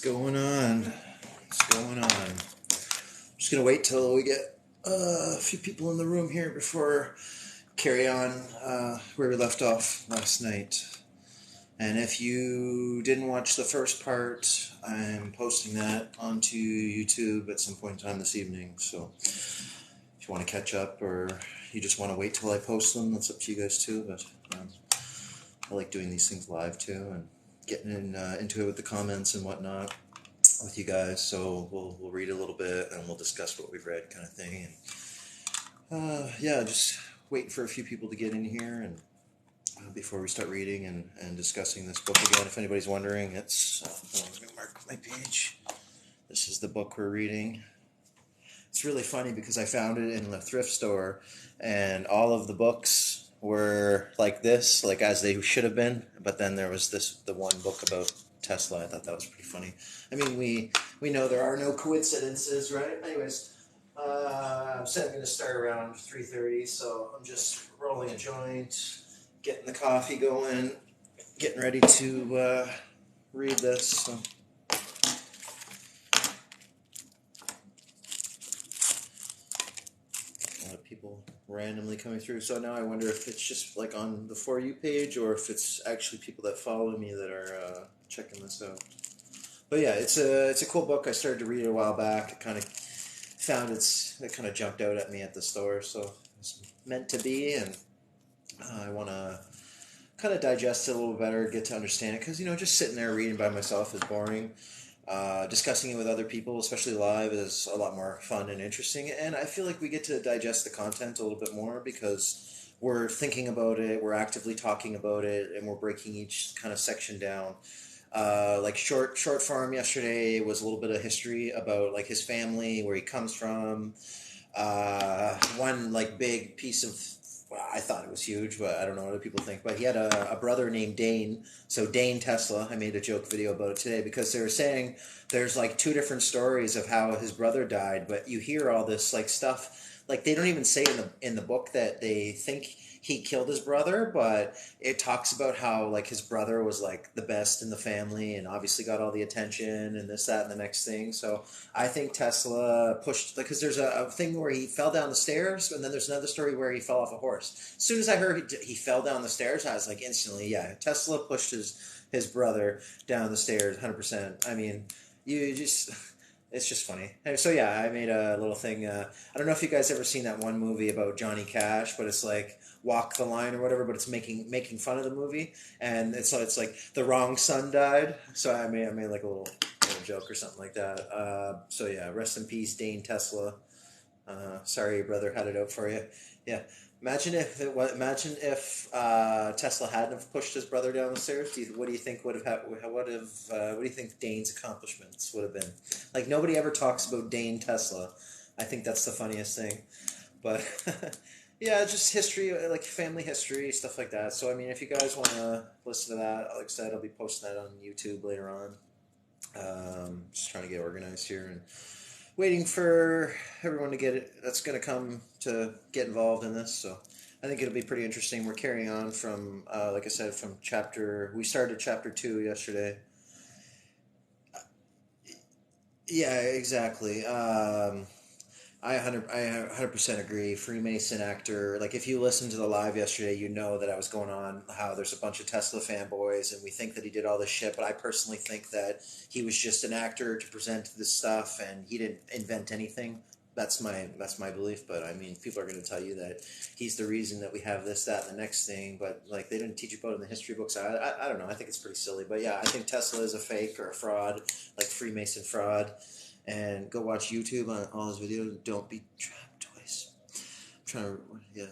going on? What's going on? I'm just gonna wait till we get a few people in the room here before carry on where we left off last night. And if you didn't watch the first part, I'm posting that onto YouTube at some point in time this evening. So if you want to catch up or you just want to wait till I post them, that's up to you guys too. But I like doing these things live too and getting into it with the comments and whatnot with you guys. So we'll read a little bit and we'll discuss what we've read, kind of thing. And yeah, just waiting for a few people to get in here and before we start reading and discussing this book again. If anybody's wondering, it's I'm gonna mark my page. This is the book we're reading. It's really funny because I found it in the thrift store, and all of the books were like this, like as they should have been. But then there was the one book about Tesla. I thought that was pretty funny. I mean, we know there are no coincidences, right? Anyways, I'm saying I'm going to start around 3:30, so I'm just rolling a joint, getting the coffee going, getting ready to read this. So. A lot of people randomly coming through. So now I wonder if it's just like on the For You page or if it's actually people that follow me that are checking this out. But yeah, it's a cool book. I started to read it a while back. It kind of it kind of jumped out at me at the store, so it's meant to be, and I want to kind of digest it a little better, get to understand it, because just sitting there reading by myself is boring. Discussing it with other people, especially live, is a lot more fun and interesting, and I feel like we get to digest the content a little bit more because we're thinking about it, we're actively talking about it, and we're breaking each kind of section down. Like short form yesterday was a little bit of history about like his family, where he comes from. One like big piece of, well, I thought it was huge, but I don't know what other people think. But he had a brother named Dane. So Dane Tesla. I made a joke video about it today because they were saying there's like two different stories of how his brother died, but you hear all this like stuff. Like they don't even say in the book that they think he killed his brother, but it talks about how like his brother was like the best in the family and obviously got all the attention and this, that, and the next thing. So I think Tesla pushed, because there's a thing where he fell down the stairs, and then there's another story where he fell off a horse. As soon as I heard he fell down the stairs, I was like instantly, yeah, Tesla pushed his brother down the stairs, 100%. I mean, you just. It's just funny. So yeah, I made a little thing. I don't know if you guys ever seen that one movie about Johnny Cash, but it's like Walk the Line or whatever. But it's making fun of the movie, and it's like the wrong son died. So I made like a little joke or something like that. So yeah, rest in peace, Dane Tesla. Sorry your brother had it out for you. Yeah. Imagine if Tesla hadn't have pushed his brother down the stairs. What do you think would have happened? What do you think Dane's accomplishments would have been? Like nobody ever talks about Dane Tesla. I think that's the funniest thing. But yeah, just history, like family history, stuff like that. So I mean, if you guys want to listen to that, like I said, I'll be posting that on YouTube later on. Just trying to get organized here and waiting for everyone to get it. That's going to come to get involved in this. So I think it'll be pretty interesting. We're carrying on from, like I said, from we started chapter 2 yesterday. Yeah, exactly. I 100% agree. Freemason actor. Like if you listened to the live yesterday, you know that I was going on how there's a bunch of Tesla fanboys and we think that he did all this shit. But I personally think that he was just an actor to present this stuff, and he didn't invent anything. That's my belief. But I mean, people are going to tell you that he's the reason that we have this, that, and the next thing. But like they didn't teach about it in the history books. I don't know. I think it's pretty silly. But yeah, I think Tesla is a fake or a fraud, like Freemason fraud. And go watch YouTube on all his videos. Don't be trapped twice. I'm trying to, yeah.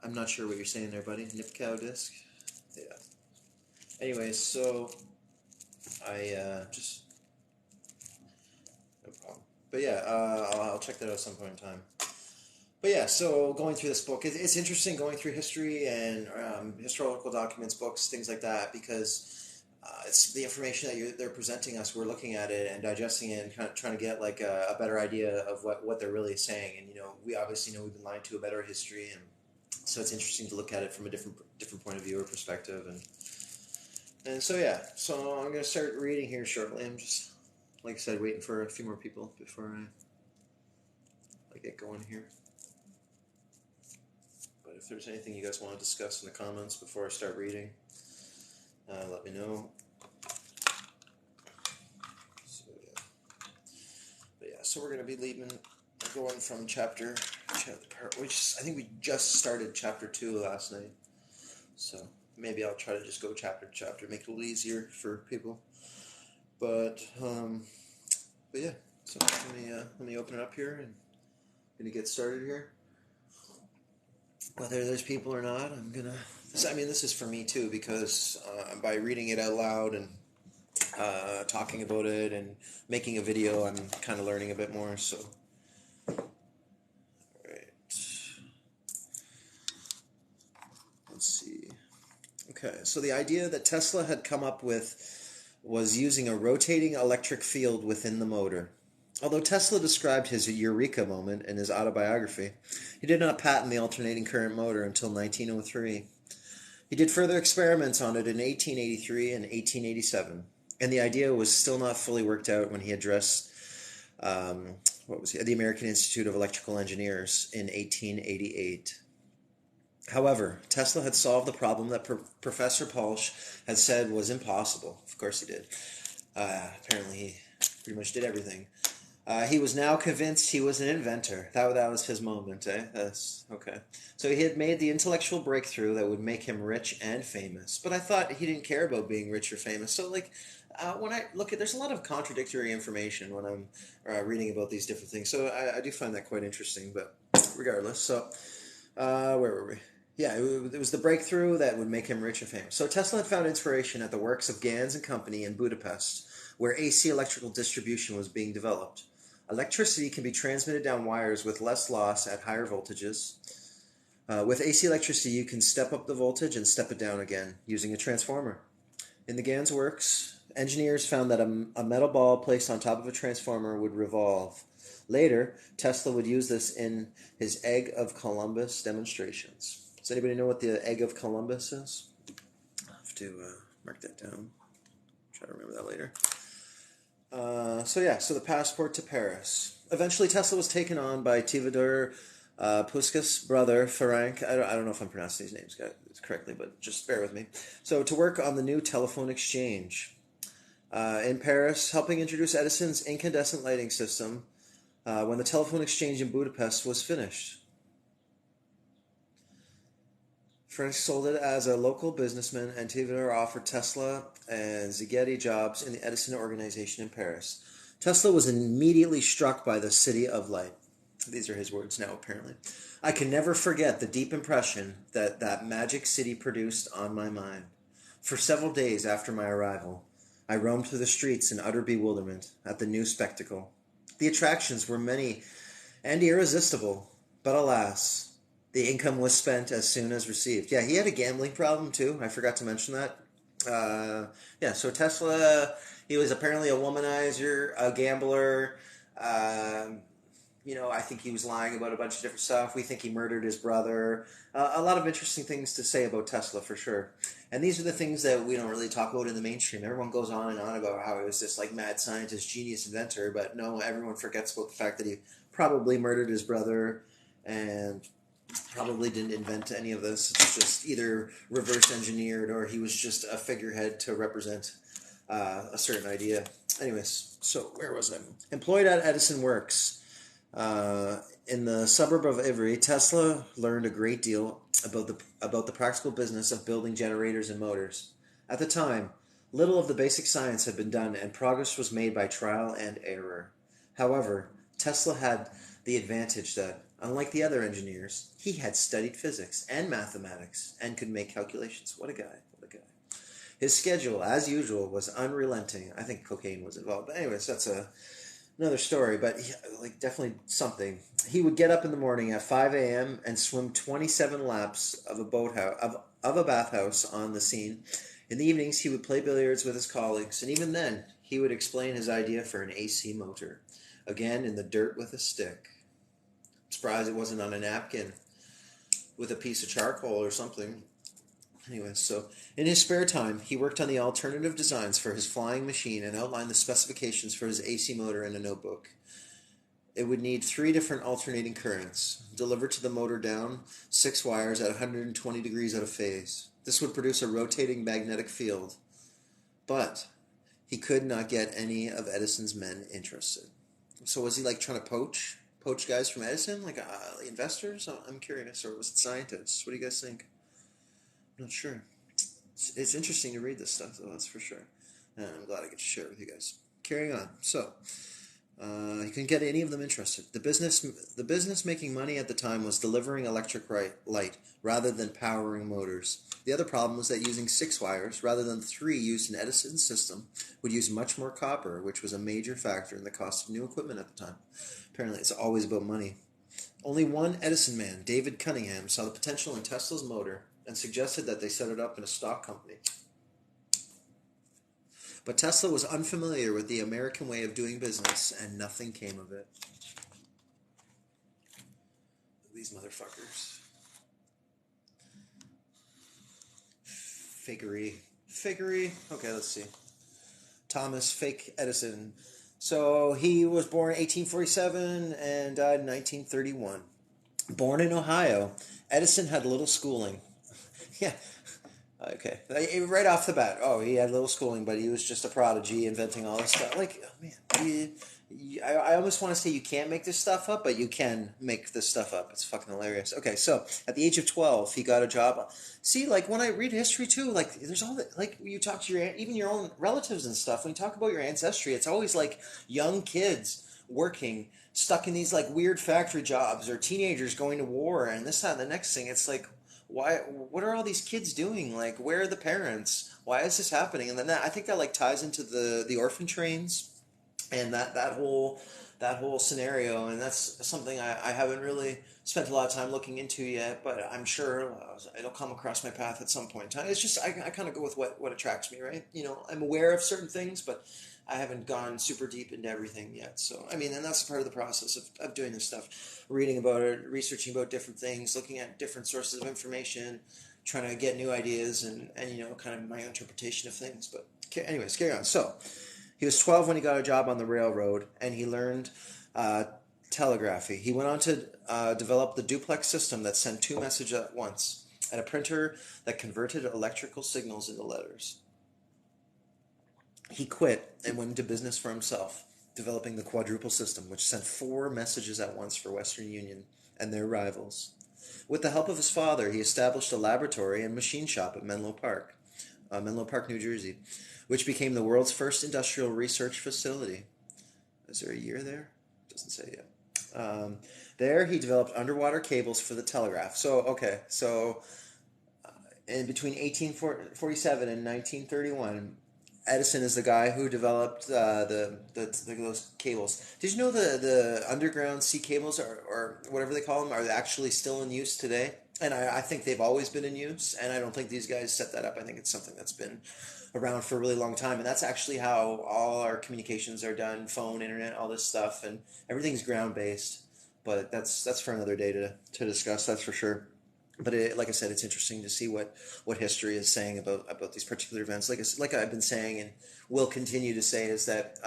I'm not sure what you're saying there, buddy. Nip cow disc. Yeah. Anyways, so I just no problem. But yeah, I'll check that out at some point in time. But yeah, so going through this book, it's interesting going through history and historical documents, books, things like that, because it's the information that they're presenting us. We're looking at it and digesting it and kind of trying to get like a better idea of what they're really saying. And we obviously know we've been lied to a better history, and so it's interesting to look at it from a different point of view or perspective. And And so yeah, so I'm gonna start reading here shortly. I'm just, like I said, waiting for a few more people before I get going here. But if there's anything you guys want to discuss in the comments before I start reading, let me know. So yeah, but yeah, so we're gonna be going from chapter. I think we just started chapter 2 last night, so maybe I'll try to just go chapter to chapter, make it a little easier for people. But yeah. So let me open it up here and I'm gonna get started here. Whether there's people or not, I'm gonna. This is for me too because by reading it out loud and talking about it and making a video, I'm kind of learning a bit more. So, right. Let's see. Okay, so the idea that Tesla had come up with was using a rotating electric field within the motor. Although Tesla described his eureka moment in his autobiography, he did not patent the alternating current motor until 1903. He did further experiments on it in 1883 and 1887, and the idea was still not fully worked out when he addressed the American Institute of Electrical Engineers in 1888. However, Tesla had solved the problem that Professor Polsch had said was impossible. Of course he did. Apparently he pretty much did everything. He was now convinced he was an inventor. That was his moment, eh? That's okay. So he had made the intellectual breakthrough that would make him rich and famous. But I thought he didn't care about being rich or famous. So, when I look at, there's a lot of contradictory information when I'm reading about these different things. So I do find that quite interesting. But regardless, so where were we? Yeah, it was the breakthrough that would make him rich and famous. So Tesla had found inspiration at the works of Gans and Company in Budapest, where AC electrical distribution was being developed. Electricity can be transmitted down wires with less loss at higher voltages. With AC electricity, you can step up the voltage and step it down again using a transformer. In the Gans works, engineers found that a metal ball placed on top of a transformer would revolve. Later, Tesla would use this in his Egg of Columbus demonstrations. Does anybody know what the Egg of Columbus is? I'll have to mark that down. Try to remember that later. So the passport to Paris. Eventually, Tesla was taken on by Tivadar Puskas' brother, Ferenc. I don't know if I'm pronouncing these names correctly, but just bear with me. So, to work on the new telephone exchange. In Paris, helping introduce Edison's incandescent lighting system when the telephone exchange in Budapest was finished. French sold it as a local businessman, and Tivadar offered Tesla and Szigeti jobs in the Edison organization in Paris. Tesla was immediately struck by the city of light. These are his words now, apparently. I can never forget the deep impression that magic city produced on my mind. For several days after my arrival, I roamed through the streets in utter bewilderment at the new spectacle. The attractions were many and irresistible, but alas, the income was spent as soon as received. Yeah, he had a gambling problem too. I forgot to mention that. So Tesla, he was apparently a womanizer, a gambler. I think he was lying about a bunch of different stuff. We think he murdered his brother. A lot of interesting things to say about Tesla for sure. And these are the things that we don't really talk about in the mainstream. Everyone goes on and on about how he was this mad scientist, genius inventor, but no, everyone forgets about the fact that he probably murdered his brother and probably didn't invent any of this. It's just either reverse engineered or he was just a figurehead to represent a certain idea. Anyways, so where was I? Employed at Edison Works. In the suburb of Ivry, Tesla learned a great deal about the practical business of building generators and motors. At the time, little of the basic science had been done, and progress was made by trial and error. However, Tesla had the advantage that, unlike the other engineers, he had studied physics and mathematics and could make calculations. What a guy. His schedule, as usual, was unrelenting. I think cocaine was involved. But anyways, that's another story, but definitely something. He would get up in the morning at 5 a.m. and swim 27 laps of a boathouse of a bathhouse on the Seine. In the evenings, he would play billiards with his colleagues, and even then, he would explain his idea for an AC motor. Again, in the dirt with a stick. I'm surprised it wasn't on a napkin with a piece of charcoal or something. Anyway, so in his spare time, he worked on the alternative designs for his flying machine and outlined the specifications for his AC motor in a notebook. It would need three different alternating currents, delivered to the motor down six wires at 120 degrees out of phase. This would produce a rotating magnetic field. But he could not get any of Edison's men interested. So was he like trying to poach guys from Edison, like investors? I'm curious, or was it scientists? What do you guys think? I'm not sure. It's interesting to read this stuff, though. That's for sure. And I'm glad I get to share it with you guys. Carrying on. So he couldn't get any of them interested. The business making money at the time was delivering electric light rather than powering motors. The other problem was that using six wires rather than three used in Edison's system would use much more copper, which was a major factor in the cost of new equipment at the time. Apparently, it's always about money. Only one Edison man, David Cunningham, saw the potential in Tesla's motor and suggested that they set it up in a stock company. But Tesla was unfamiliar with the American way of doing business, and nothing came of it. These motherfuckers. Figgery. Okay, let's see. Thomas Fake Edison. So he was born in 1847 and died in 1931. Born in Ohio, Edison had little schooling. Yeah. Okay. Right off the bat. Oh, he had little schooling, but he was just a prodigy inventing all this stuff. Like, oh, man, I almost want to say you can't make this stuff up, but you can make this stuff up. It's fucking hilarious. Okay, so at the age of 12, he got a job. See, like when I read history too, like there's all that, like you talk to even your own relatives and stuff. When you talk about your ancestry, it's always like young kids working, stuck in these like weird factory jobs, or teenagers going to war, and this, that, and the next thing. It's like, why? What are all these kids doing? Like, where are the parents? Why is this happening? And then I think that like ties into the orphan trains and that whole scenario, and that's something I haven't really spent a lot of time looking into yet, but I'm sure it'll come across my path at some point in time. It's just I kind of go with what attracts me, right? You know, I'm aware of certain things, but I haven't gone super deep into everything yet. So I mean, and that's part of the process of doing this stuff, reading about it, researching about different things, looking at different sources of information, trying to get new ideas, and you know, kind of my interpretation of things. But anyways, carry on. So he was 12 when he got a job on the railroad, and he learned telegraphy. He went on to develop the duplex system that sent two messages at once, and a printer that converted electrical signals into letters. He quit and went into business for himself, developing the quadruple system, which sent four messages at once for Western Union and their rivals. With the help of his father, he established a laboratory and machine shop at Menlo Park, New Jersey, which became the world's first industrial research facility. Is there a year there? Doesn't say yet. There, he developed underwater cables for the telegraph. So in between 1847 and 1931, Edison is the guy who developed those cables. Did you know the underground sea cables, or whatever they call them, are actually still in use today? And I think they've always been in use, and I don't think these guys set that up. I think it's something that's been around for a really long time, and that's actually how all our communications are done: phone, internet, all this stuff, and everything's ground based. But that's for another day to discuss. That's for sure. But like I said, it's interesting to see what history is saying about these particular events. Like I've been saying and will continue to say, is that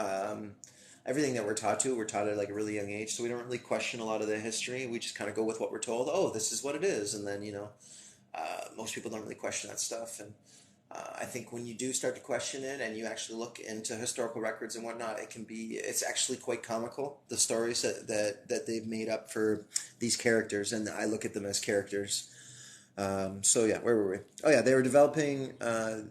everything that we're taught at like a really young age, so we don't really question a lot of the history. We just kind of go with what we're told. Oh, this is what it is, and then most people don't really question that stuff. And I think when you do start to question it and you actually look into historical records and whatnot, it's actually quite comical, the stories that they've made up for these characters, and I look at them as characters. So yeah, where were we? Oh yeah, they were developing.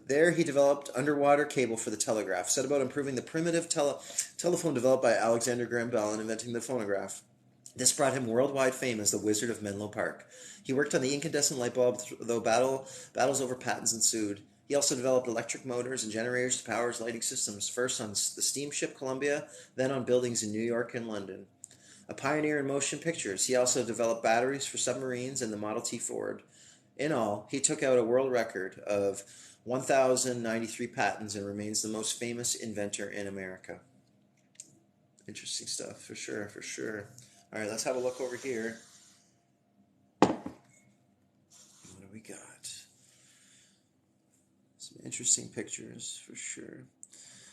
There, he developed underwater cable for the telegraph. Set about improving the primitive telephone developed by Alexander Graham Bell and inventing the phonograph. This brought him worldwide fame as the Wizard of Menlo Park. He worked on the incandescent light bulb, though battles over patents ensued. He also developed electric motors and generators to power his lighting systems, first on the steamship Columbia, then on buildings in New York and London. A pioneer in motion pictures, he also developed batteries for submarines and the Model T Ford. In all, he took out a world record of 1,093 patents and remains the most famous inventor in America. Interesting stuff, for sure, for sure. All right, let's have a look over here. What do we got? interesting pictures for sure.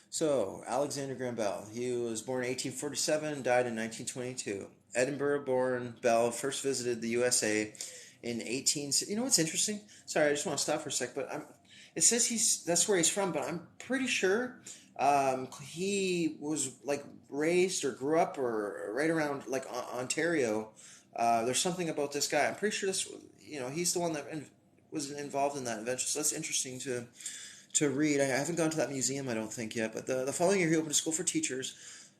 So, Alexander Graham Bell. He was born in 1847, died in 1922. Edinburgh born, Bell first visited the USA in 18... You know what's interesting? Sorry, I just want to stop for a sec, but it says that's where he's from, but I'm pretty sure he was like raised or grew up or right around like Ontario. There's something about this guy. I'm pretty sure this, he's the one that was involved in that invention. So that's interesting to read. I haven't gone to that museum, I don't think, yet. But the following year, he opened a school for teachers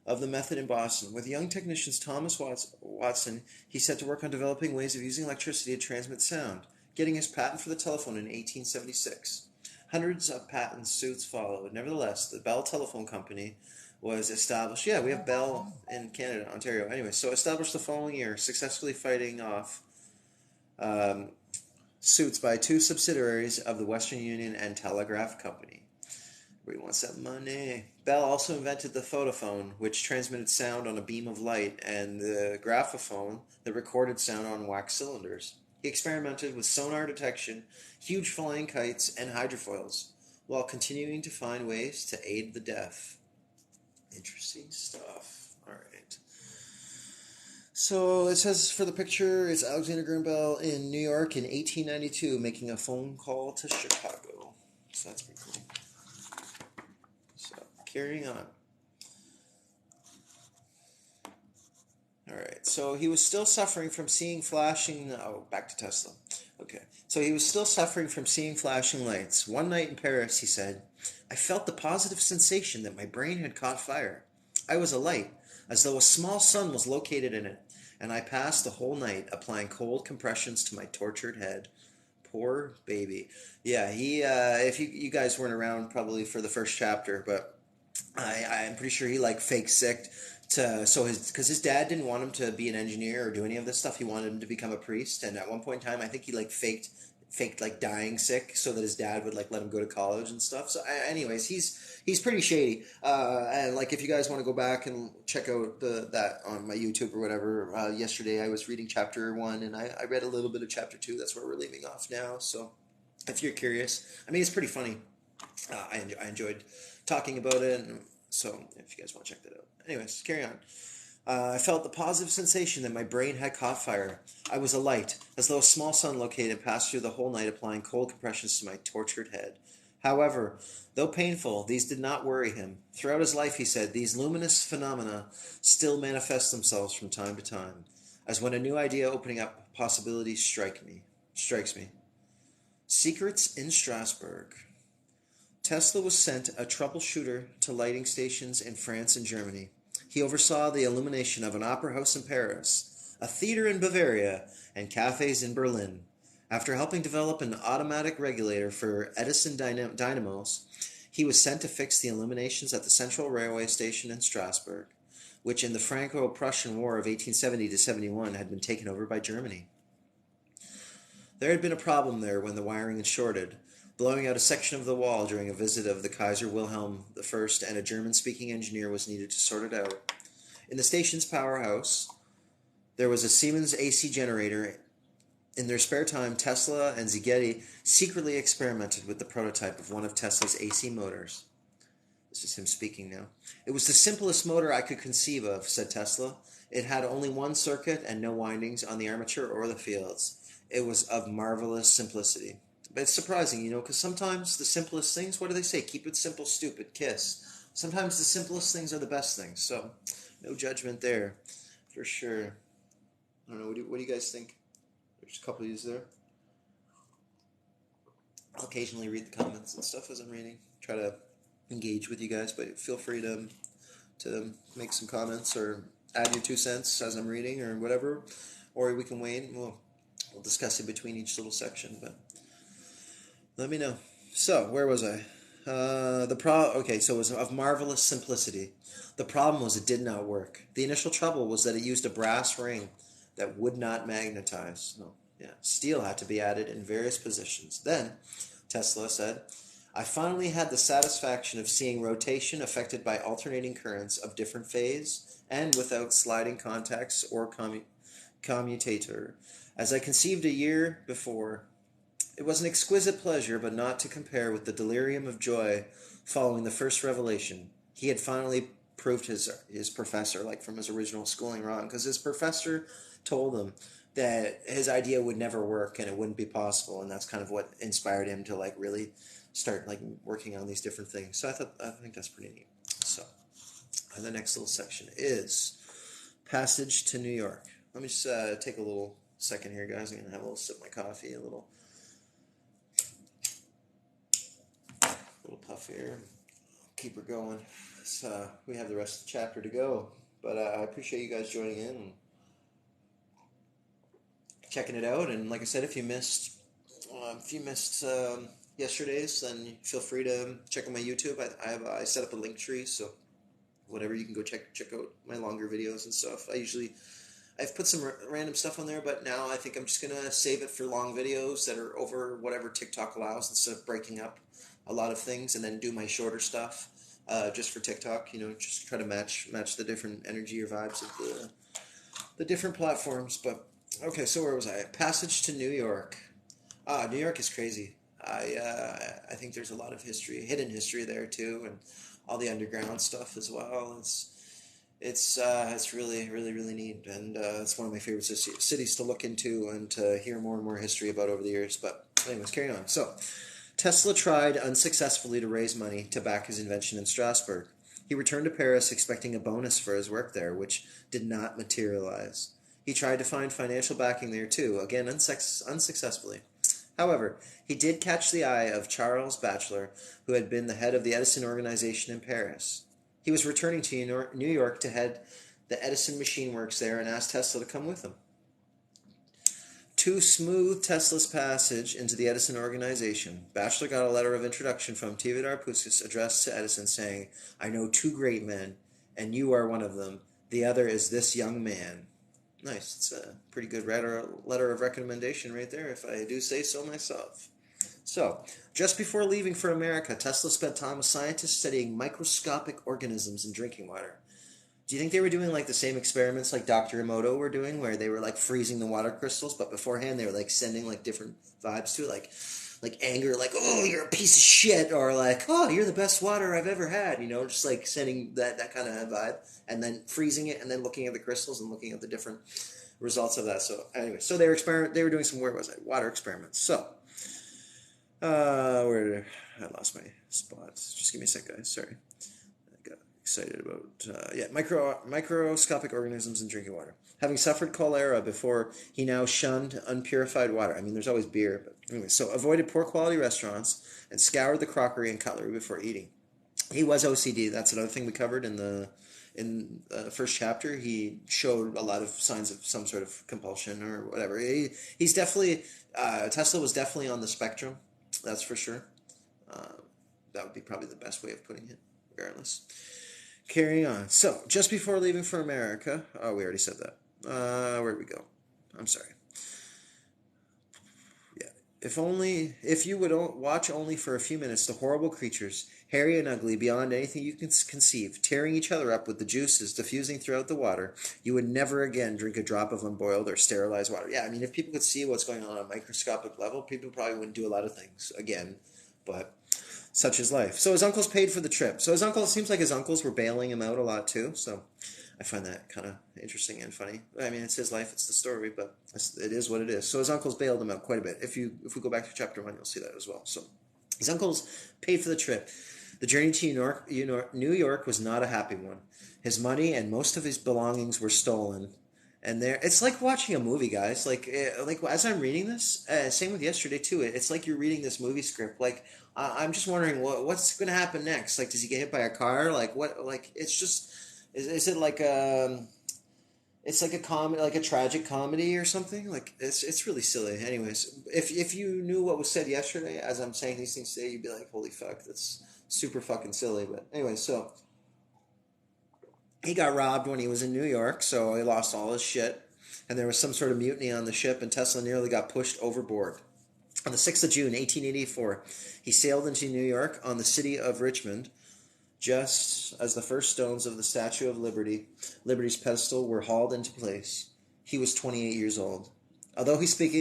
of the method in Boston. With young technicians Thomas Watson, he set to work on developing ways of using electricity to transmit sound, getting his patent for the telephone in 1876. Hundreds of patent suits followed. Nevertheless, the Bell Telephone Company was established. Yeah, we have Bell in Canada, Ontario. Anyway, so established the following year, successfully fighting off suits by two subsidiaries of the Western Union and Telegraph Company. Everybody wants that money. Bell also invented the photophone, which transmitted sound on a beam of light, and the graphophone that recorded sound on wax cylinders. He experimented with sonar detection, huge flying kites, and hydrofoils, while continuing to find ways to aid the deaf. Interesting stuff. All right. So it says for the picture, it's Alexander Graham Bell in New York in 1892 making a phone call to Chicago. So that's pretty cool. So carrying on. All right. So he was still suffering from seeing flashing. Oh, back to Tesla. Okay. So he was still suffering from seeing flashing lights. One night in Paris, he said, I felt the positive sensation that my brain had caught fire. I was alight, as though a small sun was located in it, and I passed the whole night applying cold compressions to my tortured head. Poor baby. Yeah, he. If you guys weren't around probably for the first chapter, but I'm pretty sure he like fake sick because his dad didn't want him to be an engineer or do any of this stuff. He wanted him to become a priest, and at one point in time, I think he like faked like dying sick so that his dad would like let him go to college and stuff. So anyways, he's pretty shady, and like if you guys want to go back and check out that on my YouTube or whatever, yesterday I was reading chapter 1 and I read a little bit of chapter 2. That's where we're leaving off now, so if you're curious, I mean it's pretty funny. I enjoyed talking about it, and so if you guys want to check that out. Anyways, carry on. I felt the positive sensation that my brain had caught fire. I was alight, as though a small sun located and passed through the whole night, applying cold compressions to my tortured head. However, though painful, these did not worry him. Throughout his life, he said, these luminous phenomena still manifest themselves from time to time, as when a new idea opening up possibilities strikes me. Secrets in Strasbourg. Tesla was sent a troubleshooter to lighting stations in France and Germany. He oversaw the illumination of an opera house in Paris, a theater in Bavaria, and cafes in Berlin. After helping develop an automatic regulator for Edison dynamos, he was sent to fix the illuminations at the Central Railway Station in Strasbourg, which in the Franco-Prussian War of 1870 to 71 had been taken over by Germany. There had been a problem there when the wiring had shorted, blowing out a section of the wall during a visit of the Kaiser Wilhelm I, and a German-speaking engineer was needed to sort it out. In the station's powerhouse, there was a Siemens AC generator. In their spare time, Tesla and Szigeti secretly experimented with the prototype of one of Tesla's AC motors. This is him speaking now. It was the simplest motor I could conceive of, said Tesla. It had only one circuit and no windings on the armature or the fields. It was of marvelous simplicity. But it's surprising, because sometimes the simplest things, what do they say? Keep it simple, stupid, kiss. Sometimes the simplest things are the best things, so no judgment there, for sure. I don't know, what do you guys think? There's a couple of these there. I'll occasionally read the comments and stuff as I'm reading. Try to engage with you guys, but feel free to make some comments or add your 2 cents as I'm reading or whatever. Or we can wait and we'll discuss it between each little section, but let me know. So, where was I? Okay, so it was of marvelous simplicity. The problem was it did not work. The initial trouble was that it used a brass ring that would not magnetize. Steel had to be added in various positions. Then, Tesla said, I finally had the satisfaction of seeing rotation affected by alternating currents of different phase and without sliding contacts or commutator. As I conceived a year before, It was an exquisite pleasure, but not to compare with the delirium of joy following the first revelation. He had finally proved his professor, like from his original schooling, wrong, because his professor told him that his idea would never work and it wouldn't be possible, and that's kind of what inspired him to like really start like working on these different things. So I think that's pretty neat. So the next little section is Passage to New York. Let me just take a little second here, guys. I'm gonna have a little sip of my coffee, a little puff here. Keep her going. So we have the rest of the chapter to go, but I appreciate you guys joining in and checking it out. And like I said, if you missed yesterday's, then feel free to check out my YouTube. I set up a link tree, so whatever, you can go check out my longer videos and stuff. I've put some random stuff on there, but now I think I'm just gonna save it for long videos that are over whatever TikTok allows, instead of breaking up a lot of things and then do my shorter stuff just for TikTok. Just try to match the different energy or vibes of the different platforms. But okay, so where was I? Passage to New York. New York is crazy. I think there's a lot of hidden history there too, and all the underground stuff as well. It's really, really, really neat, and it's one of my favorite cities to look into and to hear more and more history about over the years. But anyways, carry on. So Tesla tried unsuccessfully to raise money to back his invention in Strasbourg. He returned to Paris expecting a bonus for his work there, which did not materialize. He tried to find financial backing there too, again unsuccessfully. However, he did catch the eye of Charles Batchelor, who had been the head of the Edison organization in Paris. He was returning to New York to head the Edison Machine Works there and asked Tesla to come with him. To smooth Tesla's passage into the Edison organization, Batchelor got a letter of introduction from Theodore Puskas addressed to Edison saying, "I know two great men, and you are one of them. The other is this young man." Nice. It's a pretty good letter of recommendation right there, if I do say so myself. So, just before leaving for America, Tesla spent time with scientists studying microscopic organisms in drinking water. Do you think they were doing like the same experiments like Dr. Emoto were doing, where they were like freezing the water crystals, but beforehand they were like sending like different vibes to it, like anger, like, "Oh, you're a piece of shit," or like, "Oh, you're the best water I've ever had," just like sending that kind of vibe, and then freezing it, and then looking at the crystals and looking at the different results of that. So anyway, so they were doing some, where was I? Water experiments. So I lost my spots. Just give me a sec, guys. Sorry. Excited about microscopic organisms in drinking water. Having suffered cholera before, he now shunned unpurified water. I mean, there's always beer, but anyway. So avoided poor quality restaurants and scoured the crockery and cutlery before eating. He was OCD. That's another thing we covered in the first chapter. He showed a lot of signs of some sort of compulsion or whatever. He's definitely Tesla was definitely on the spectrum. That's for sure. That would be probably the best way of putting it, regardless. Carrying on. So, just before leaving for America... Oh, we already said that. Where did we go? I'm sorry. Yeah. If you would watch only for a few minutes the horrible creatures, hairy and ugly beyond anything you can conceive, tearing each other up with the juices diffusing throughout the water, you would never again drink a drop of unboiled or sterilized water. Yeah, I mean, if people could see what's going on a microscopic level, people probably wouldn't do a lot of things again, but... such is life. So his uncles paid for the trip. So it seems like his uncles were bailing him out a lot too. So I find that kind of interesting and funny. I mean, it's his life, it's the story, but it is what it is. So his uncles bailed him out quite a bit. If we go back to chapter 1, you'll see that as well. So his uncles paid for the trip. The journey to New York was not a happy one. His money and most of his belongings were stolen. And it's like watching a movie, guys. Like as I'm reading this, same with yesterday too. It's like you're reading this movie script. Like I'm just wondering what's going to happen next. Like, does he get hit by a car? Like what? Like it's just is it like it's like a comedy, like a tragic comedy or something? Like it's really silly. Anyways, if you knew what was said yesterday, as I'm saying these things today, you'd be like, holy fuck, that's super fucking silly. But anyway, so. He got robbed when he was in New York, so he lost all his shit. And there was some sort of mutiny on the ship, and Tesla nearly got pushed overboard. On the 6th of June, 1884, he sailed into New York on the city of Richmond, just as the first stones of the Statue of Liberty's pedestal, were hauled into place. He was 28 years old. Although he spoke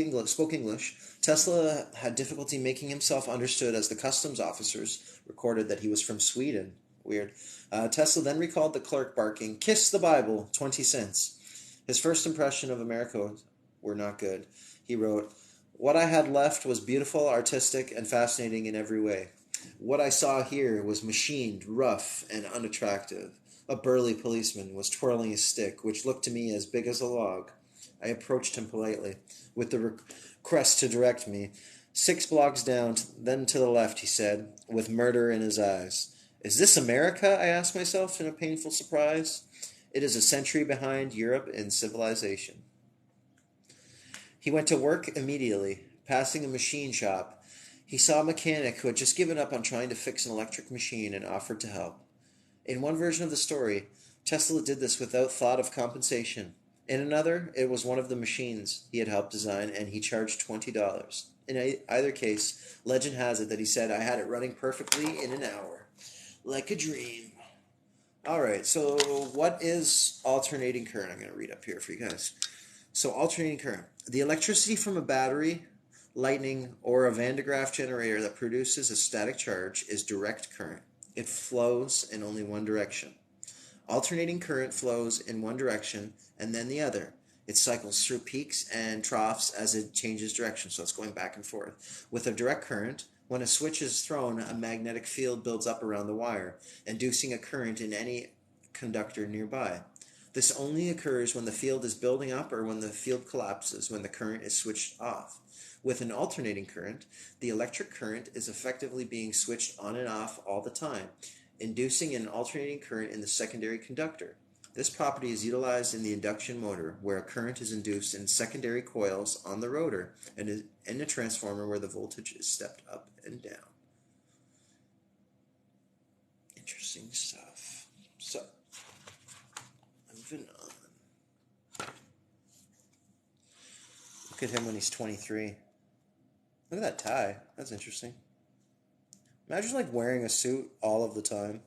English, Tesla had difficulty making himself understood as the customs officers recorded that he was from Sweden. Weird. Tesla then recalled the clerk barking, "Kiss the Bible, 20 cents." His first impression of America were not good. He wrote, "What I had left was beautiful, artistic, and fascinating in every way. What I saw here was machined, rough, and unattractive. A burly policeman was twirling his stick, which looked to me as big as a log. I approached him politely, with the request to direct me. 6 blocks down, then to the left," he said, with murder in his eyes. "Is this America?" I asked myself in a painful surprise. It is a century behind Europe in civilization. He went to work immediately, passing a machine shop. He saw a mechanic who had just given up on trying to fix an electric machine and offered to help. In one version of the story, Tesla did this without thought of compensation. In another, it was one of the machines he had helped design, and he charged $20. In either case, legend has it that he said, "I had it running perfectly in an hour. Like a dream." Alright, so what is alternating current? I'm going to read up here for you guys. So alternating current. The electricity from a battery, lightning, or a Van de Graaff generator that produces a static charge is direct current. It flows in only one direction. Alternating current flows in one direction and then the other. It cycles through peaks and troughs as it changes direction, so it's going back and forth. With a direct current, when a switch is thrown, a magnetic field builds up around the wire, inducing a current in any conductor nearby. This only occurs when the field is building up or when the field collapses, when the current is switched off. With an alternating current, the electric current is effectively being switched on and off all the time, inducing an alternating current in the secondary conductor. This property is utilized in the induction motor, where a current is induced in secondary coils on the rotor, and in a transformer where the voltage is stepped up and down. Interesting stuff. So, moving on. Look at him when he's 23. Look at that tie. That's interesting. Imagine like wearing a suit all of the time.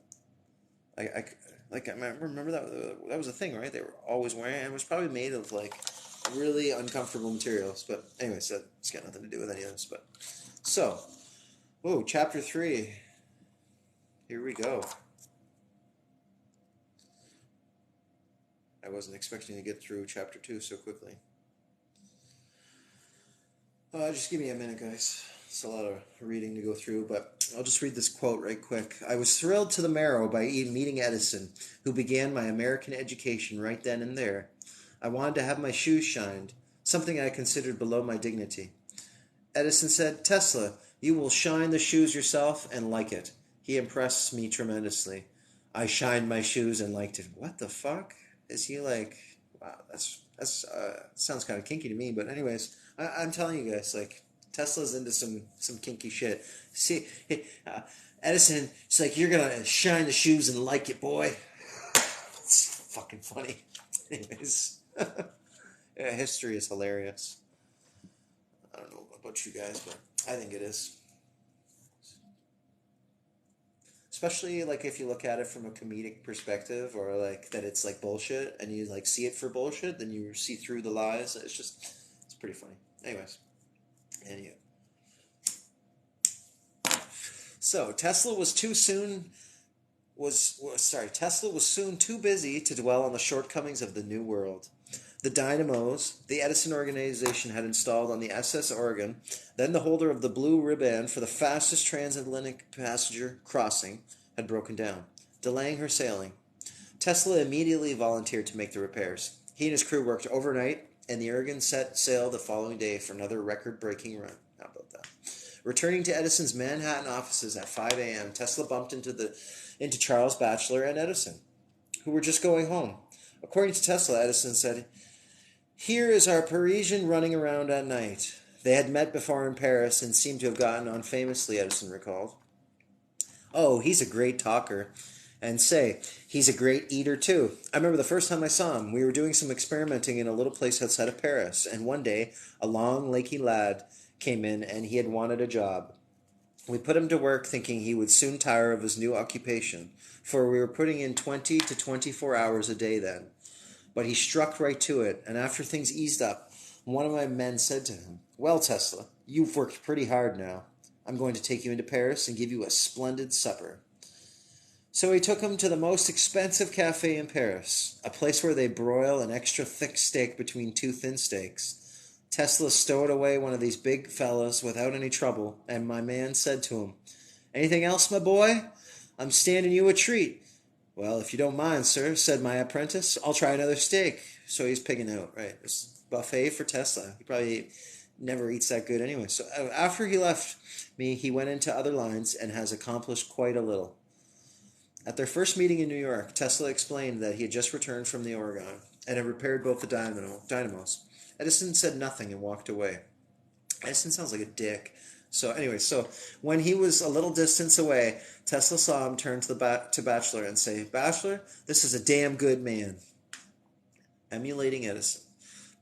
I remember that was a thing, right? They were always wearing it. It was probably made of like really uncomfortable materials. But anyways, that's got nothing to do with any of this. But so, whoa, chapter 3. Here we go. I wasn't expecting to get through chapter 2 so quickly. Just give me a minute, guys. It's a lot of reading to go through, but I'll just read this quote right quick. "I was thrilled to the marrow by meeting Edison, who began my American education right then and there. I wanted to have my shoes shined, something I considered below my dignity. Edison said, 'Tesla, you will shine the shoes yourself and like it.' He impressed me tremendously. I shined my shoes and liked it." What the fuck? Is he like, wow, that's sounds kind of kinky to me, but anyways, I'm telling you guys, like, Tesla's into some kinky shit. See, Edison, it's like, "You're gonna shine the shoes and like it, boy." It's fucking funny. Anyways, yeah, history is hilarious. I don't know about you guys, but I think it is. Especially like if you look at it from a comedic perspective, or like that it's like bullshit, and you like see it for bullshit, then you see through the lies. It's pretty funny. Anyways, anyway. So Tesla was soon too busy to dwell on the shortcomings of the new world. The dynamos the Edison organization had installed on the SS Oregon, then the holder of the blue ribbon for the fastest transatlantic passenger crossing, had broken down, delaying her sailing. Tesla immediately volunteered to make the repairs. He and his crew worked overnight, and the Oregon set sail the following day for another record-breaking run. How about that? Returning to Edison's Manhattan offices at 5 a.m., Tesla bumped into Charles Batchelor and Edison, who were just going home. According to Tesla, Edison said, "Here is our Parisian running around at night." They had met before in Paris and seemed to have gotten on famously, Edison recalled. "Oh, he's a great talker. And say, he's a great eater too. I remember the first time I saw him, we were doing some experimenting in a little place outside of Paris, and one day a long, lanky lad came in and he had wanted a job. We put him to work thinking he would soon tire of his new occupation, for we were putting in 20 to 24 hours a day then. But he struck right to it, and after things eased up, One of my men said to him, "Well, Tesla, you've worked pretty hard now. I'm going to take you into Paris and give you a splendid supper." So he took him to the most expensive cafe in Paris, a place where they broil an extra thick steak between two thin steaks. Tesla stowed away one of these big fellas without any trouble, and my man said to him, "Anything else, my boy? I'm standing you a treat." "Well, if you don't mind, sir," said my apprentice, "I'll try another steak." So he's pigging out, right? It's buffet for Tesla. He probably never eats that good anyway. So after he left me, he went into other lines and has accomplished quite a little. At their first meeting in New York, Tesla explained that he had just returned from the Oregon and had repaired both the dynamos. Edison said nothing and walked away. Edison sounds like a dick. So when he was a little distance away, Tesla saw him turn to Bachelor and say, "Bachelor, this is a damn good man." Emulating Edison.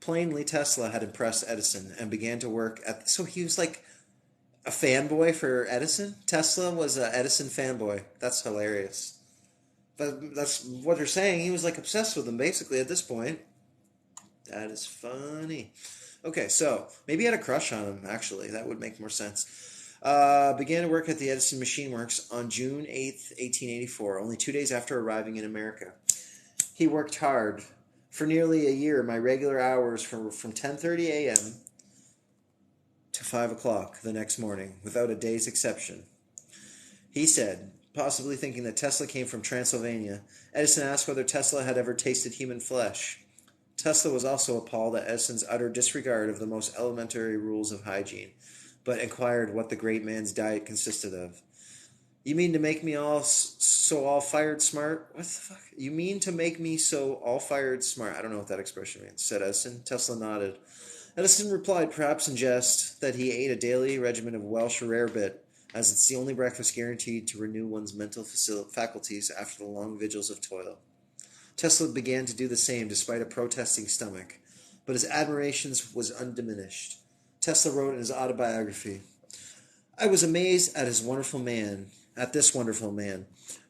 Plainly, Tesla had impressed Edison and began to work at. So he was like a fanboy for Edison? Tesla was an Edison fanboy. That's hilarious. That's what they're saying. He was like obsessed with him basically at this point. That is funny. Okay, so maybe he had a crush on him, actually. That would make more sense. Began to work at the Edison Machine Works on June 8th, 1884, only 2 days after arriving in America. He worked hard. For nearly a year, my regular hours from 10:30 a.m. to 5 o'clock the next morning, without a day's exception. He said, possibly thinking that Tesla came from Transylvania. Edison asked whether Tesla had ever tasted human flesh. Tesla was also appalled at Edison's utter disregard of the most elementary rules of hygiene, but inquired what the great man's diet consisted of. "You mean to make me all fired smart?" "What the fuck? You mean to make me so all fired smart?" "I don't know what that expression means," said Edison. Tesla nodded. Edison replied, perhaps in jest, that he ate a daily regimen of Welsh rarebit, as it's the only breakfast guaranteed to renew one's mental faculties after the long vigils of toil. Tesla began to do the same despite a protesting stomach, but his admiration was undiminished. Tesla wrote in his autobiography, "I was amazed at this wonderful man,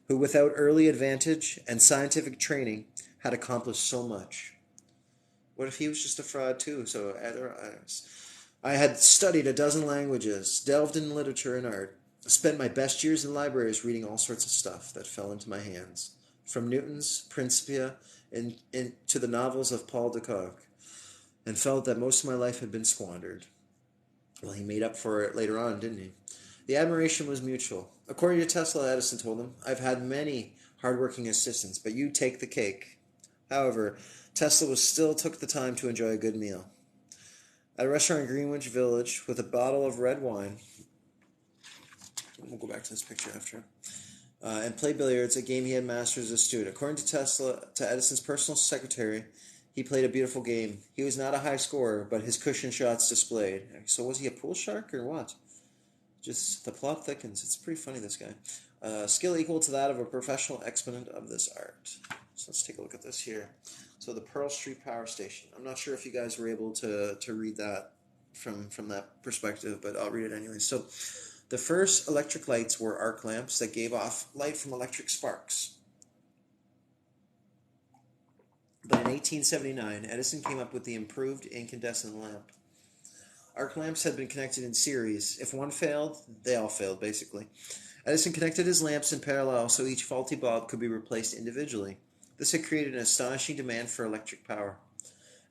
who without early advantage and scientific training had accomplished so much." What if he was just a fraud too? So I had studied a dozen languages, delved in literature and art, spent my best years in libraries reading all sorts of stuff that fell into my hands, from Newton's Principia to the novels of Paul de Kock, and felt that most of my life had been squandered. Well, he made up for it later on, didn't he? The admiration was mutual. According to Tesla, Edison told him, "I've had many hard-working assistants, but you take the cake." However, Tesla still took the time to enjoy a good meal. At a restaurant in Greenwich Village with a bottle of red wine, we'll go back to this picture after, and play billiards, a game he had mastered as a student. According to Edison's personal secretary, he played a beautiful game. He was not a high scorer, but his cushion shots displayed. So was he a pool shark or what? Just the plot thickens. It's pretty funny, this guy. Skill equal to that of a professional exponent of this art. So let's take a look at this here. So the Pearl Street Power Station. I'm not sure if you guys were able to read that from that perspective, but I'll read it anyway. So the first electric lights were arc lamps that gave off light from electric sparks. But in 1879, Edison came up with the improved incandescent lamp. Arc lamps had been connected in series. If one failed, they all failed, basically. Edison connected his lamps in parallel so each faulty bulb could be replaced individually. This had created an astonishing demand for electric power.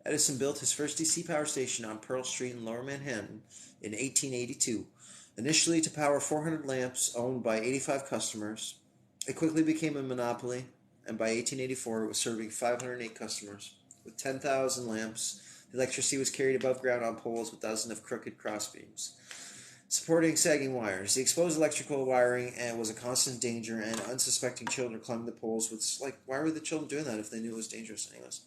Edison built his first DC power station on Pearl Street in Lower Manhattan in 1882, initially to power 400 lamps owned by 85 customers. It quickly became a monopoly, and by 1884 it was serving 508 customers. With 10,000 lamps, the electricity was carried above ground on poles with dozens of crooked crossbeams, supporting sagging wires. The exposed electrical wiring was a constant danger, and unsuspecting children climbing the poles would, why were the children doing that if they knew it was dangerous anyways?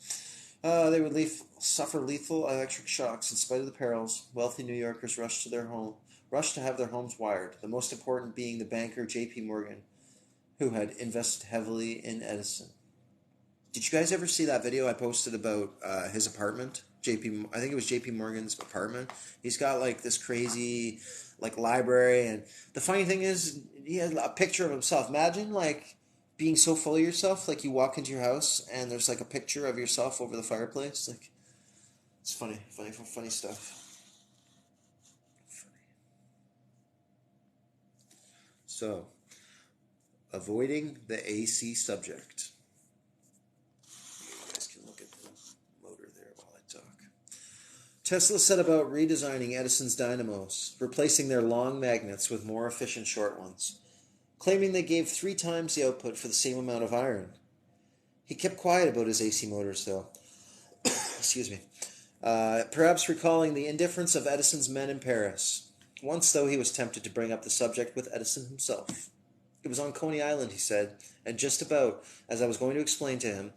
They would suffer lethal electric shocks. In spite of the perils, wealthy New Yorkers rushed to have their homes wired, the most important being the banker J.P. Morgan, who had invested heavily in Edison. Did you guys ever see that video I posted about his apartment? I think it was J.P. Morgan's apartment. He's got this crazy library, and the funny thing is he has a picture of himself. Imagine being so full of yourself, you walk into your house and there's a picture of yourself over the fireplace. It's funny stuff. Funny. So, avoiding the AC subject. You guys can look at the motor there while I talk. Tesla set about redesigning Edison's dynamos, replacing their long magnets with more efficient short ones, claiming they gave 3 times the output for the same amount of iron. He kept quiet about his AC motors, though. Excuse me. Perhaps recalling the indifference of Edison's men in Paris. Once, though, he was tempted to bring up the subject with Edison himself. It was on Coney Island, he said, and just about as I was going to explain to him,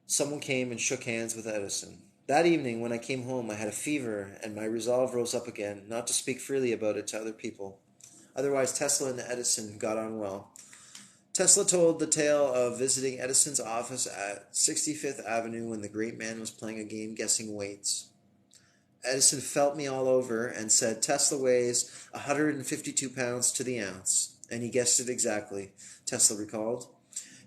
someone came and shook hands with Edison. That evening, when I came home, I had a fever, and my resolve rose up again, not to speak freely about it to other people. Otherwise, Tesla and Edison got on well. Tesla told the tale of visiting Edison's office at 65th Avenue when the great man was playing a game guessing weights. Edison felt me all over and said Tesla weighs 152 pounds to the ounce, and he guessed it exactly, Tesla recalled.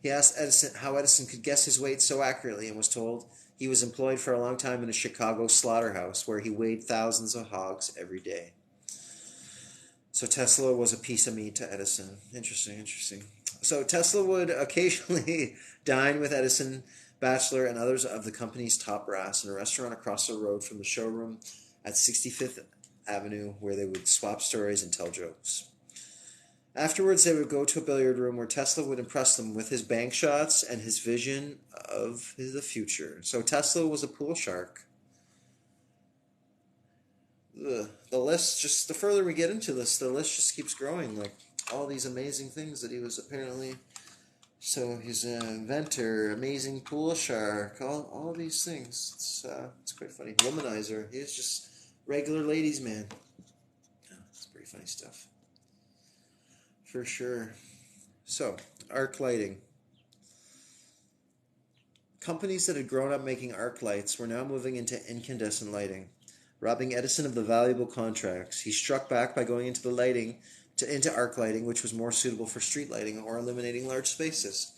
He asked Edison how Edison could guess his weight so accurately and was told he was employed for a long time in a Chicago slaughterhouse where he weighed thousands of hogs every day. So Tesla was a piece of meat to Edison. Interesting. So Tesla would occasionally dine with Edison, Batchelor, and others of the company's top brass in a restaurant across the road from the showroom at 65th Avenue where they would swap stories and tell jokes. Afterwards, they would go to a billiard room where Tesla would impress them with his bank shots and his vision of the future. So Tesla was a pool shark. The list, just the further we get into this, the list just keeps growing. Like all these amazing things that he was apparently. So he's an inventor, amazing pool shark, all these things. It's quite funny. Womanizer. He's just regular ladies' man. Yeah, it's pretty funny stuff. For sure. So, arc lighting. Companies that had grown up making arc lights were now moving into incandescent lighting, robbing Edison of the valuable contracts. He struck back by going into into arc lighting, which was more suitable for street lighting or illuminating large spaces.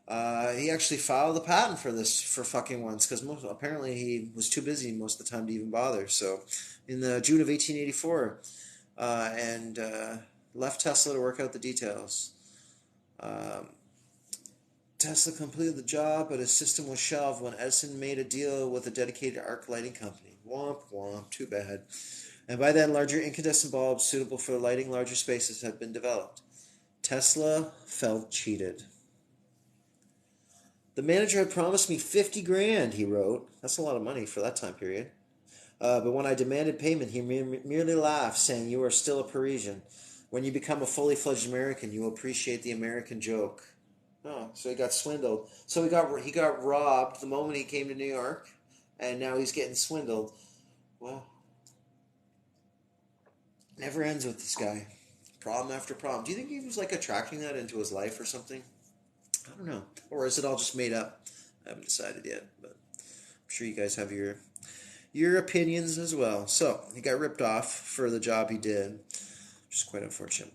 He actually filed a patent for this for fucking once because apparently he was too busy most of the time to even bother. So, in the June of 1884, and left Tesla to work out the details. Tesla completed the job, but his system was shelved when Edison made a deal with a dedicated arc lighting company. Womp womp, too bad. And by then, larger incandescent bulbs suitable for lighting larger spaces had been developed. Tesla felt cheated. The manager had promised me 50 grand, he wrote. That's a lot of money for that time period. But when I demanded payment, he merely laughed, saying, "You are still a Parisian. When you become a fully fledged American, you will appreciate the American joke." Oh, so he got swindled. So he got robbed the moment he came to New York, and now he's getting swindled. Well, never ends with this guy. Problem after problem. Do you think he was like attracting that into his life or something? I don't know. Or is it all just made up? I haven't decided yet, but I'm sure you guys have your opinions as well. So he got ripped off for the job he did, which is quite unfortunate.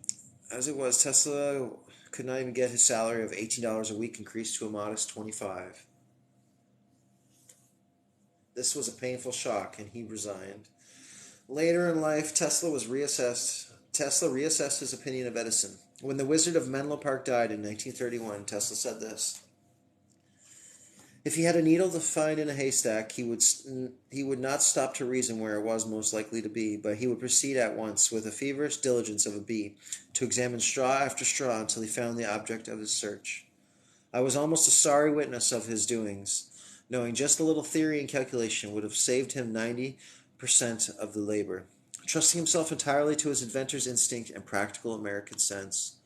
As it was, Tesla could not even get his salary of $18 a week increased to a modest $25. This was a painful shock, and he resigned. Later in life, Tesla reassessed his opinion of Edison. When the Wizard of Menlo Park died in 1931, Tesla said this: "If he had a needle to find in a haystack, he would not stop to reason where it was most likely to be, but he would proceed at once, with the feverish diligence of a bee, to examine straw after straw until he found the object of his search. I was almost a sorry witness of his doings, knowing just a little theory and calculation would have saved him 90% of the labor. Trusting himself entirely to his inventor's instinct and practical American sense,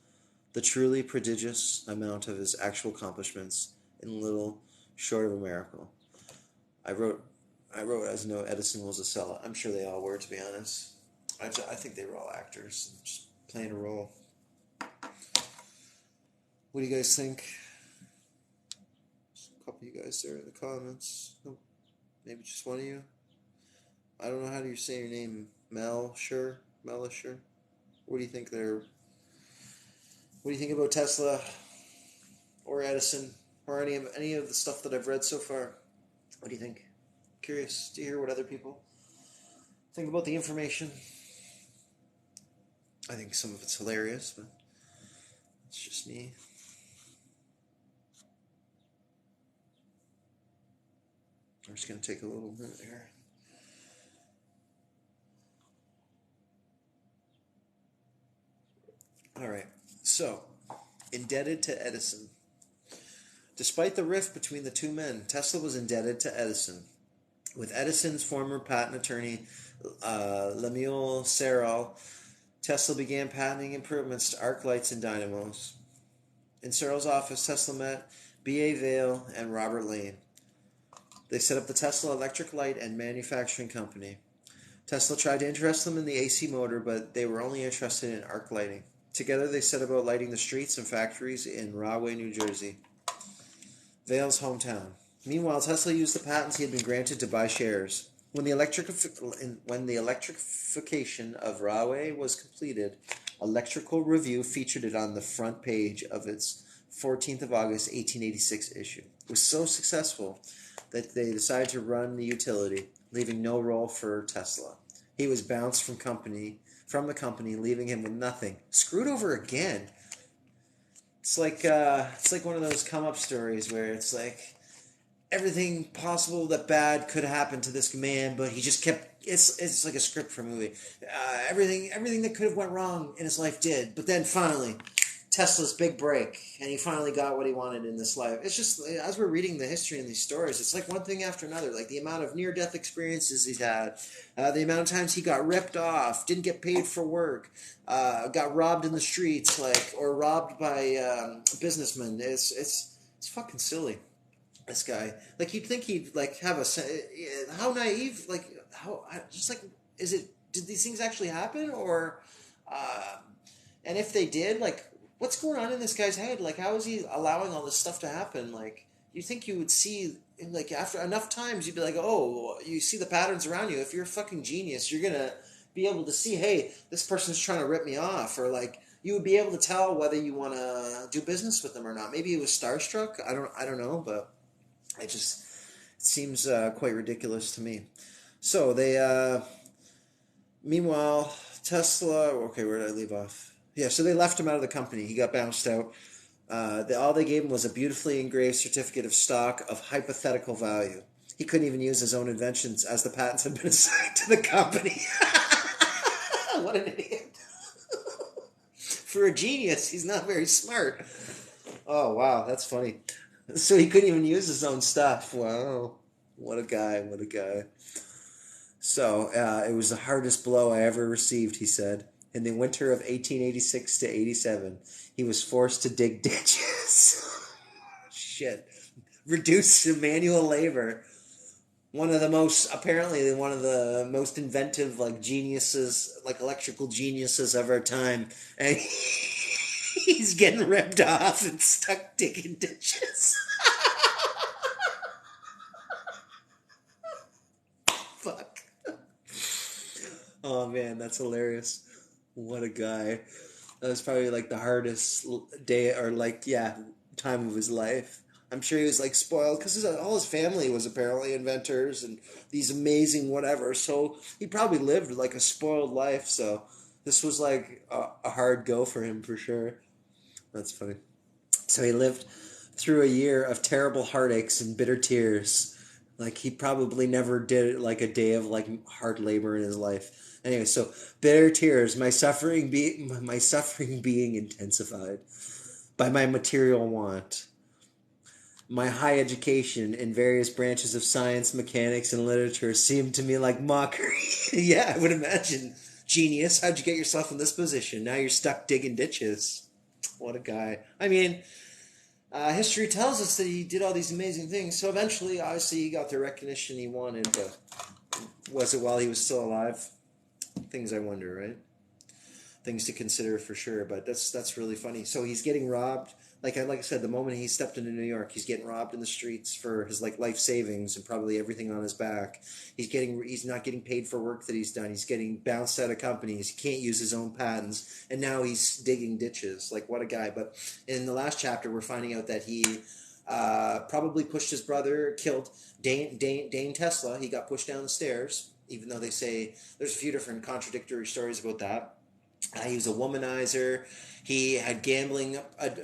the truly prodigious amount of his actual accomplishments in little short of a miracle." I wrote as no Edison was a sellout. I'm sure they all were, to be honest. I think they were all actors, just playing a role. What do you guys think? A couple of you guys there in the comments. Oh, maybe just one of you. I don't know how do you say your name. Melisher? What do you think there? What do you think about Tesla or Edison or any of the stuff that I've read so far? What do you think? Curious to hear what other people think about the information. I think some of it's hilarious, but it's just me. I'm just going to take a little bit here. All right. So, indebted to Edison. Despite the rift between the two men, Tesla was indebted to Edison. With Edison's former patent attorney, Lemuel Serral, Tesla began patenting improvements to arc lights and dynamos. In Serral's office, Tesla met B.A. Vail and Robert Lane. They set up the Tesla Electric Light and Manufacturing Company. Tesla tried to interest them in the AC motor, but they were only interested in arc lighting. Together, they set about lighting the streets and factories in Rahway, New Jersey, Vail's hometown. Meanwhile, Tesla used the patents he had been granted to buy shares. When the electrification of Rahway was completed, Electrical Review featured it on the front page of its 14th of August 1886 issue. It was so successful that they decided to run the utility, leaving no role for Tesla. He was bounced from the company, leaving him with nothing. Screwed over again. It's like one of those come up stories where it's like everything possible that bad could happen to this man, but he just kept. It's like a script for a movie. Everything that could have went wrong in his life did, but then finally, Tesla's big break, and he finally got what he wanted in this life. It's just, as we're reading the history in these stories, it's like one thing after another. Like the amount of near-death experiences he's had, the amount of times he got ripped off, didn't get paid for work, got robbed in the streets, or robbed by businessmen. It's fucking silly. This guy, like, you'd think he'd have how naive, is it? Did these things actually happen, or, and if they did, what's going on in this guy's head? Like, how is he allowing all this stuff to happen? Like, you think you would see, after enough times, you'd be like, oh, you see the patterns around you. If you're a fucking genius, you're gonna be able to see, hey, this person's trying to rip me off, or you would be able to tell whether you want to do business with them or not. Maybe he was starstruck. I don't know, but it seems quite ridiculous to me. So they, meanwhile, Tesla. Okay, where did I leave off? Yeah, so they left him out of the company. He got bounced out. All they gave him was a beautifully engraved certificate of stock of hypothetical value. He couldn't even use his own inventions as the patents had been assigned to the company. What an idiot. For a genius, he's not very smart. Oh, wow, that's funny. So he couldn't even use his own stuff. Wow. What a guy, what a guy. So it was the hardest blow I ever received, he said. In the winter of 1886 to 87, he was forced to dig ditches. Shit. Reduced to manual labor. Apparently one of the most inventive, geniuses, electrical geniuses of our time. And he's getting ripped off and stuck digging ditches. Fuck. Oh man, that's hilarious. What a guy. That was probably the hardest day or time of his life. I'm sure he was spoiled because all his family was apparently inventors and these amazing whatever. So he probably lived a spoiled life. So this was a hard go for him for sure. That's funny. So he lived through a year of terrible heartaches and bitter tears. He probably never did a day of hard labor in his life. Anyway, so bitter tears, my suffering being intensified by my material want. My high education in various branches of science, mechanics, and literature seemed to me like mockery. Yeah, I would imagine. Genius, how'd you get yourself in this position? Now you're stuck digging ditches. What a guy. I mean, history tells us that he did all these amazing things. So eventually, obviously, he got the recognition he wanted. But was it while he was still alive? Things I wonder, right? Things to consider for sure. But that's really funny. So he's getting robbed. Like I said, the moment he stepped into New York, he's getting robbed in the streets for his life savings and probably everything on his back. He's not getting paid for work that he's done. He's getting bounced out of companies. He can't use his own patents, and now he's digging ditches. What a guy! But in the last chapter, we're finding out that he Probably pushed his brother, killed Dane Tesla. He got pushed down the stairs, even though they say there's a few different contradictory stories about that. He was a womanizer. He had gambling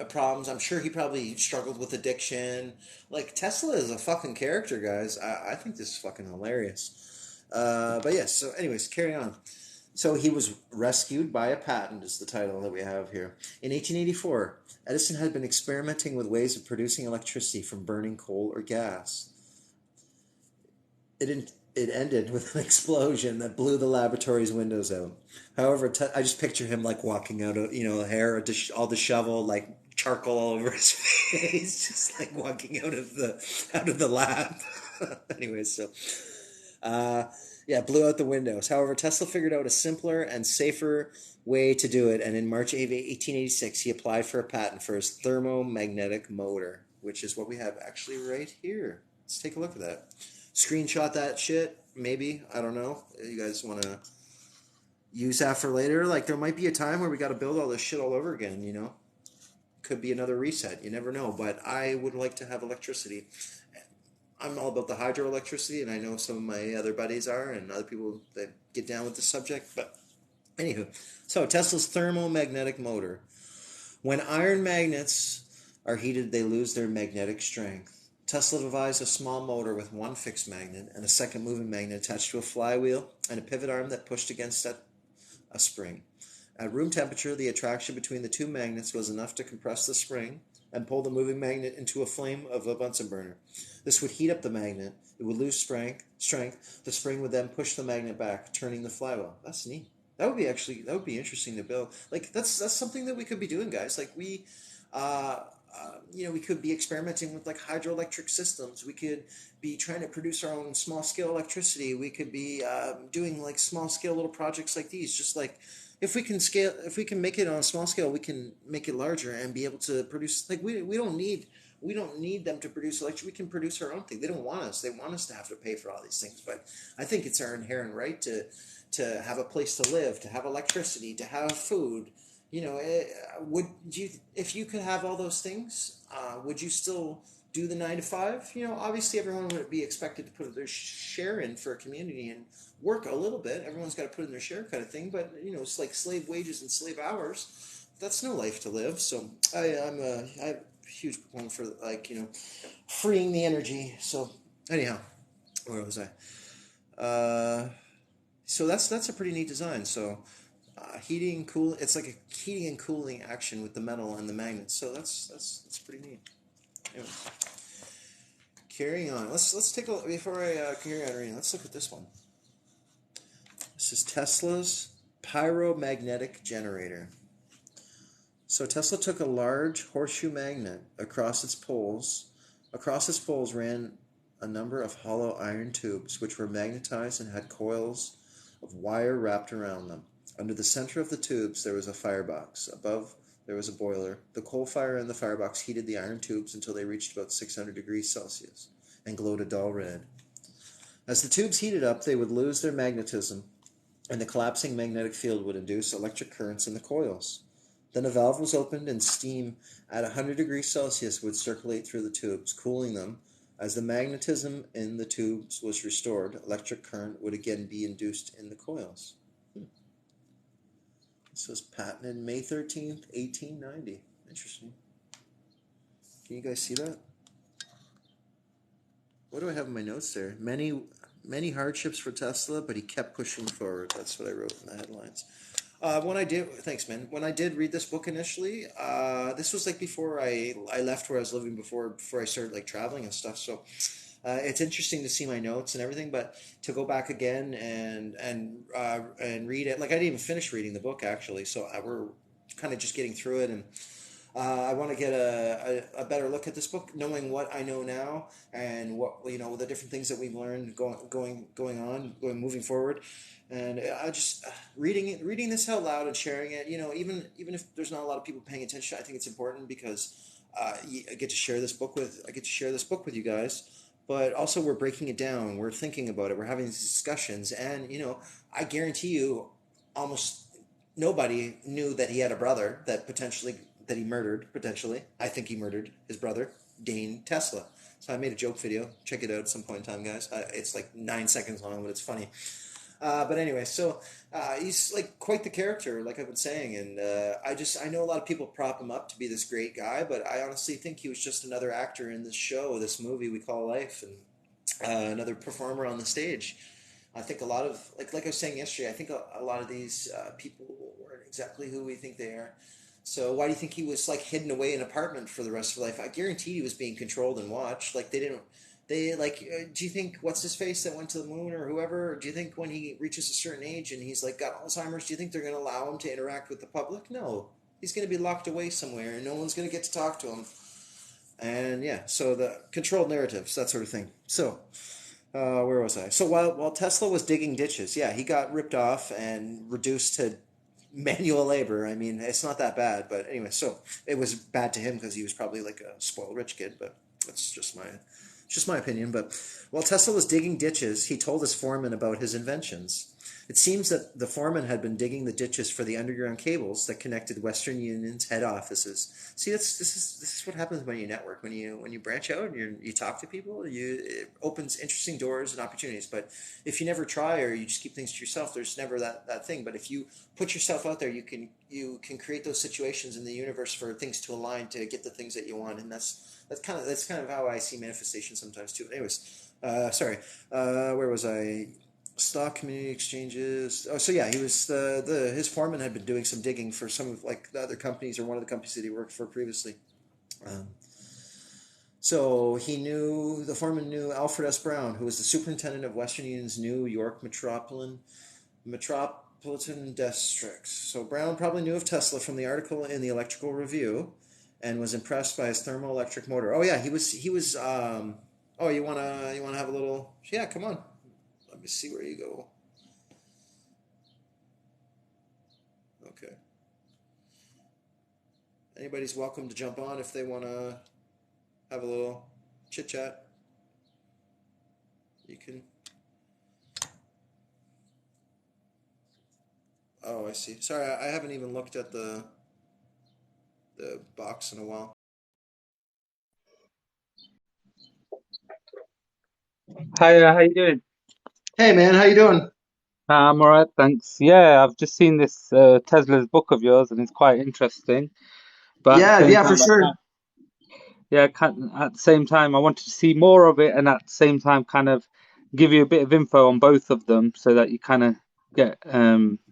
problems. I'm sure he probably struggled with addiction. Like, Tesla is a fucking character, guys. I think this is fucking hilarious. But yes, so anyways, carry on. So he was rescued by a patent, is the title that we have here. In 1884, Edison had been experimenting with ways of producing electricity from burning coal or gas. It ended with an explosion that blew the laboratory's windows out. However, I just picture him like walking out of, hair all disheveled, like charcoal all over his face, just like walking out of the lab. Anyways, so yeah, blew out the windows. However, Tesla figured out a simpler and safer way to do it, and in March 1886, he applied for a patent for his thermomagnetic motor, which is what we have actually right here. Let's take a look at that. Screenshot that shit, maybe. I don't know. You guys want to use that for later? Like, there might be a time where we got to build all this shit all over again, Could be another reset. You never know. But I would like to have electricity. I'm all about the hydroelectricity, and I know some of my other buddies are, and other people that get down with the subject. But anywho, so Tesla's thermomagnetic motor. When iron magnets are heated, they lose their magnetic strength. Tesla devised a small motor with one fixed magnet and a second moving magnet attached to a flywheel and a pivot arm that pushed against a spring. At room temperature, the attraction between the two magnets was enough to compress the spring and pull the moving magnet into a flame of a Bunsen burner. This would heat up the magnet. It would lose strength. The spring would then push the magnet back, turning the flywheel. That's neat. That would be interesting to build. Like, that's something that we could be doing, guys. Like, we could be experimenting with like hydroelectric systems. We could be trying to produce our own small scale electricity. We could be doing like small scale little projects like these. Just like if we can make it on a small scale, we can make it larger and be able to produce. Like we don't need them to produce electricity. We can produce our own thing. They don't want us. They want us to have to pay for all these things. But I think it's our inherent right to have a place to live, to have electricity, to have food. Would you, if you could have all those things, would you still do the 9 to 5? Obviously everyone would be expected to put their share in for a community and work a little bit. Everyone's got to put in their share kind of thing, but it's like slave wages and slave hours. That's no life to live. So I'm a huge proponent for freeing the energy. So anyhow, where was I? So that's a pretty neat design. So. Heating, cool. It's like a heating and cooling action with the metal and the magnets. So that's pretty neat. Anyway, carrying on. Let's take a look before I carry on reading. Let's look at this one. This is Tesla's pyromagnetic generator. So Tesla took a large horseshoe magnet across its poles. Across its poles ran a number of hollow iron tubes, which were magnetized and had coils of wire wrapped around them. Under the center of the tubes there was a firebox. Above there was a boiler. The coal fire in the firebox heated the iron tubes until they reached about 600 degrees Celsius and glowed a dull red. As the tubes heated up, they would lose their magnetism, and the collapsing magnetic field would induce electric currents in the coils. Then a valve was opened and steam at 100 degrees Celsius would circulate through the tubes, cooling them. As the magnetism in the tubes was restored, electric current would again be induced in the coils. This was patented May 13th, 1890. Interesting. Can you guys see that? What do I have in my notes there? Many hardships for Tesla, but he kept pushing forward. That's what I wrote in the headlines. Thanks, man. When I did read this book initially, this was like before I left where I was living before I started like traveling and stuff. So it's interesting to see my notes and everything, but to go back again and read it, like I didn't even finish reading the book actually. So we're kind of just getting through it, and I want to get a better look at this book, knowing what I know now and what the different things that we've learned moving forward. And I just reading this out loud and sharing it. Even if there's not a lot of people paying attention, I think it's important because I get to share this book with you guys. But also we're breaking it down. We're thinking about it. We're having these discussions, and I guarantee you, almost nobody knew that he had a brother that he murdered potentially. I think he murdered his brother. Dane Tesla. So I made a joke video. Check it out at some point in time, guys. It's like 9 seconds long, but it's funny. But anyway, so he's like quite the character, like I've been saying, and I know a lot of people prop him up to be this great guy, but I honestly think he was just another actor in this show, this movie we call life, and another performer on the stage. I think a lot of like I was saying yesterday, I think a lot of these people weren't exactly who we think they are. So why do you think he was like hidden away in an apartment for the rest of life? I guarantee he was being controlled and watched. Like they didn't. They like. Do you think what's his face that went to the moon or whoever? Do you think when he reaches a certain age and he's like got Alzheimer's, do you think they're going to allow him to interact with the public? No, he's going to be locked away somewhere and no one's going to get to talk to him. And yeah, so the controlled narratives, that sort of thing. So where was I? So while Tesla was digging ditches, yeah, he got ripped off and reduced to manual labor. I mean, it's not that bad, but anyway, so it was bad to him because he was probably like a spoiled rich kid. But that's just my opinion. But while Tesla was digging ditches, he told his foreman about his inventions. It seems that the foreman had been digging the ditches for the underground cables that connected Western Union's head offices. See, this is what happens when you network, when you branch out and you talk to people. It opens interesting doors and opportunities. But if you never try or you just keep things to yourself, there's never that thing. But if you put yourself out there, you can create those situations in the universe for things to align to get the things that you want, and that's kind of how I see manifestation sometimes too. Anyways, sorry, where was I? Stock community exchanges. Oh, so yeah, he was his foreman had been doing some digging for some of like the other companies or one of the companies that he worked for previously. Um, so the foreman knew Alfred S. Brown, who was the superintendent of Western Union's New York Metropolitan District. So Brown probably knew of Tesla from the article in the Electrical Review, and was impressed by his thermoelectric motor. Oh yeah, he was. Oh, you wanna have a little? Yeah, come on. Let me see where you go. Okay. Anybody's welcome to jump on if they want to have a little chit chat. You can. Oh, I see. Sorry, I haven't even looked at the box in a while. Hi, how you doing? Hey man, how you doing? I'm all right, thanks. Yeah, I've just seen this Tesla's book of yours, and it's quite interesting. But at the Yeah, same yeah, for time, I sure. can't. Yeah, I can't, at the same time, I wanted to see more of it, and at the same time, kind of give you a bit of info on both of them, so that you kind of get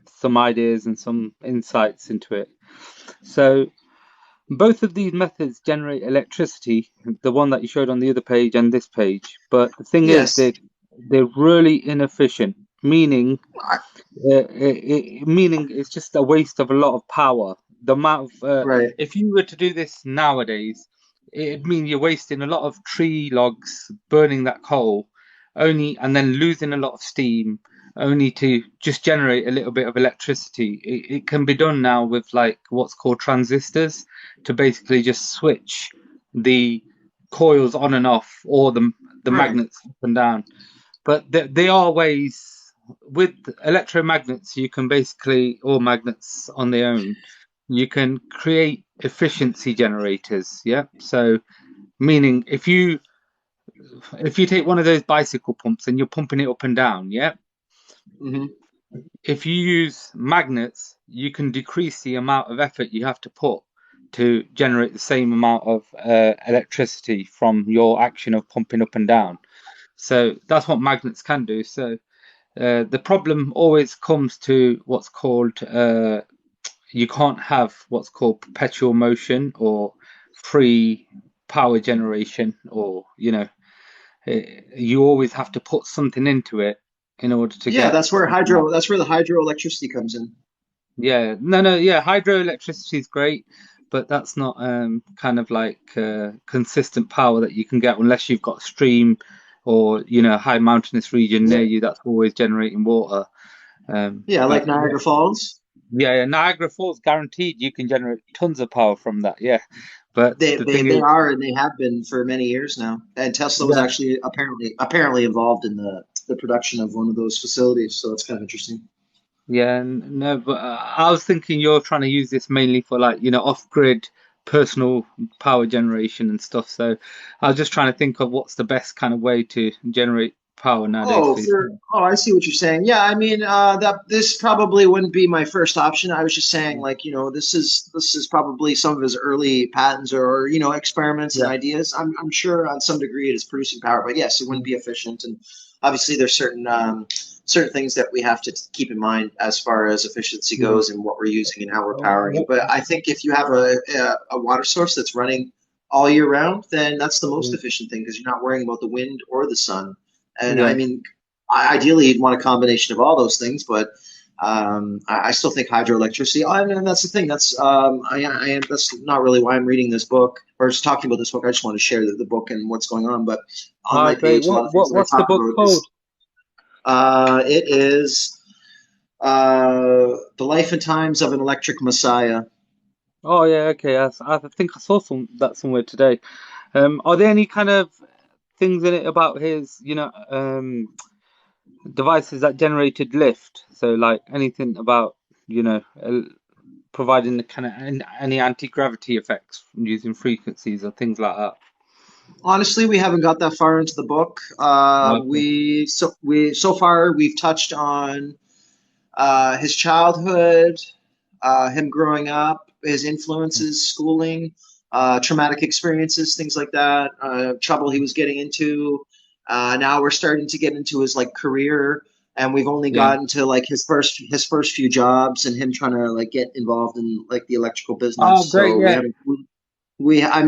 some ideas and some insights into it. So both of these methods generate electricity, the one that you showed on the other page and this page. But the thing is, Yes. they're really inefficient, meaning meaning it's just a waste of a lot of power. The amount of Right. if you were to do this nowadays, it'd mean you're wasting a lot of tree logs, burning that coal, only and then losing a lot of steam, only to just generate a little bit of electricity. It can be done now with like what's called transistors to basically just switch the coils on and off, or the Right. magnets up and down. But there are ways with electromagnets, you can basically, or magnets on their own, you can create efficiency generators. Yeah. So meaning if you take one of those bicycle pumps and you're pumping it up and down, yeah. Hmm. If you use magnets, you can decrease the amount of effort you have to put to generate the same amount of electricity from your action of pumping up and down. So that's what magnets can do. So the problem always comes to what's called you can't have what's called perpetual motion or free power generation, or you always have to put something into it in order to Yeah, get that's where something out. hydro. That's where the hydroelectricity comes in. Yeah, no, yeah, hydroelectricity is great, but that's not kind of like consistent power that you can get unless you've got stream or a high mountainous region near Yeah. you that's always generating water. Yeah, like But Niagara Falls. yeah, Niagara Falls guaranteed you can generate tons of power from that. Yeah, but They, the they thing they is, are and they have been for many years now. And Tesla was yeah, actually apparently involved in the production of one of those facilities. So that's kind of interesting. yeah, no, but I was thinking you're trying to use this mainly for like off-grid personal power generation and stuff. So I was just trying to think of what's the best kind of way to generate power nowadays Oh, for for yourself. I see what you're saying. Yeah, I mean, that this probably wouldn't be my first option. I was just saying, like, this is probably some of his early patents or experiments and Yeah. ideas. I'm sure on some degree it is producing power, but yes, it wouldn't be efficient. And obviously, there's certain things that we have to keep in mind as far as efficiency Yeah. goes and what we're using and how we're powering it. What, But I think if you have a water source that's running all year round, then that's the most yeah. efficient thing because you're not worrying about the wind or the sun. And I Yeah. mean, ideally, you'd want a combination of all those things, but I still think hydroelectricity. Oh, and that's the thing. I am. That's not really why I'm reading this book or just talking about this book. I just want to share the book and what's going on. But on my Great. page, a lot of things that What's I the talk book about called? is it is the life and times of an electric messiah. Oh yeah, okay. I think I saw that somewhere today. Are there any kind of things in it about his, devices that generated lift? So like anything about, providing the kind of any anti-gravity effects from using frequencies or things like that. Honestly, we haven't got that far into the book. Okay. We so far we've touched on his childhood, him growing up, his influences, schooling, traumatic experiences, things like that, trouble he was getting into. Now we're starting to get into his like career, and we've only Yeah. gotten to like his first few jobs and him trying to like get involved in like the electrical business. Oh, great. So we Yeah. haven't.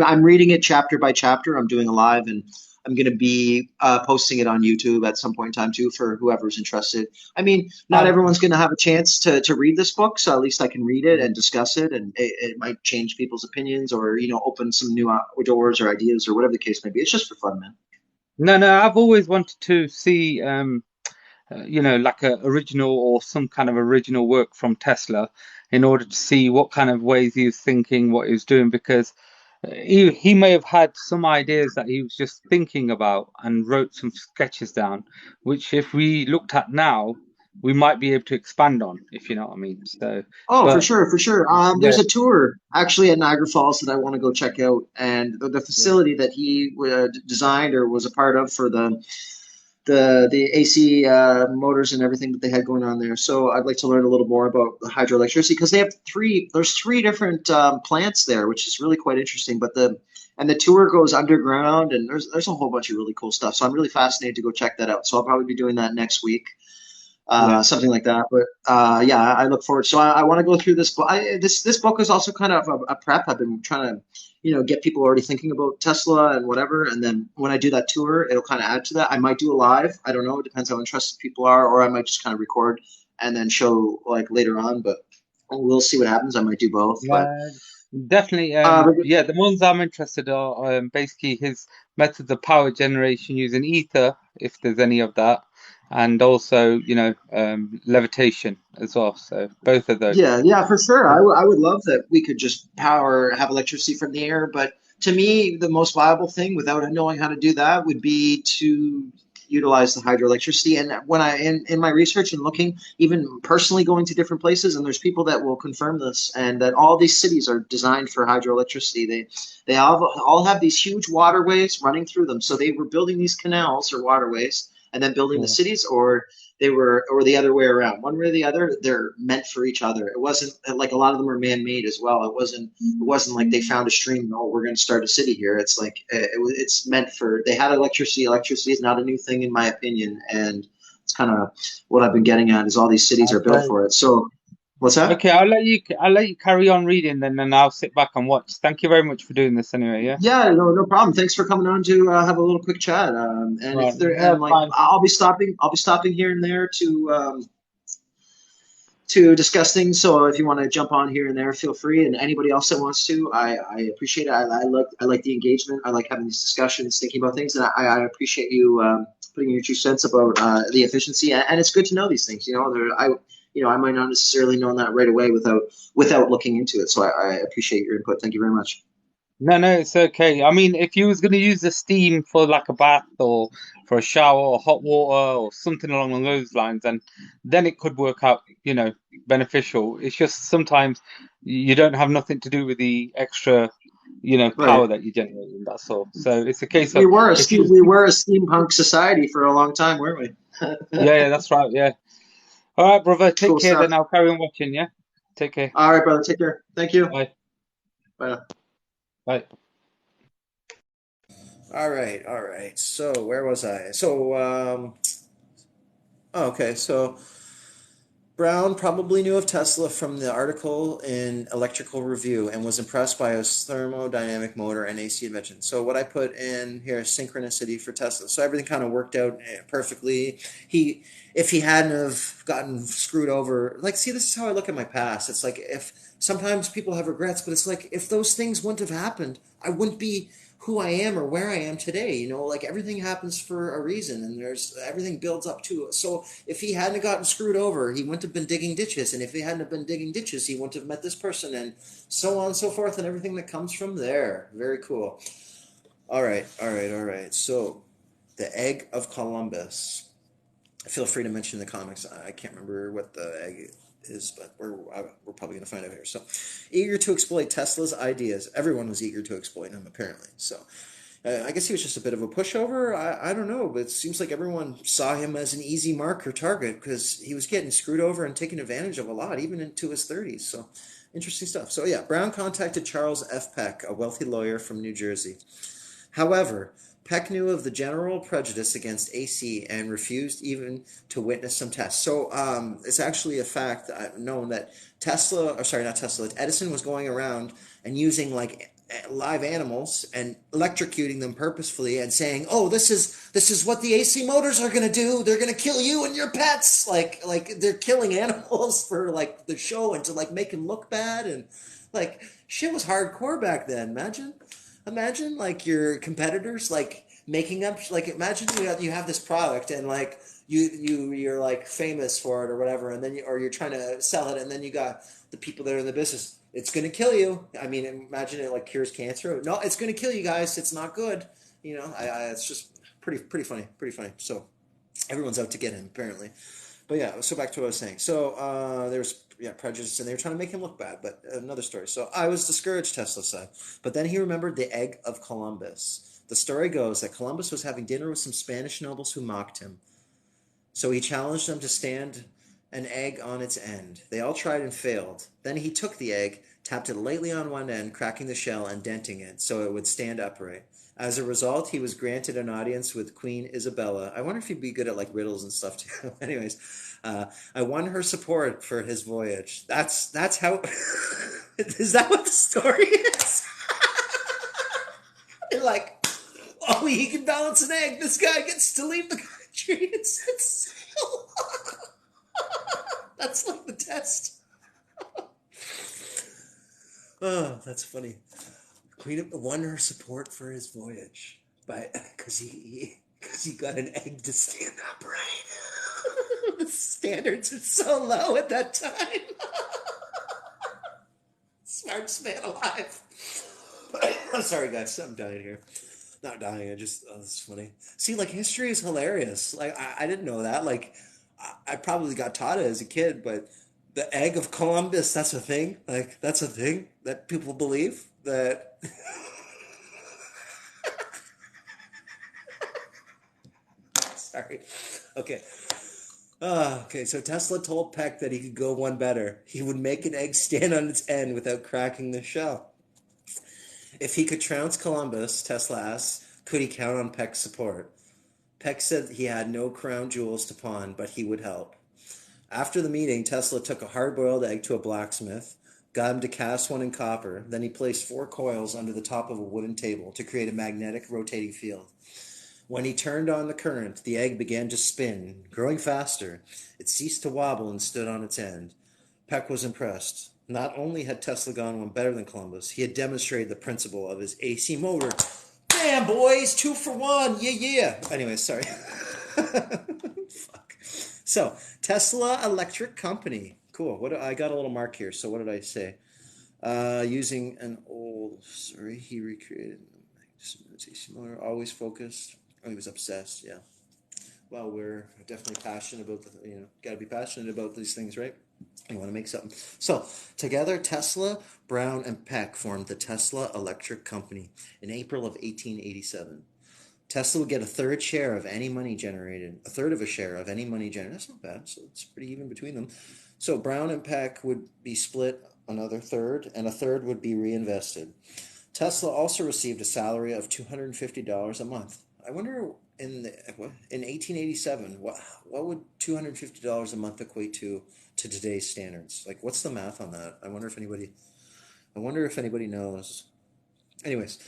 I'm reading it chapter by chapter. I'm doing a live, and I'm going to be posting it on YouTube at some point in time too for whoever's interested. I mean, not Uh, everyone's going to have a chance to read this book, so at least I can read it and discuss it, and it might change people's opinions or open some new doors or ideas or whatever the case may be. It's just for fun, man. no, no, I've always wanted to see, like a original or some kind of original work from Tesla in order to see what kind of ways he was thinking, what he was doing, because he may have had some ideas that he was just thinking about and wrote some sketches down, which if we looked at now, we might be able to expand on, if you know what I mean. So, Oh, for but sure, for sure. yeah, There's a tour actually at Niagara Falls that I want to go check out, and the yeah, facility that he designed or was a part of for the AC motors and everything that they had going on there. So I'd like to learn a little more about the hydroelectricity because they have there's three different plants there, which is really quite interesting. But the tour goes underground, and there's a whole bunch of really cool stuff. So I'm really fascinated to go check that out. So I'll probably be doing that next week, yeah. something like that. But yeah, I look forward. So I want to go through this book. This book is also kind of a prep. I've been trying to, get people already thinking about Tesla and whatever. And then when I do that tour, it'll kind of add to that. I might do a live. I don't know. It depends how interested people are, or I might just kind of record and then show like later on. But we'll see what happens. I might do both. But Yeah, definitely. uh, Yeah, the ones I'm interested are basically his methods of power generation using ether, if there's any of that, and also, levitation as well. So both of those. yeah, yeah, for sure. Yeah. I would love that we could just have electricity from the air. But to me, the most viable thing without knowing how to do that would be to utilize the hydroelectricity. And when in my research and looking, even personally going to different places, and there's people that will confirm this, and that all these cities are designed for hydroelectricity. They all have these huge waterways running through them. So they were building these canals or waterways and then building the Yeah. cities, or the other way around. One way or the other, they're meant for each other. It wasn't like a lot of them are man-made as well. It wasn't like they found a stream. Oh, we're going to start a city here. It's like it's meant for. They had electricity. Electricity is not a new thing in my opinion, and it's kind of what I've been getting at is all these cities are built Okay. for it. So what's that? Okay, I'll let you carry on reading then, and I'll sit back and watch. Thank you very much for doing this anyway, yeah? Yeah, no problem. Thanks for coming on to have a little quick chat. And if Right. there Yeah, and like fine. I'll be stopping here and there to discuss things. So if you want to jump on here and there, feel free. And anybody else that wants to, I appreciate it. I like the engagement. I like having these discussions, thinking about things, and I appreciate you putting your 2 cents about the efficiency. And it's good to know these things. I might not necessarily know that right away without looking into it. So I appreciate your input. Thank you very much. No, no, it's okay. I mean, if you was going to use the steam for like a bath or for a shower or hot water or something along those lines, then it could work out, beneficial. It's just sometimes you don't have nothing to do with the extra. power Right. that you're generating. That's all. So it's a case We of were a if you, we were a steampunk society for a long time, weren't we? yeah, that's right. Yeah. All right, brother. Take Cool care. stuff. Then I'll carry on watching. Yeah. Take care. All right, brother. Take care. Thank you. Bye. Bye now. Bye. All right, all right. So where was I? Oh, okay. So Brown probably knew of Tesla from the article in Electrical Review and was impressed by his thermodynamic motor and AC invention. So what I put in here is synchronicity for Tesla. So everything kind of worked out perfectly. If he hadn't have gotten screwed over, like, see, this is how I look at my past. It's like if sometimes people have regrets, but it's like if those things wouldn't have happened, I wouldn't be who I am or where I am today. Like everything happens for a reason, and there's everything builds up to it. So if he hadn't gotten screwed over, he wouldn't have been digging ditches, and if he hadn't have been digging ditches, he wouldn't have met this person, and so on and so forth, and everything that comes from there. Very cool. All right, all right, all right. So the egg of Columbus. Feel free to mention in the comics. I can't remember what the egg is, but we're probably going to find out here. So, eager to exploit Tesla's ideas. Everyone was eager to exploit him, apparently. So, I guess he was just a bit of a pushover. I don't know, but it seems like everyone saw him as an easy mark or target because he was getting screwed over and taken advantage of a lot, even into his 30s. So, interesting stuff. So, yeah, Brown contacted Charles F. Peck, a wealthy lawyer from New Jersey. However, Peck knew of the general prejudice against AC and refused even to witness some tests. So it's actually a fact known that Tesla, or sorry, not Tesla, Edison was going around and using like live animals and electrocuting them purposefully and saying, "Oh, this is what the AC motors are going to do. They're going to kill you and your pets." Like they're killing animals for like the show and to like make them look bad, and like shit was hardcore back then. Imagine like your competitors like making up, like imagine you have this product and like you're like famous for it or whatever, and then or you're trying to sell it, and then you got the people that are in the business. It's gonna kill you. I mean, imagine it like cures cancer. No, it's gonna kill you guys. It's not good. It's just pretty funny, pretty funny. So everyone's out to get him apparently. But yeah, so back to what I was saying. So there's prejudice, and they were trying to make him look bad. But another story. So I was discouraged, Tesla said. But then he remembered the egg of Columbus. The story goes that Columbus was having dinner with some Spanish nobles who mocked him. So he challenged them to stand an egg on its end. They all tried and failed. Then he took the egg, tapped it lightly on one end, cracking the shell and denting it so it would stand upright. As a result, he was granted an audience with Queen Isabella. I wonder if he'd be good at like riddles and stuff too. Anyways, I won her support for his voyage. That's how. Is that what the story is? They're like, oh, he can balance an egg. This guy gets to leave the country. It's that's like the test. Oh, that's funny. Queen won her support for his voyage, but because he got an egg to stand upright. The standards are so low at that time. Smartest man alive. I'm sorry, guys. I'm dying here. Not dying. It's funny. See, like history is hilarious. Like I didn't know that. Like I probably got taught it as a kid, but the egg of Columbus, that's a thing. Like that's a thing that people believe that. Sorry. Okay. Okay, so Tesla told Peck that he could go one better. He would make an egg stand on its end without cracking the shell. If he could trounce Columbus, Tesla asked, could he count on Peck's support? Peck said he had no crown jewels to pawn, but he would help. After the meeting, Tesla took a hard-boiled egg to a blacksmith, got him to cast one in copper, then he placed 4 coils under the top of a wooden table to create a magnetic rotating field. When he turned on the current, the egg began to spin, growing faster. It ceased to wobble and stood on its end. Peck was impressed. Not only had Tesla gone one better than Columbus, he had demonstrated the principle of his AC motor. Bam, boys, 2 for 1, yeah. Anyway, sorry. Fuck. So, Tesla Electric Company. Cool. I got a little mark here. So what did I say? Using an old, he recreated AC motor, always focused. Oh, he was obsessed, yeah. well, we're definitely passionate about got to be passionate about these things, right? You want to make something. So, together, Tesla, Brown, and Peck formed the Tesla Electric Company in April of 1887. Tesla would get a third share of any money generated, a third of a share of any money generated. That's not bad. So it's pretty even between them. So Brown and Peck would be split another third, and a third would be reinvested. Tesla also received a salary of $250 a month. I wonder in 1887, what would $250 a month equate to today's standards? Like, what's the math on that? I wonder if anybody knows. Anyways,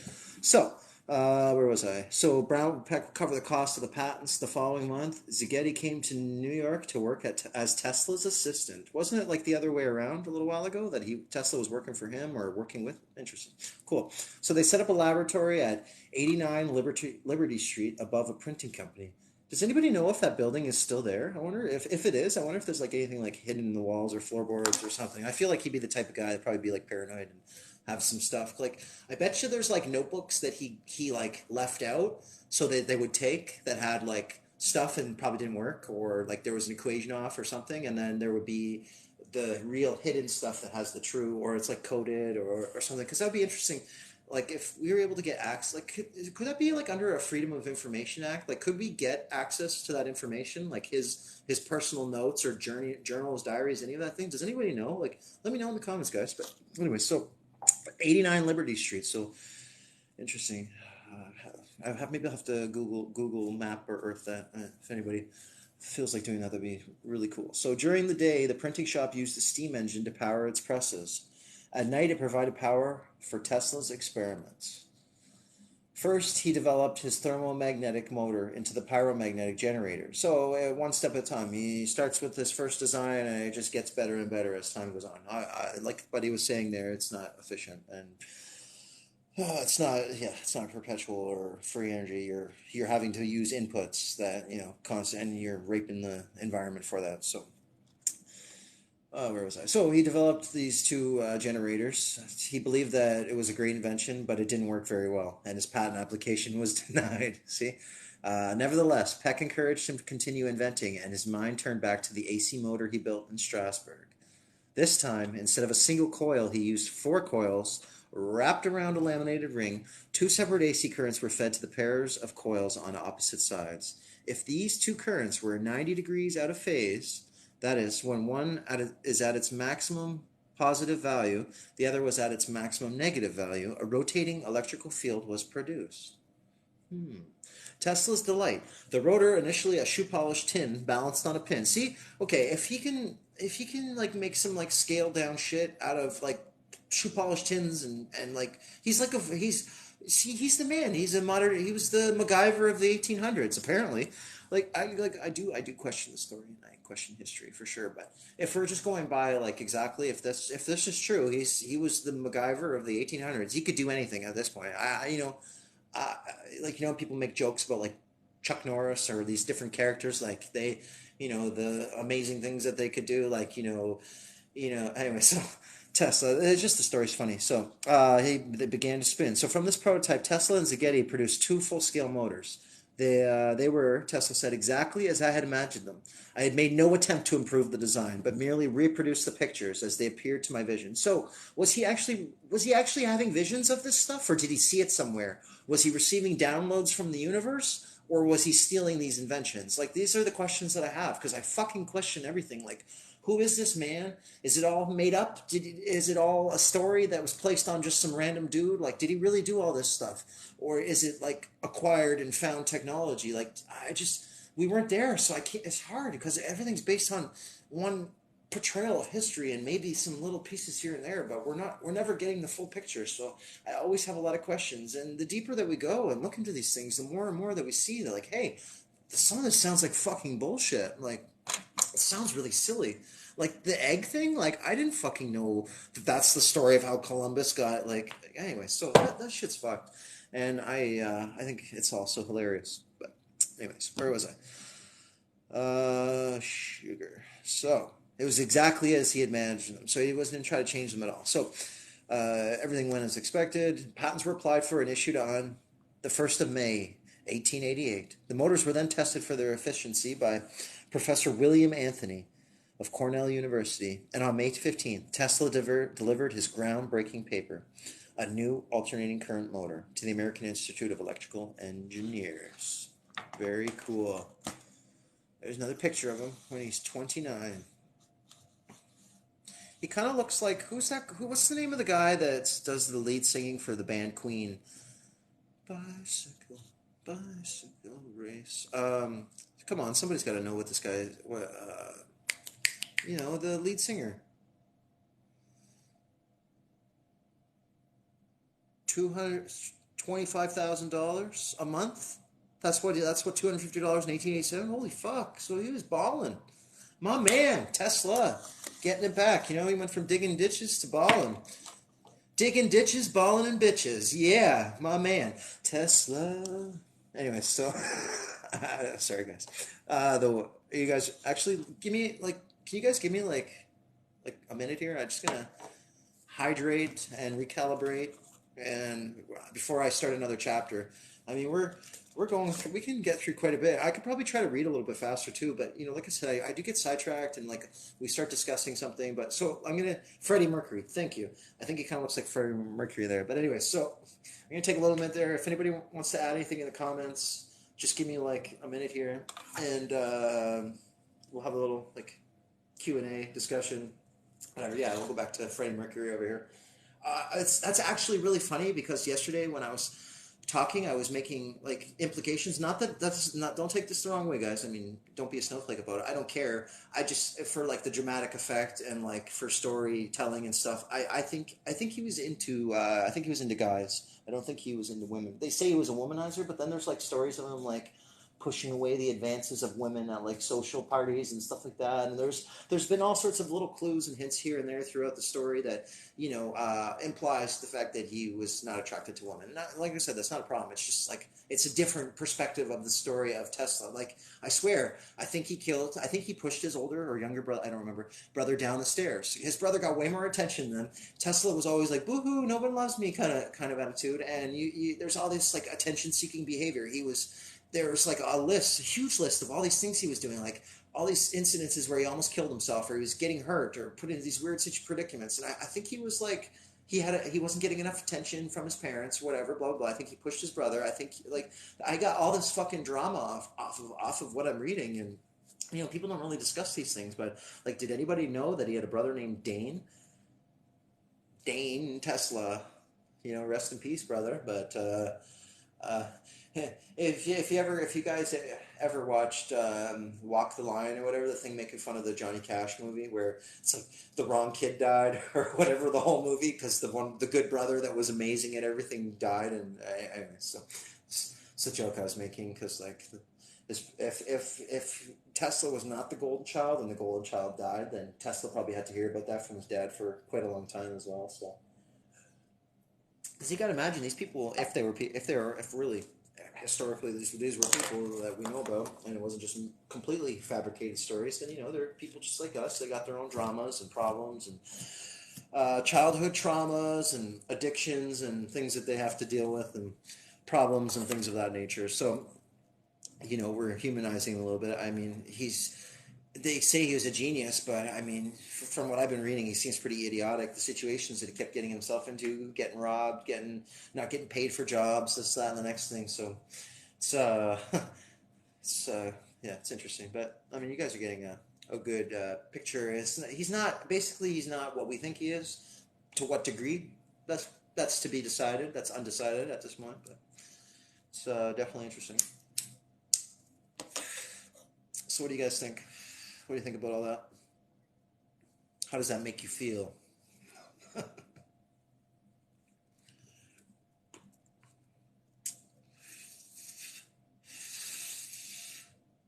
so where was I? So Brown Peck will cover the cost of the patents the following month. Zaghetti came to New York to work as Tesla's assistant. Wasn't it like the other way around a little while ago that Tesla was working for him or working with? Interesting. Cool. So they set up a laboratory at 89 Liberty Street above a printing company. Does anybody know if that building is still there? I wonder if it is. I wonder if there's like anything like hidden in the walls or floorboards or something. I feel like he'd be the type of guy that'd probably be like paranoid and have some stuff. Like I bet you there's like notebooks that he like left out so that they would take that had like stuff and probably didn't work, or like there was an equation off or something, and then there would be the real hidden stuff that has the true, or it's like coded or something. Because that would be interesting. Like if we were able to get access, like could that be like under a Freedom of Information Act? Like could we get access to that information, like his personal notes or journals, diaries, any of that thing? Does anybody know? Like let me know in the comments, guys. But anyway, so 89 Liberty Street. So interesting. Maybe I'll have to Google map or Earth that if anybody feels like doing that, that'd be really cool. So during the day, the printing shop used the steam engine to power its presses. At night, it provided power for Tesla's experiments. First, he developed his thermomagnetic motor into the pyromagnetic generator. So, one step at a time. He starts with this first design, and it just gets better and better as time goes on. Like what he was saying there, it's not efficient, and it's not perpetual or free energy. You're having to use inputs that constant, and you're raping the environment for that. So. Where was I? So he developed these two generators. He believed that it was a great invention, but it didn't work very well, and his patent application was denied. See? Nevertheless, Peck encouraged him to continue inventing, and his mind turned back to the AC motor he built in Strasbourg. This time, instead of a single coil, he used 4 coils wrapped around a laminated ring. 2 separate AC currents were fed to the pairs of coils on opposite sides. If these 2 currents were 90 degrees out of phase, that is, when one is at its maximum positive value, the other was at its maximum negative value, a rotating electrical field was produced. Tesla's delight. The rotor, initially a shoe-polished tin, balanced on a pin. See, okay, if he can like make some like scaled down shit out of like shoe-polished tins and like he's the man. He was the MacGyver of the 1800s apparently. I do question the story and I question history for sure. But if we're just going by like exactly if this is true, he was the MacGyver of the 1800s. He could do anything at this point. People make jokes about like Chuck Norris or these different characters, like they, the amazing things that they could do, like anyway. So Tesla, it's just the story's funny. So they began to spin. So from this prototype, Tesla and Zaghetti produced 2 full-scale motors. They were, Tesla said, exactly as I had imagined them. I had made no attempt to improve the design, but merely reproduced the pictures as they appeared to my vision. So was he actually having visions of this stuff, or did he see it somewhere? Was he receiving downloads from the universe, or was he stealing these inventions? Like, these are the questions that I have, because I fucking question everything. Like, who is this man? Is it all made up? Is it all a story that was placed on just some random dude? Like, did he really do all this stuff? Or is it like acquired and found technology? Like, we weren't there, so I can't. It's hard because everything's based on one portrayal of history and maybe some little pieces here and there, but we're never getting the full picture. So I always have a lot of questions. And the deeper that we go and look into these things, the more and more that we see that, like, hey, some of this sounds like fucking bullshit. Like, it sounds really silly. Like the egg thing, like I didn't fucking know that's the story of how Columbus got, like, anyway, so that shit's fucked. And I think it's also hilarious. But anyways, where was I? Sugar. So it was exactly as he had managed them. So he wasn't going to try to change them at all. So everything went as expected. Patents were applied for and issued on the 1st of May 1888. The motors were then tested for their efficiency by Professor William Anthony of Cornell University, and on May 15th, Tesla delivered his groundbreaking paper, A New Alternating Current Motor, to the American Institute of Electrical Engineers. Very cool. There's another picture of him when he's 29. He kind of looks like, who's that? What's the name of the guy that does the lead singing for the band Queen? Bicycle race. Come on, somebody's got to know what this guy is. The lead singer. $225,000 a month. That's what $250 in 1887. Holy fuck! So he was balling. My man, Tesla, getting it back. He went from digging ditches to balling. Digging ditches, balling, and bitches. Yeah, my man, Tesla. Anyway, so sorry guys. You guys actually give me can you guys give me like a minute here? I'm just gonna hydrate and recalibrate, and before I start another chapter. I mean, we can get through quite a bit. I could probably try to read a little bit faster too, but like I said, I do get sidetracked and we start discussing something. But so Freddie Mercury. Thank you. I think he kind of looks like Freddie Mercury there. But anyway, so I'm gonna take a little minute there. If anybody wants to add anything in the comments, just give me a minute here, and we'll have a little Q&A discussion. Whatever. Yeah, we'll go back to Freddie Mercury over here. That's actually really funny because yesterday when I was talking, I was making implications. Don't take this the wrong way, guys. I mean, don't be a snowflake about it. I don't care. I just, for the dramatic effect and for storytelling and stuff, I think he was into guys. I don't think he was into women. They say he was a womanizer, but then there's stories of him pushing away the advances of women at social parties and stuff like that. And there's been all sorts of little clues and hints here and there throughout the story that implies the fact that he was not attracted to women. Like I said, that's not a problem. It's just it's a different perspective of the story of Tesla. I swear, I think he pushed his older or younger brother, I don't remember, brother down the stairs. His brother got way more attention than Tesla. Was always boo-hoo, no one loves me kind of attitude. And there's all this attention-seeking behavior. There was a huge list of all these things he was doing, all these incidences where he almost killed himself or he was getting hurt or put into these weird predicaments. And I think he was he wasn't getting enough attention from his parents, whatever, blah, blah, blah. I think he pushed his brother. I think I got all this fucking drama off of what I'm reading. And, people don't really discuss these things, but did anybody know that he had a brother named Dane? Dane Tesla, rest in peace, brother. But, if you guys ever watched Walk the Line or whatever, the thing making fun of the Johnny Cash movie where it's the wrong kid died or whatever, the whole movie because the good brother that was amazing at everything died. And anyway, so it's a joke I was making because if Tesla was not the golden child and the golden child died, then Tesla probably had to hear about that from his dad for quite a long time as well. So because you got to imagine these people, if really historically these were people that we know about, and it wasn't just completely fabricated stories, then they're people just like us. They got their own dramas and problems and childhood traumas and addictions and things that they have to deal with and problems and things of that nature. So we're humanizing a little bit. I mean, they say he was a genius, but I mean, from what I've been reading, he seems pretty idiotic. The situations that he kept getting himself into, getting robbed, not getting paid for jobs, this, that, and the next thing. So it's it's interesting. But I mean, you guys are getting a good picture. He's not what we think he is. To what degree? That's to be decided. That's undecided at this point. But it's definitely interesting. So what do you guys think? What do you think about all that? How does that make you feel?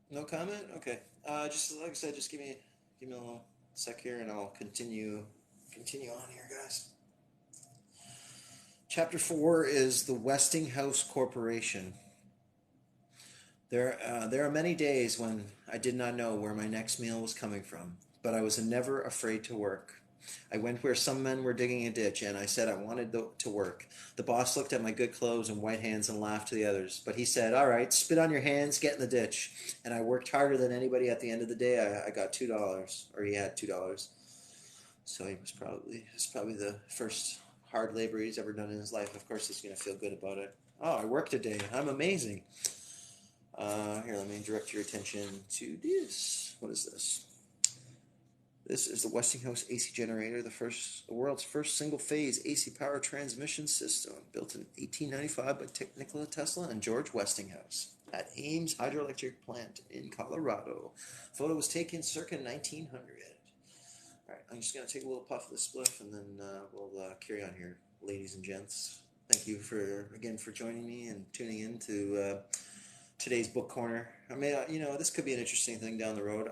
No comment? Okay. Just like I said, just give me a little sec here, and I'll continue on here, guys. Chapter 4 is the Westinghouse Corporation. There are many days when I did not know where my next meal was coming from, but I was never afraid to work. I went where some men were digging a ditch, and I said I wanted to work. The boss looked at my good clothes and white hands and laughed to the others. But he said, "All right, spit on your hands, get in the ditch." And I worked harder than anybody. At the end of the day, I got $2, or he had $2. So it's probably the first hard labor he's ever done in his life. Of course, he's gonna feel good about it. Oh, I worked today. I'm amazing. Here, let me direct your attention to this. What is this? This is the Westinghouse AC generator, the world's first single-phase AC power transmission system, built in 1895 by Nikola Tesla and George Westinghouse at Ames Hydroelectric Plant in Colorado. Photo was taken circa 1900. All right, I'm just gonna take a little puff of the spliff, and then we'll carry on here, ladies and gents. Thank you for joining me and tuning in to today's book corner. I mean, this could be an interesting thing down the road.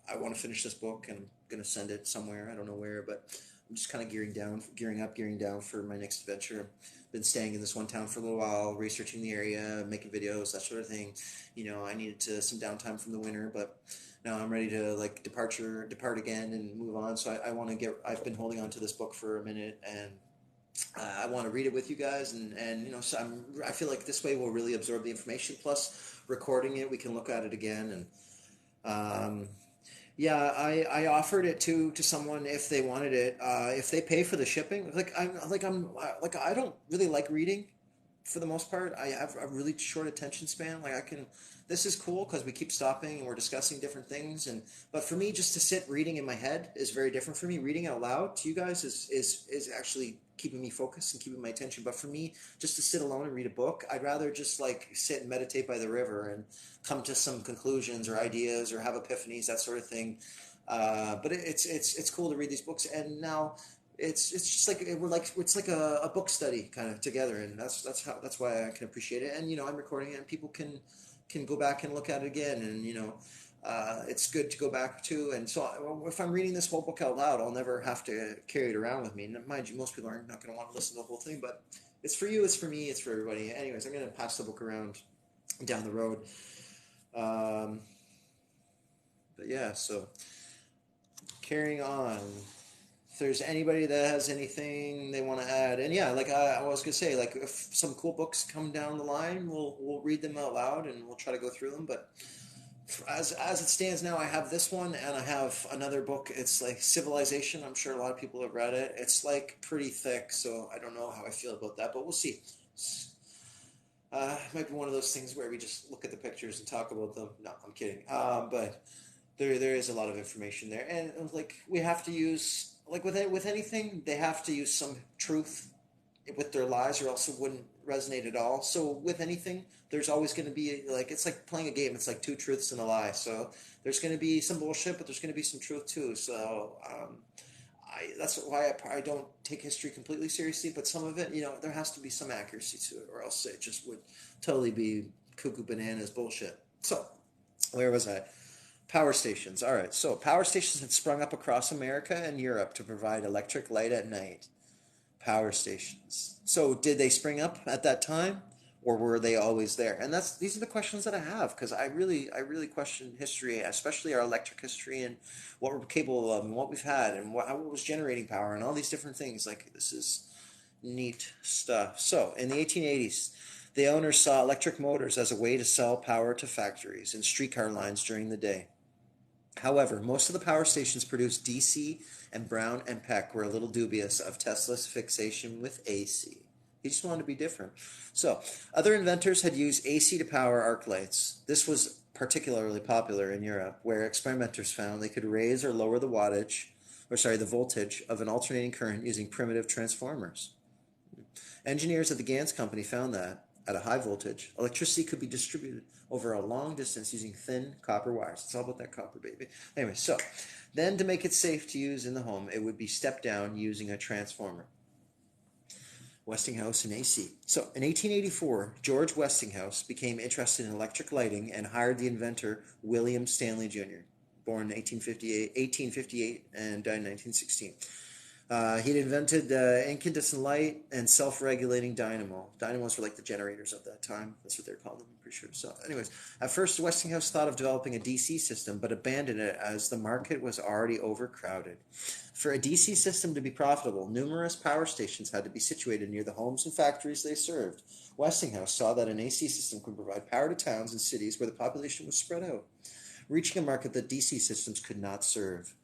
I want to finish this book, and I'm going to send it somewhere. I don't know where, but I'm just kind of gearing down for my next adventure. Been staying in this one town for a little while, researching the area, making videos, that sort of thing. I needed some downtime from the winter, but now I'm ready to depart again and move on. So I want to I've been holding on to this book for a minute, and I want to read it with you guys, and so I feel like this way we'll really absorb the information. Plus, recording it, we can look at it again, and yeah, I offered it to someone if they wanted it. If they pay for the shipping, I don't really like reading for the most part. I have a really short attention span. This is cool because we keep stopping and we're discussing different things. But for me, just to sit reading in my head is very different for me. Reading out loud to you guys is actually keeping me focused and keeping my attention. But for me, just to sit alone and read a book, I'd rather just sit and meditate by the river and come to some conclusions or ideas or have epiphanies, that sort of thing. But it's cool to read these books, and now it's just it's like a book study kind of together, and that's why I can appreciate it. And I'm recording it, and people can go back and look at it again, and it's good to go back to. And so if I'm reading this whole book out loud, I'll never have to carry it around with me. And mind you, most people are not going to want to listen to the whole thing, but it's for you, it's for me, it's for everybody. Anyways, I'm going to pass the book around down the road. But yeah, so carrying on. If there's anybody that has anything they want to add, and yeah, like I was gonna say, like if some cool books come down the line, we'll read them out loud and we'll try to go through them. But as it stands now, I have this one and I have another book. It's like Civilization. I'm sure a lot of people have read it. It's like pretty thick, so I don't know how I feel about that, but we'll see. It might be one of those things where we just look at the pictures and talk about them. No, I'm kidding. But there is a lot of information there, and we have to use, like with anything, they have to use some truth with their lies, or else it wouldn't resonate at all. So with anything, there's always going to be it's like playing a game. It's like two truths and a lie. So there's going to be some bullshit, but there's going to be some truth too. So that's why I don't take history completely seriously, but some of it, there has to be some accuracy to it, or else it just would totally be cuckoo bananas bullshit. So where was I? Power stations. All right. So power stations had sprung up across America and Europe to provide electric light at night. Power stations. So did they spring up at that time, or were they always there? And these are the questions that I have, because I really question history, especially our electric history, and what we're capable of and what we've had and how it was generating power and all these different things. Like, this is neat stuff. So in the 1880s, the owners saw electric motors as a way to sell power to factories and streetcar lines during the day. However, most of the power stations produced DC, and Brown and Peck were a little dubious of Tesla's fixation with AC. He just wanted to be different. So, other inventors had used AC to power arc lights. This was particularly popular in Europe, where experimenters found they could raise or lower the voltage of an alternating current using primitive transformers. Engineers at the Gans Company found that, at a high voltage, electricity could be distributed over a long distance using thin copper wires. It's all about that copper, baby. Anyway, so then to make it safe to use in the home, it would be stepped down using a transformer. Westinghouse and AC. So in 1884, George Westinghouse became interested in electric lighting and hired the inventor William Stanley Jr., born in 1858 and died in 1916. He'd invented incandescent light and self-regulating dynamo. Dynamos were like the generators of that time. That's what they're called, I'm pretty sure. So, anyways, at first, Westinghouse thought of developing a DC system, but abandoned it as the market was already overcrowded. For a DC system to be profitable, numerous power stations had to be situated near the homes and factories they served. Westinghouse saw that an AC system could provide power to towns and cities where the population was spread out, reaching a market that DC systems could not serve.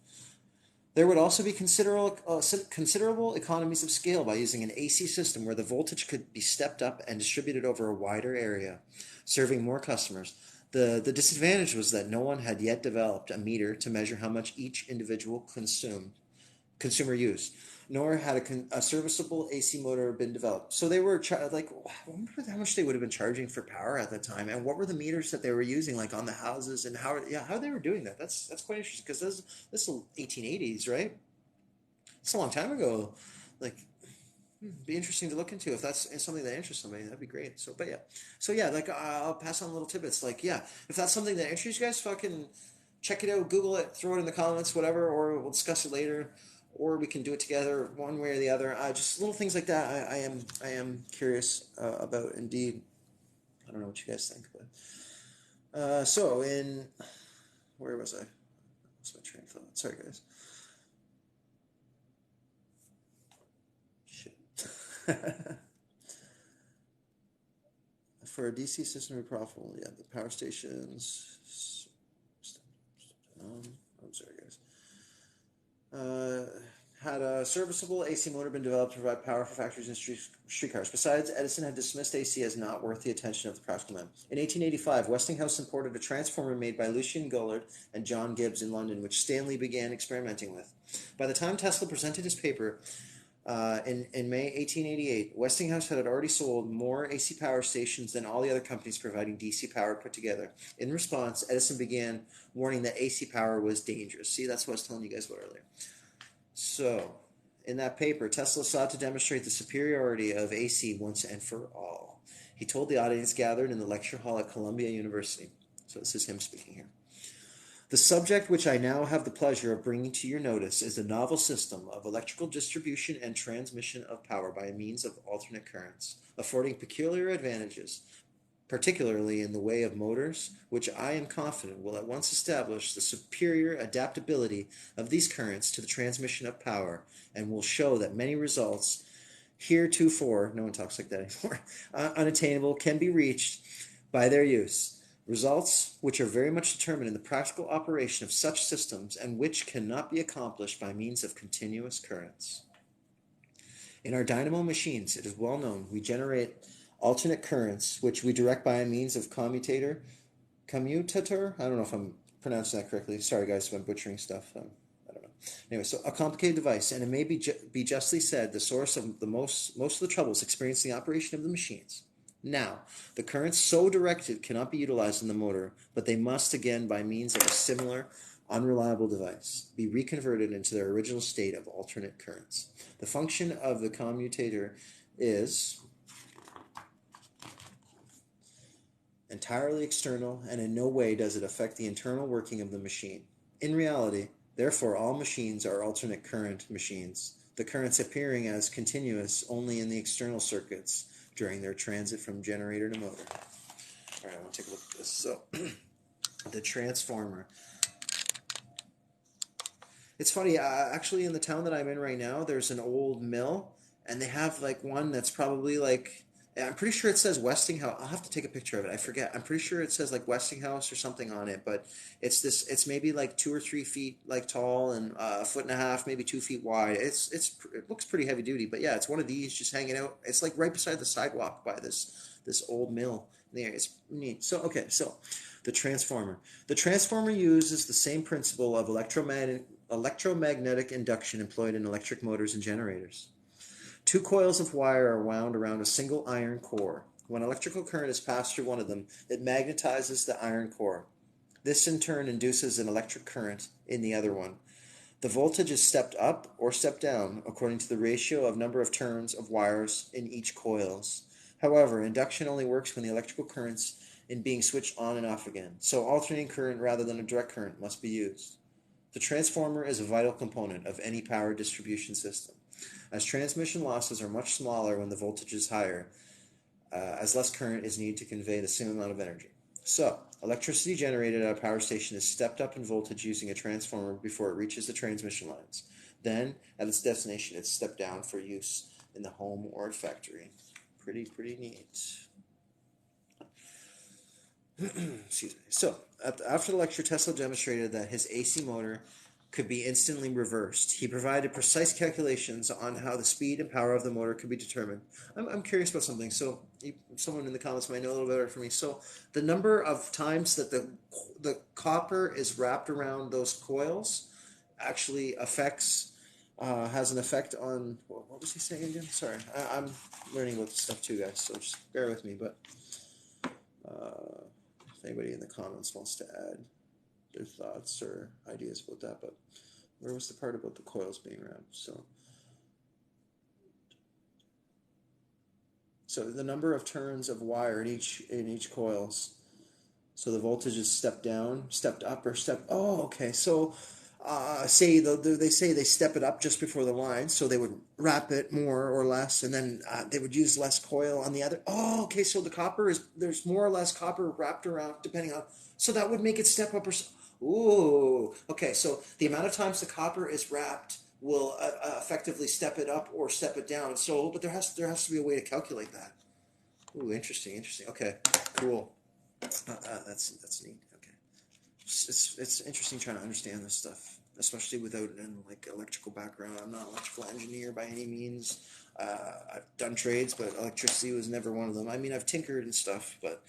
There would also be considerable economies of scale by using an AC system where the voltage could be stepped up and distributed over a wider area, serving more customers. The disadvantage was that no one had yet developed a meter to measure how much each individual consumer used, nor had a serviceable AC motor been developed. So they were I wonder how much they would have been charging for power at that time, and what were the meters that they were using, like on the houses, and how they were doing that. That's quite interesting, because this is 1880s, right? It's a long time ago. Like, be interesting to look into if that's something that interests somebody. That'd be great. So yeah, like I'll pass on little tidbits. Like, yeah, if that's something that interests you guys, fucking check it out, Google it, throw it in the comments, whatever, or we'll discuss it later. Or we can do it together, one way or the other. Just little things like that. I am curious about. Indeed, I don't know what you guys think, but where was I? What's my train of thought? Sorry, guys. Shit. For a DC system to be profitable, yeah, the power stations. I'm sorry, guys. Had a serviceable AC motor been developed to provide power for factories and streetcars. Besides, Edison had dismissed AC as not worth the attention of the practical man. In 1885, Westinghouse imported a transformer made by Lucian Gullard and John Gibbs in London, which Stanley began experimenting with. By the time Tesla presented his paper in May 1888, Westinghouse had already sold more AC power stations than all the other companies providing DC power put together. In response, Edison began warning that AC power was dangerous. See, that's what I was telling you guys about earlier. So, in that paper, Tesla sought to demonstrate the superiority of AC once and for all. He told the audience gathered in the lecture hall at Columbia University. So this is him speaking here. The subject which I now have the pleasure of bringing to your notice is a novel system of electrical distribution and transmission of power by means of alternate currents, affording peculiar advantages, particularly in the way of motors, which I am confident will at once establish the superior adaptability of these currents to the transmission of power, and will show that many results heretofore, no one talks like that anymore, unattainable, can be reached by their use. Results which are very much determined in the practical operation of such systems, and which cannot be accomplished by means of continuous currents. In our dynamo machines, it is well known, we generate alternate currents, which we direct by means of commutator. I don't know if I'm pronouncing that correctly. Sorry, guys, if I'm butchering stuff. I don't know. Anyway, so a complicated device, and it may be justly said the source of most of the troubles experienced in the operation of the machines. Now, the currents so directed cannot be utilized in the motor, but they must, again, by means of a similar unreliable device, be reconverted into their original state of alternate currents. The function of the commutator is entirely external, and in no way does it affect the internal working of the machine. In reality, therefore, all machines are alternate current machines, the currents appearing as continuous only in the external circuits during their transit from generator to motor. All right, I want to take a look at this. So, the transformer. It's funny, actually in the town that I'm in right now, there's an old mill, and they have like one that's probably like, I'm pretty sure it says Westinghouse. I'll have to take a picture of it. I forget. I'm pretty sure it says like Westinghouse or something on it, but it's maybe like 2 or 3 feet like tall and a foot and a half, maybe 2 feet wide. It looks pretty heavy duty, but yeah, it's one of these just hanging out. It's like right beside the sidewalk by this old mill there. It's neat. So the transformer. The transformer uses the same principle of electromagnetic induction employed in electric motors and generators. 2 coils of wire are wound around a single iron core. When electrical current is passed through one of them, it magnetizes the iron core. This in turn induces an electric current in the other one. The voltage is stepped up or stepped down according to the ratio of number of turns of wires in each coils. However, induction only works when the electrical currents in being switched on and off again, so alternating current rather than a direct current must be used. The transformer is a vital component of any power distribution system. As transmission losses are much smaller when the voltage is higher, as less current is needed to convey the same amount of energy. So, electricity generated at a power station is stepped up in voltage using a transformer before it reaches the transmission lines. Then, at its destination, it's stepped down for use in the home or factory. Pretty neat. Excuse me. So, after the lecture, Tesla demonstrated that his AC motor could be instantly reversed. He provided precise calculations on how the speed and power of the motor could be determined. I'm curious about something. So, someone in the comments might know a little better for me. So, the number of times that the copper is wrapped around those coils actually has an effect on, what was he saying again? Sorry, I'm learning about this stuff too, guys, so just bear with me. But if anybody in the comments wants to add their thoughts or ideas about that, but where was the part about the coils being wrapped? So the number of turns of wire in each coils. So the voltage is stepped down, stepped up, or stepped. Oh, okay. So they say they step it up just before the line, so they would wrap it more or less, and then they would use less coil on the other. Oh, okay. So there's more or less copper wrapped around depending on. So that would make it step up or. Ooh. Okay. So the amount of times the copper is wrapped will effectively step it up or step it down. So, but there has to be a way to calculate that. Ooh, interesting. Okay, cool. That's neat. Okay. It's interesting trying to understand this stuff, especially without an electrical background. I'm not an electrical engineer by any means. I've done trades, but electricity was never one of them. I mean, I've tinkered and stuff, but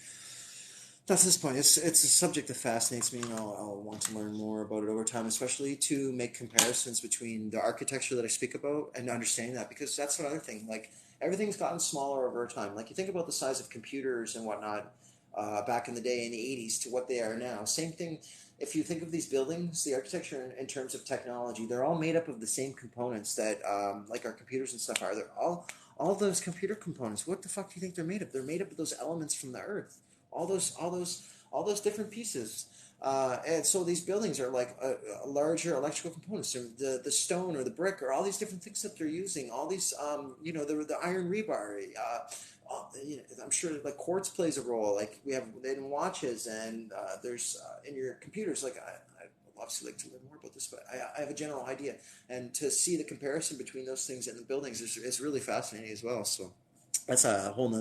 not to this point. It's a subject that fascinates me, and I'll want to learn more about it over time, especially to make comparisons between the architecture that I speak about and understanding that, because that's another thing. Like, everything's gotten smaller over time. Like, you think about the size of computers and whatnot back in the day in the 80s to what they are now. Same thing, if you think of these buildings, the architecture in terms of technology, they're all made up of the same components that like our computers and stuff are. They're all those computer components. What the fuck do you think they're made of? They're made up of those elements from the earth. All those different pieces. And so these buildings are like a larger electrical components. So the stone or the brick or all these different things that they're using. All these, the iron rebar. I'm sure like quartz plays a role. Like we have in watches, and there's in your computers. Like I obviously like to learn more about this, but I have a general idea, and to see the comparison between those things and the buildings is really fascinating as well. So that's a whole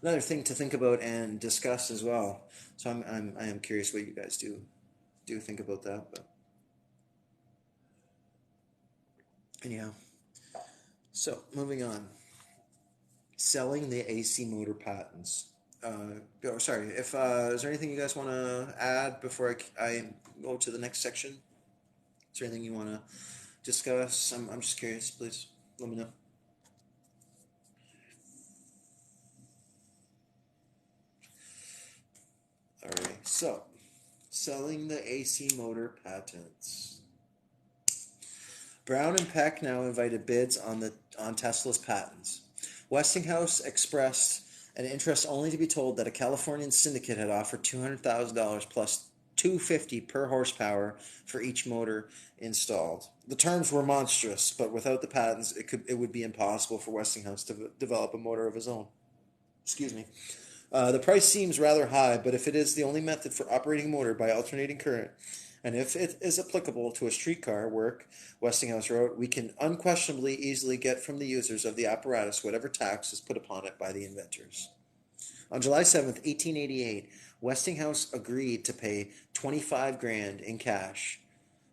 another thing to think about and discuss as well. So I am curious what you guys do think about that. But anyhow, so moving on. Selling the AC motor patents. Sorry, if is there anything you guys want to add before I go to the next section? Is there anything you want to discuss? I'm just curious. Please let me know. Alright, so selling the AC motor patents. Brown and Peck now invited bids on Tesla's patents. Westinghouse expressed an interest only to be told that a Californian syndicate had offered $200,000 plus $250 per horsepower for each motor installed. The terms were monstrous, but without the patents, it would be impossible for Westinghouse to develop a motor of his own. Excuse me. The price seems rather high, but if it is the only method for operating a motor by alternating current, and if it is applicable to a streetcar work, Westinghouse wrote, we can unquestionably easily get from the users of the apparatus whatever tax is put upon it by the inventors. On July 7th, 1888, Westinghouse agreed to pay $25,000 in cash,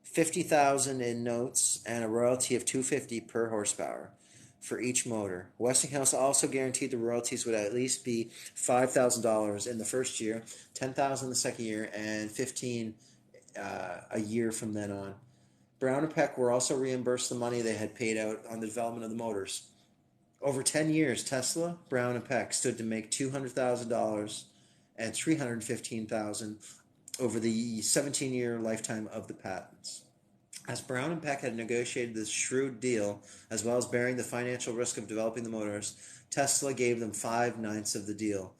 $50,000 in notes, and a royalty of $250 per horsepower for each motor. Westinghouse also guaranteed the royalties would at least be $5,000 in the first year, $10,000 the second year, and $15,000 a year from then on. Brown and Peck were also reimbursed the money they had paid out on the development of the motors. Over 10 years, Tesla, Brown, and Peck stood to make $200,000 and $315,000 over the 17-year lifetime of the patents. As Brown and Peck had negotiated this shrewd deal, as well as bearing the financial risk of developing the motors, Tesla gave them 5/9 of the deal,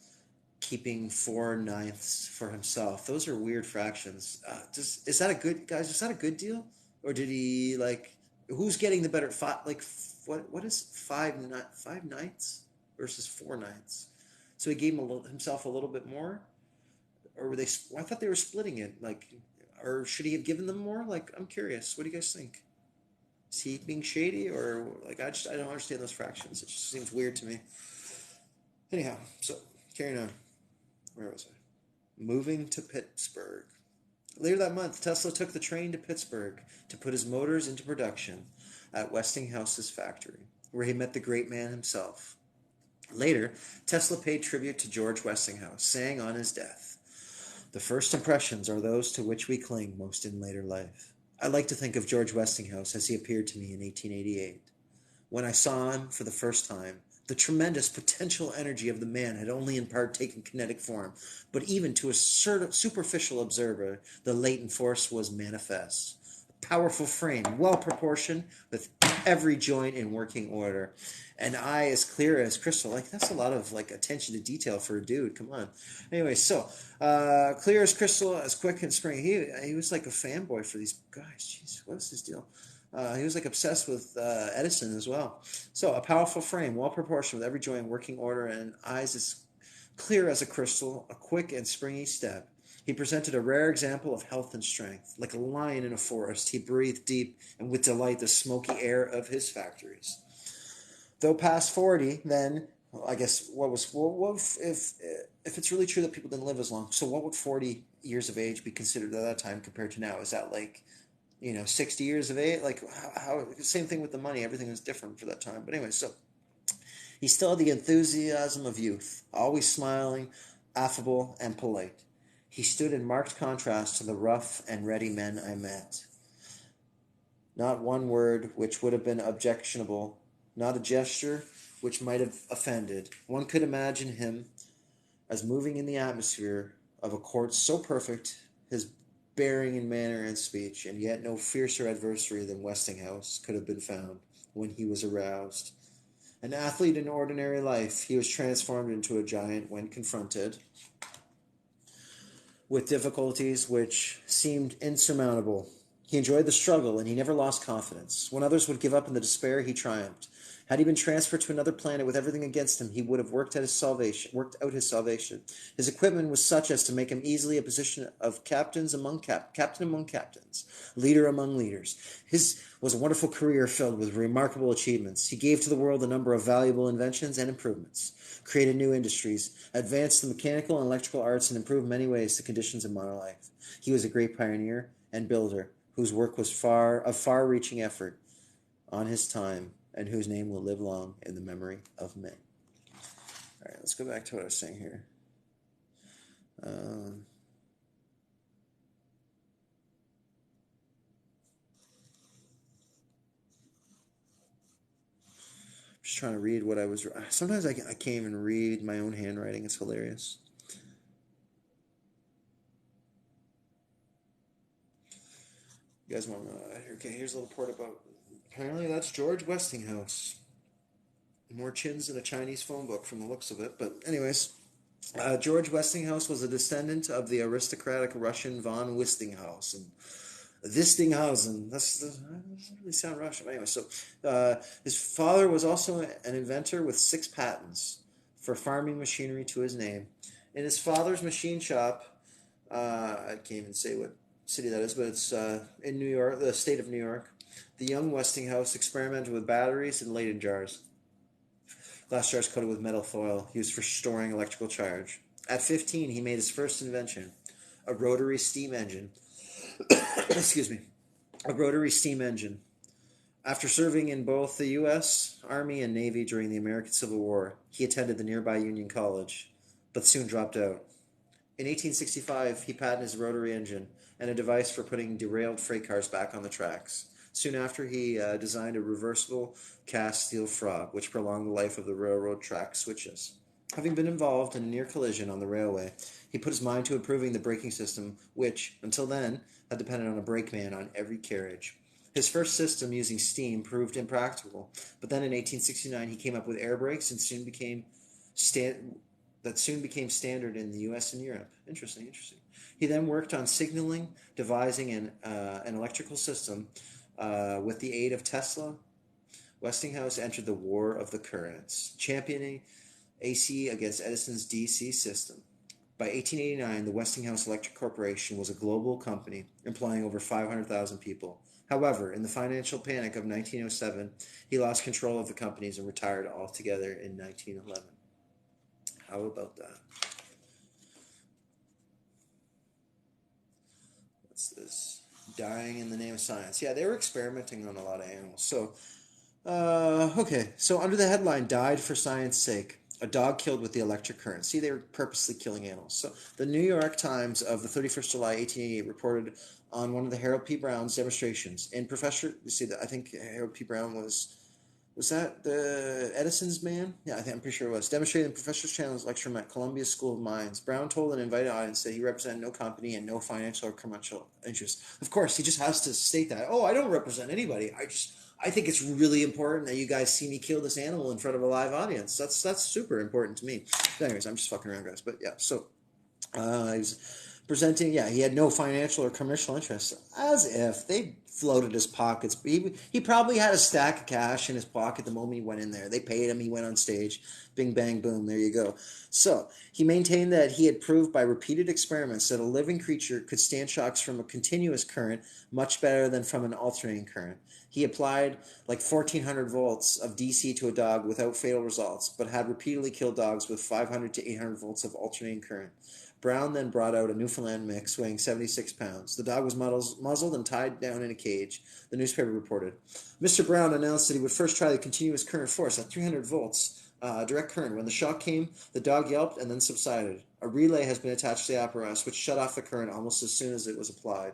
keeping 4/9 for himself. Those are weird fractions. Is that a good, guys? Is that a good deal, or did he who's getting the better? What is 5/9 versus 4/9? So he gave himself a little bit more, or were they? I thought they were splitting it. Like, or should he have given them more? Like, I'm curious. What do you guys think? Is he being shady, or like I don't understand those fractions. It just seems weird to me. Anyhow, so carrying on. Where was I? Moving to Pittsburgh. Later that month, Tesla took the train to Pittsburgh to put his motors into production at Westinghouse's factory, where he met the great man himself. Later, Tesla paid tribute to George Westinghouse, saying on his death, "The first impressions are those to which we cling most in later life. I like to think of George Westinghouse as he appeared to me in 1888. When I saw him for the first time, the tremendous potential energy of the man had only in part taken kinetic form, but even to a superficial observer, the latent force was manifest. A powerful frame, well proportioned, with every joint in working order, an eye as clear as crystal." Like, that's a lot of like attention to detail for a dude. Come on. Anyway, so clear as crystal, as quick and spring. He was like a fanboy for these guys. Jeez, what was his deal? He was like obsessed with Edison as well. So a powerful frame, well proportioned, with every joint in working order, and eyes as clear as a crystal, a quick and springy step. He presented a rare example of health and strength. Like a lion in a forest, he breathed deep and with delight the smoky air of his factories. Though past 40, then, I guess, what if it's really true that people didn't live as long, so what would 40 years of age be considered at that time compared to now? Is that like, 60 years of age? Like, how same thing with the money. Everything was different for that time. But anyway, so he still had the enthusiasm of youth, always smiling, affable, and polite. He stood in marked contrast to the rough and ready men I met. Not one word which would have been objectionable, not a gesture which might have offended. One could imagine him as moving in the atmosphere of a court so perfect, his bearing in manner and speech, and yet no fiercer adversary than Westinghouse could have been found when he was aroused. An athlete in ordinary life, he was transformed into a giant when confronted with difficulties which seemed insurmountable. He enjoyed the struggle, and he never lost confidence. When others would give up in the despair, he triumphed. Had he been transferred to another planet with everything against him, he would have worked out his salvation. His equipment was such as to make him easily a position of captain among captains, leader among leaders. His was a wonderful career filled with remarkable achievements. He gave to the world a number of valuable inventions and improvements, created new industries, advanced the mechanical and electrical arts, and improved many ways the conditions of modern life. He was a great pioneer and builder, whose work was of far-reaching effort on his time, and whose name will live long in the memory of men. All right, let's go back to what I was saying here. Just trying to read what I was. Sometimes I can't even read my own handwriting. It's hilarious. You guys want to? Okay, here's a little report about. Apparently, that's George Westinghouse. More chins than a Chinese phone book from the looks of it. But anyways, George Westinghouse was a descendant of the aristocratic Russian von Westinghouse. And Wistinghausen. That doesn't really sound Russian. Anyway, so his father was also an inventor with 6 patents for farming machinery to his name. In his father's machine shop, I can't even say what city that is, but it's in New York, the state of New York. The young Westinghouse experimented with batteries and Leyden jars. Glass jars coated with metal foil used for storing electrical charge. At 15, he made his first invention, a rotary steam engine. Excuse me. A rotary steam engine. After serving in both the U.S. Army and Navy during the American Civil War, he attended the nearby Union College, but soon dropped out. In 1865, he patented his rotary engine and a device for putting derailed freight cars back on the tracks. Soon after, he designed a reversible cast steel frog, which prolonged the life of the railroad track switches. Having been involved in a near collision on the railway, he put his mind to improving the braking system, which, until then, had depended on a brakeman on every carriage. His first system using steam proved impractical, but then in 1869 he came up with air brakes and soon became standard in the U.S. and Europe. Interesting. He then worked on signaling, devising an electrical system. With the aid of Tesla, Westinghouse entered the War of the Currents, championing AC against Edison's DC system. By 1889, the Westinghouse Electric Corporation was a global company employing over 500,000 people. However, in the financial panic of 1907, he lost control of the companies and retired altogether in 1911. How about that? What's this? Dying in the name of science. Yeah, they were experimenting on a lot of animals. So, okay. So under the headline, "Died for Science Sake. A dog killed with the electric current." See, they were purposely killing animals. So the New York Times of the 31st July 1888 reported on one of the Harold P. Brown's demonstrations. And Professor, you see that I think Harold P. Brown was that the Edison's man? Yeah, I'm pretty sure it was. Demonstrating in Professor Chandler's lecture room at Columbia School of Mines. Brown told an invited audience that he represented no company and no financial or commercial interest. Of course, he just has to state that. Oh, I don't represent anybody. I think it's really important that you guys see me kill this animal in front of a live audience. That's super important to me. But anyways, I'm just fucking around, guys. But yeah, so he was presenting. Yeah, he had no financial or commercial interest, as if they floated his pockets. He probably had a stack of cash in his pocket the moment he went in there. They paid him. He went on stage. Bing, bang, boom. There you go. So he maintained that he had proved by repeated experiments that a living creature could stand shocks from a continuous current much better than from an alternating current. He applied like 1,400 volts of DC to a dog without fatal results, but had repeatedly killed dogs with 500 to 800 volts of alternating current. Brown then brought out a Newfoundland mix weighing 76 pounds. The dog was muzzled and tied down in a cage, the newspaper reported. Mr. Brown announced that he would first try the continuous current force at 300 volts direct current. When the shock came, the dog yelped and then subsided. A relay has been attached to the apparatus, which shut off the current almost as soon as it was applied.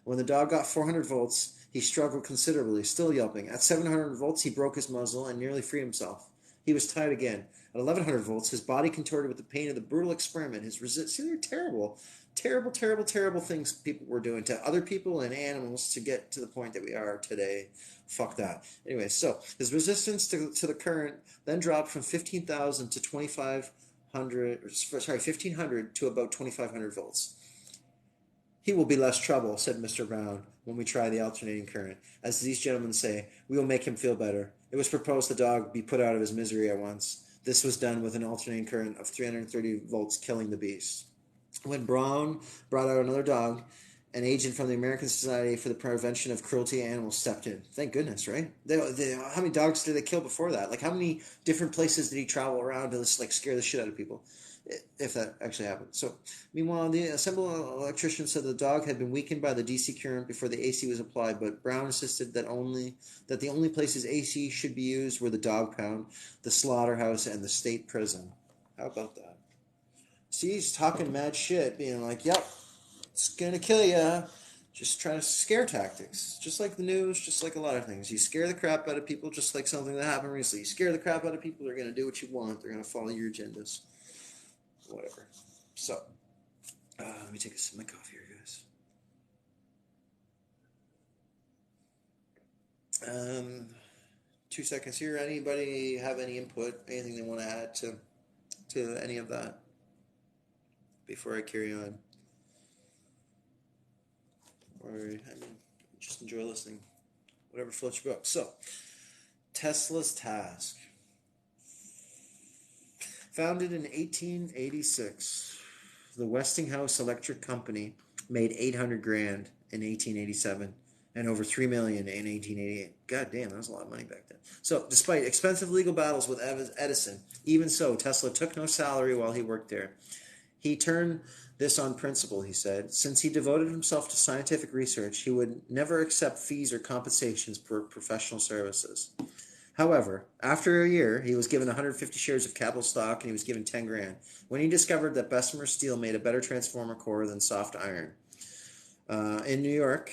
When the dog got 400 volts, he struggled considerably, still yelping. At 700 volts, he broke his muzzle and nearly freed himself. He was tied again. At 1100 volts, his body contorted with the pain of the brutal experiment. See, they're terrible, terrible, terrible, terrible things people were doing to other people and animals to get to the point that we are today. Fuck that. Anyway, so his resistance to the current then dropped from 15,000 to 1,500 to about 2,500 volts. "He will be less trouble," said Mr. Brown, "when we try the alternating current. As these gentlemen say, we will make him feel better." It was proposed the dog be put out of his misery at once. This was done with an alternating current of 330 volts, killing the beast. When Brown brought out another dog, an agent from the American Society for the Prevention of Cruelty to Animals stepped in. Thank goodness, right? How many dogs did they kill before that? Like, how many different places did he travel around to just, like, scare the shit out of people? If that actually happened. So, meanwhile, the assembled electrician said the dog had been weakened by the DC current before the AC was applied, but Brown insisted that the only places AC should be used were the dog pound, the slaughterhouse, and the state prison. How about that? See, he's talking mad shit, being like, "Yep, it's gonna kill ya." Just trying to scare tactics. Just like the news, just like a lot of things. You scare the crap out of people, just like something that happened recently. You scare the crap out of people, they're gonna do what you want. They're gonna follow your agendas. Whatever. So, let me take a sip of my coffee here, guys. 2 seconds here. Anybody have any input? Anything they want to add to any of that before I carry on? Or just enjoy listening. Whatever floats your boat. So, Tesla's Task. Founded in 1886, the Westinghouse Electric Company made $800,000 in 1887 and over $3 million in 1888. God damn, that was a lot of money back then. So, despite expensive legal battles with Edison, even so, Tesla took no salary while he worked there. He turned this on principle, he said. Since he devoted himself to scientific research, he would never accept fees or compensations for professional services. However, after a year, he was given 150 shares of capital stock and he was given $10,000 when he discovered that Bessemer steel made a better transformer core than soft iron. In New York,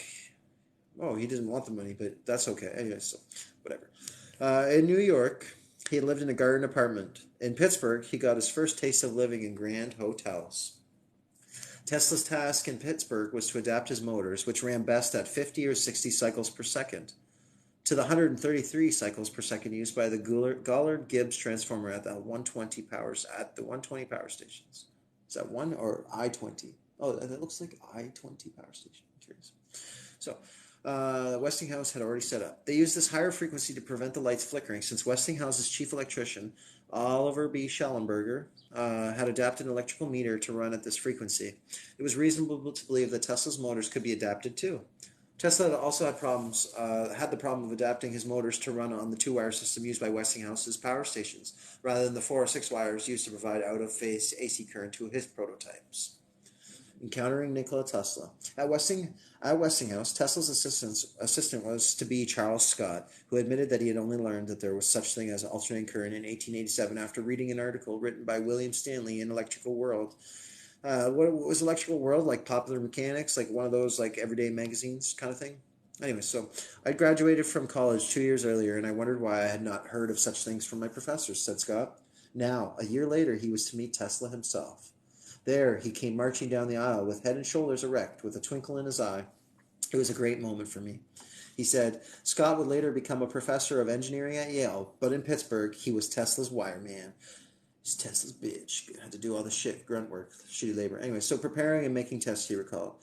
he didn't want the money, but that's okay. Anyway, so whatever. In New York, he lived in a garden apartment. In Pittsburgh, he got his first taste of living in grand hotels. Tesla's task in Pittsburgh was to adapt his motors, which ran best at 50 or 60 cycles per second, to the 133 cycles per second used by the Gollard-Gibbs transformer at the 120 power stations. Is that 1 or I-20? Oh, that looks like I-20 power station. I'm curious. So, Westinghouse had already set up. They used this higher frequency to prevent the lights flickering, since Westinghouse's chief electrician, Oliver B. Schellenberger, had adapted an electrical meter to run at this frequency. It was reasonable to believe that Tesla's motors could be adapted too. Tesla also had the problem of adapting his motors to run on the two-wire system used by Westinghouse's power stations, rather than the 4 or 6 wires used to provide out-of-phase AC current to his prototypes. Encountering Nikola Tesla. At Westinghouse, Tesla's assistant was to be Charles Scott, who admitted that he had only learned that there was such thing as alternating current in 1887 after reading an article written by William Stanley in Electrical World. What was Electrical World? Like Popular Mechanics, like one of those like everyday magazines kind of thing? Anyway, so I graduated from college 2 years earlier, and I wondered why I had not heard of such things from my professors, said Scott. Now, a year later, he was to meet Tesla himself. There, he came marching down the aisle with head and shoulders erect, with a twinkle in his eye. It was a great moment for me. He said, Scott would later become a professor of engineering at Yale, but in Pittsburgh, he was Tesla's wireman. He's Tesla's bitch. Had to do all the shit, grunt work, shitty labor. Anyway, so preparing and making tests, he recalled.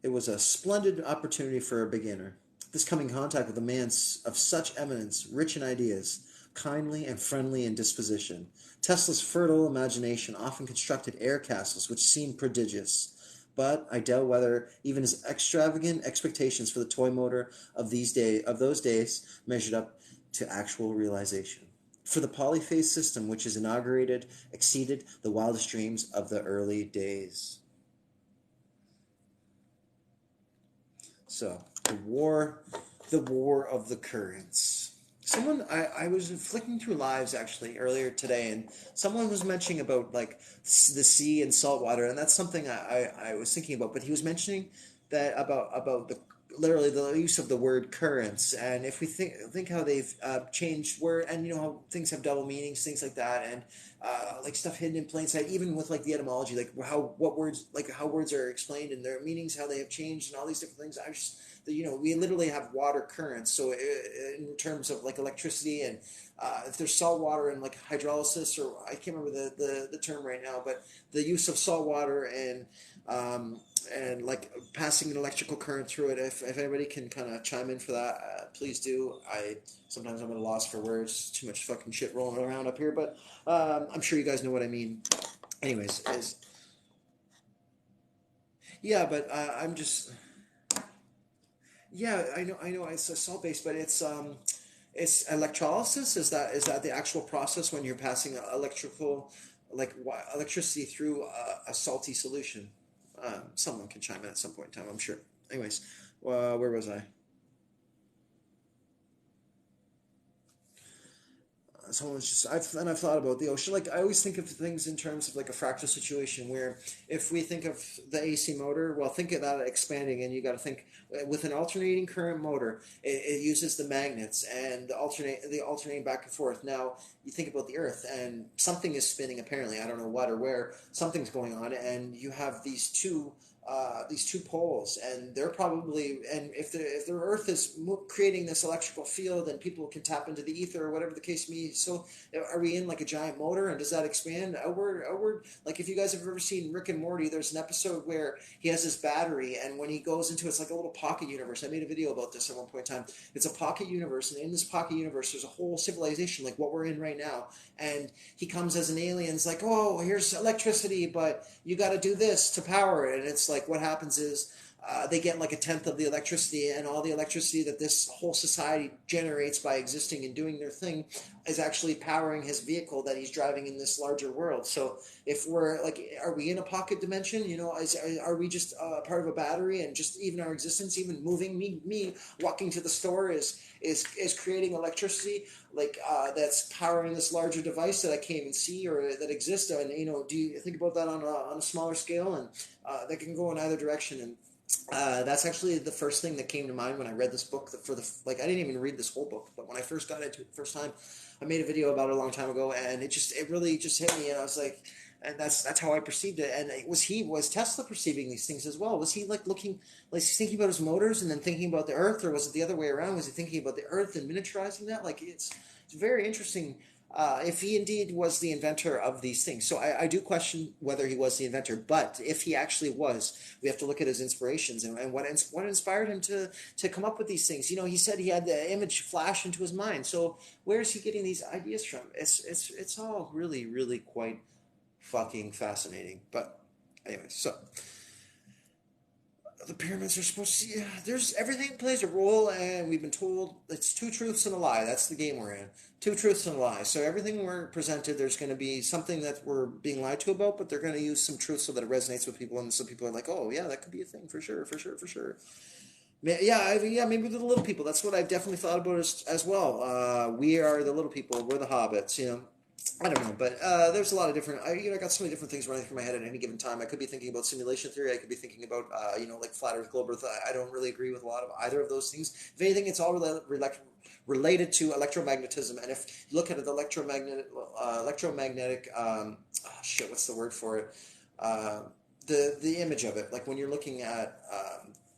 It was a splendid opportunity for a beginner. This coming contact with a man of such eminence, rich in ideas, kindly and friendly in disposition. Tesla's fertile imagination often constructed air castles which seemed prodigious. But I doubt whether even his extravagant expectations for the toy motor of those days measured up to actual realization. For the polyphase system which is inaugurated exceeded the wildest dreams of the early days. So, the war of the currents. I was flicking through lives actually earlier today, and someone was mentioning about like the sea and salt water, and that's something I was thinking about. But he was mentioning that about literally the use of the word currents, and if we think how they've changed word, and you know how things have double meanings, things like that, and like stuff hidden in plain sight, even with like the etymology, like how words are explained and their meanings, how they have changed, and all these different things. We literally have water currents. So in terms of like electricity, and if there's salt water and like hydrolysis, or I can't remember the term right now, but the use of salt water and like passing an electrical current through it. If anybody can kind of chime in for that, please do. Sometimes I'm at a loss for words. Too much fucking shit rolling around up here, but I'm sure you guys know what I mean. Anyways, I'm just. Yeah, I know. It's a salt base, but it's electrolysis. Is that the actual process when you're passing electricity through a salty solution? Someone can chime in at some point in time, I'm sure. Anyways, where was I? I've thought about the ocean. Like, I always think of things in terms of like a fractal situation where if we think of the AC motor, well, think of that expanding, and you got to think with an alternating current motor, it uses the magnets and the alternating back and forth. Now, you think about the Earth, and something is spinning apparently. I don't know what or where. Something's going on, and you have these two poles, and they're probably, and if the Earth is creating this electrical field, and people can tap into the ether or whatever the case may be. So are we in like a giant motor, and does that expand outward? Like if you guys have ever seen Rick and Morty, there's an episode where he has this battery, and when he goes into it's like a little pocket universe. I made a video about this at one point in time. It's a pocket universe, and in this pocket universe there's a whole civilization like what we're in right now, and he comes as an alien. It's like, oh, here's electricity, but you got to do this to power it. And it's like what happens is they get like a tenth of the electricity, and all the electricity that this whole society generates by existing and doing their thing is actually powering his vehicle that he's driving in this larger world. So if we're like, are we in a pocket dimension? You know, are we just part of a battery, and just even our existence, even moving me walking to the store is creating electricity, like that's powering this larger device that I can't even see or that exists. And you know, do you think about that on a smaller scale? And that can go in either direction. And that's actually the first thing that came to mind when I read this book. I didn't even read this whole book, but when I first got into it the first time, I made a video about it a long time ago, and it really just hit me, and I was like, and that's how I perceived it. And was Tesla perceiving these things as well? Was he like he's thinking about his motors and then thinking about the Earth, or was it the other way around? Was he thinking about the Earth and miniaturizing that? Like it's very interesting if he indeed was the inventor of these things. So I do question whether he was the inventor, but if he actually was, we have to look at his inspirations and what inspired him to come up with these things. You know, he said he had the image flash into his mind. So where is he getting these ideas from? It's all really, really quite fucking fascinating. But anyway, so the pyramids are supposed to, yeah, there's everything plays a role, and we've been told it's two truths and a lie. That's the game we're in. Two truths and a lie. So everything we're presented, there's going to be something that we're being lied to about, but they're going to use some truth so that it resonates with people, and some people are like, oh yeah, that could be a thing for sure, for sure, for sure. Yeah, maybe the little people. That's what I've definitely thought about as well. We are the little people. We're the hobbits. You know, I don't know, but there's a lot of different. I got so many different things running through my head at any given time. I could be thinking about simulation theory. I could be thinking about, like flat Earth, globe Earth. I don't really agree with a lot of either of those things. If anything, it's all related to electromagnetism. And if you look at it, the electromagnetic, shit, what's the word for it? The image of it, like when you're looking at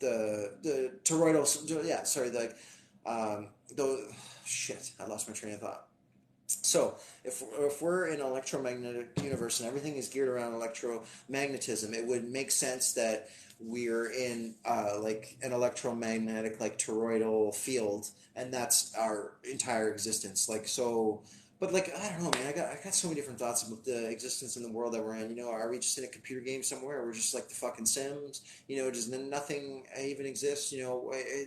the toroidal, yeah, sorry, the shit, I lost my train of thought. So if we're in an electromagnetic universe and everything is geared around electromagnetism, it would make sense that we're in like an electromagnetic like toroidal field, and that's our entire existence. Like so, but like I don't know, man. I got so many different thoughts about the existence in the world that we're in. You know, are we just in a computer game somewhere? Or we're just like the fucking Sims. You know, does nothing even exist? You know, I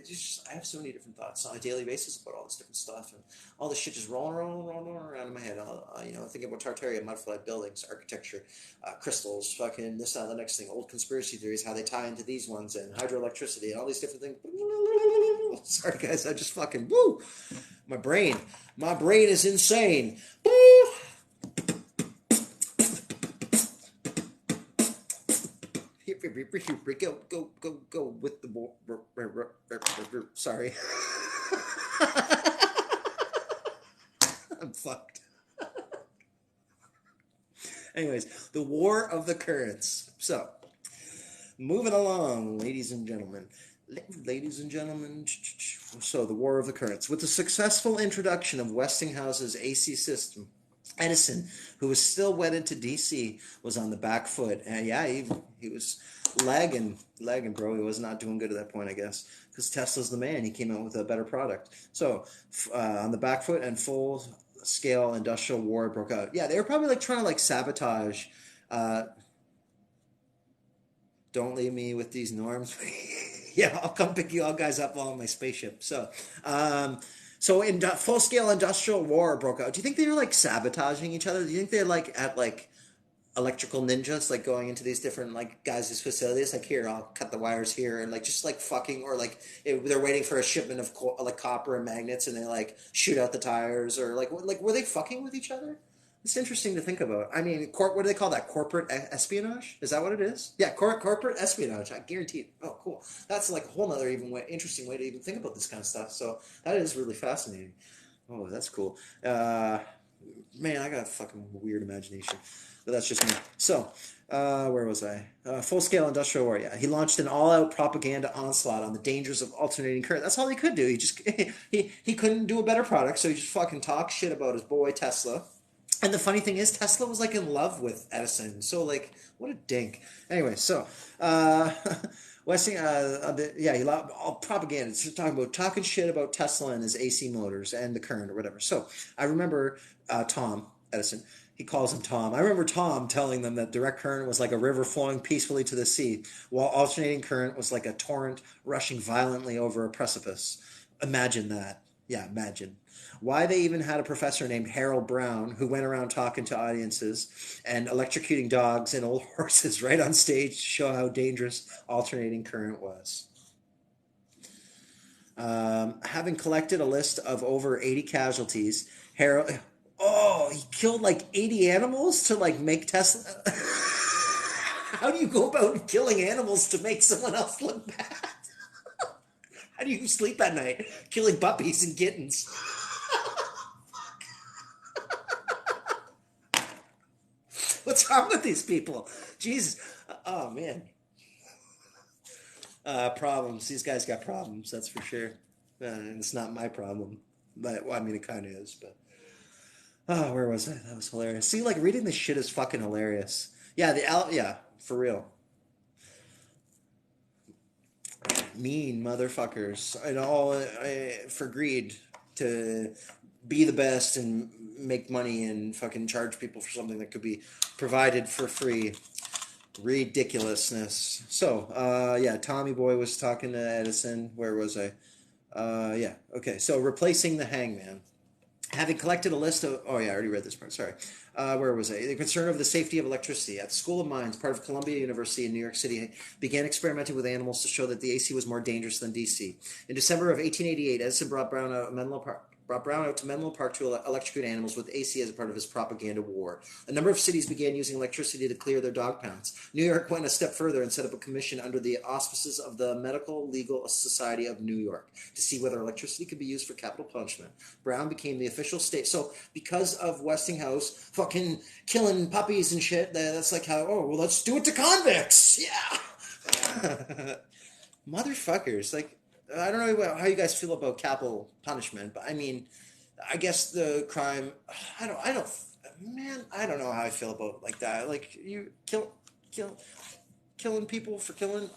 have so many different thoughts on a daily basis about all this different stuff, and all this shit just rolling around in my head. Thinking about Tartaria, mudflat buildings, architecture, crystals, fucking this, that, the next thing, old conspiracy theories, how they tie into these ones, and hydroelectricity, and all these different things. Sorry, guys, I just fucking woo. My brain is insane. Go with the ball. Sorry. I'm fucked. Anyways, the War of the Currents. So, moving along, ladies and gentlemen. So, the War of the Currents. With the successful introduction of Westinghouse's AC system, Edison, who was still wedded to DC, was on the back foot. And yeah, he was lagging, bro. He was not doing good at that point, I guess, because Tesla's the man. He came out with a better product. So, on the back foot, and full-scale industrial war broke out. Yeah, they were probably like trying to like sabotage. Don't leave me with these norms. Yeah, I'll come pick you all guys up all in my spaceship. So, full-scale industrial war broke out. Do you think they were like sabotaging each other? Do you think they're like at like electrical ninjas, like going into these different like guys' facilities? Like, here, I'll cut the wires here, and like just like fucking, or like they're waiting for a shipment of like copper and magnets, and they like shoot out the tires, or like were they fucking with each other? It's interesting to think about. I mean, what do they call that? Corporate espionage? Is that what it is? Yeah, corporate espionage. I guarantee it. Oh, cool. That's like a whole nother interesting way to even think about this kind of stuff. So that is really fascinating. Oh, that's cool. Man, I got a fucking weird imagination. But that's just me. So, where was I? Full-scale industrial war. Yeah, he launched an all-out propaganda onslaught on the dangers of alternating current. That's all he could do. He just he couldn't do a better product, so he just fucking talked shit about his boy Tesla. And the funny thing is, Tesla was like in love with Edison. So like, what a dink. Anyway, so Westing, he all propaganda. So talking shit about Tesla and his AC motors and the current or whatever. So I remember Tom Edison. He calls him Tom. I remember Tom telling them that direct current was like a river flowing peacefully to the sea, while alternating current was like a torrent rushing violently over a precipice. Imagine that. Yeah, imagine. Why they even had a professor named Harold Brown who went around talking to audiences and electrocuting dogs and old horses right on stage to show how dangerous alternating current was. Having collected a list of over 80 casualties, Harold... Oh, he killed like 80 animals to like make Tesla... How do you go about killing animals to make someone else look bad? How do you sleep at night? Killing puppies and kittens. What's wrong with these people? Jesus. Oh, man. Problems. These guys got problems, that's for sure. And it's not my problem. But, well, I mean, it kind of is, but... Oh, where was I? That was hilarious. See, like reading this shit is fucking hilarious. Yeah, yeah, for real. Mean motherfuckers. And all for greed to be the best and make money and fucking charge people for something that could be provided for free. Ridiculousness. So, yeah, Tommy Boy was talking to Edison. Where was I? Yeah, okay. So, replacing the hangman. Having collected a list of, oh yeah, I already read this part. Sorry, where was I? The concern of the safety of electricity at the School of Mines, part of Columbia University in New York City, began experimenting with animals to show that the AC was more dangerous than DC. In December of 1888, Edison brought Brown out to Menlo Park to electrocute animals with AC as a part of his propaganda war. A number of cities began using electricity to clear their dog pounds. New York went a step further and set up a commission under the auspices of the Medical Legal Society of New York to see whether electricity could be used for capital punishment. Brown became the official state. So because of Westinghouse fucking killing puppies and shit, that's like how, oh, well, let's do it to convicts. Yeah. Motherfuckers. Like, I don't know how you guys feel about capital punishment, but I mean, I guess the crime, man, I don't know how I feel about like that. Like, you kill, killing people for killing.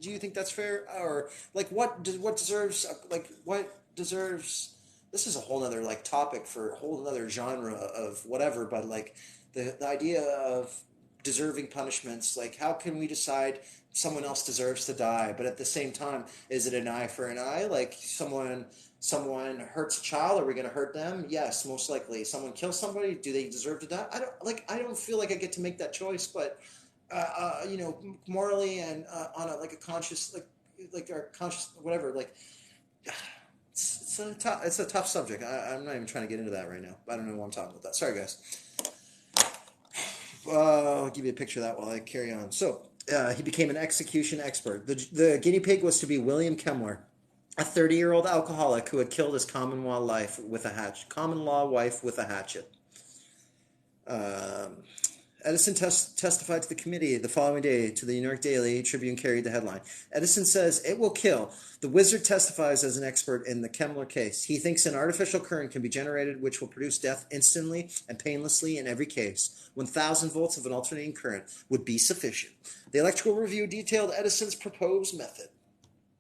Do you think that's fair? Or like, what deserves, like, what deserves, this is a whole other like topic for a whole other genre of whatever, but like the idea of deserving punishments, like how can we decide someone else deserves to die, but at the same time, is it an eye for an eye? Like someone hurts a child, are we going to hurt them? Yes, most likely. Someone kills somebody, do they deserve to die? I don't feel like I get to make that choice, but morally and on a like a conscious like our conscious whatever, like it's a tough subject. I'm not even trying to get into that right now. I don't know why I'm talking about that. Sorry, guys. I'll give you a picture of that while I carry on. So he became an execution expert. The guinea pig was to be William Kemmler, a 30-year-old alcoholic who had killed his common law wife with a hatchet. Edison testified to the committee the following day. To the New York Daily Tribune carried the headline. Edison says it will kill. The wizard testifies as an expert in the Kemmler case. He thinks an artificial current can be generated which will produce death instantly and painlessly in every case. 1,000 volts of an alternating current would be sufficient. The Electrical Review detailed Edison's proposed method.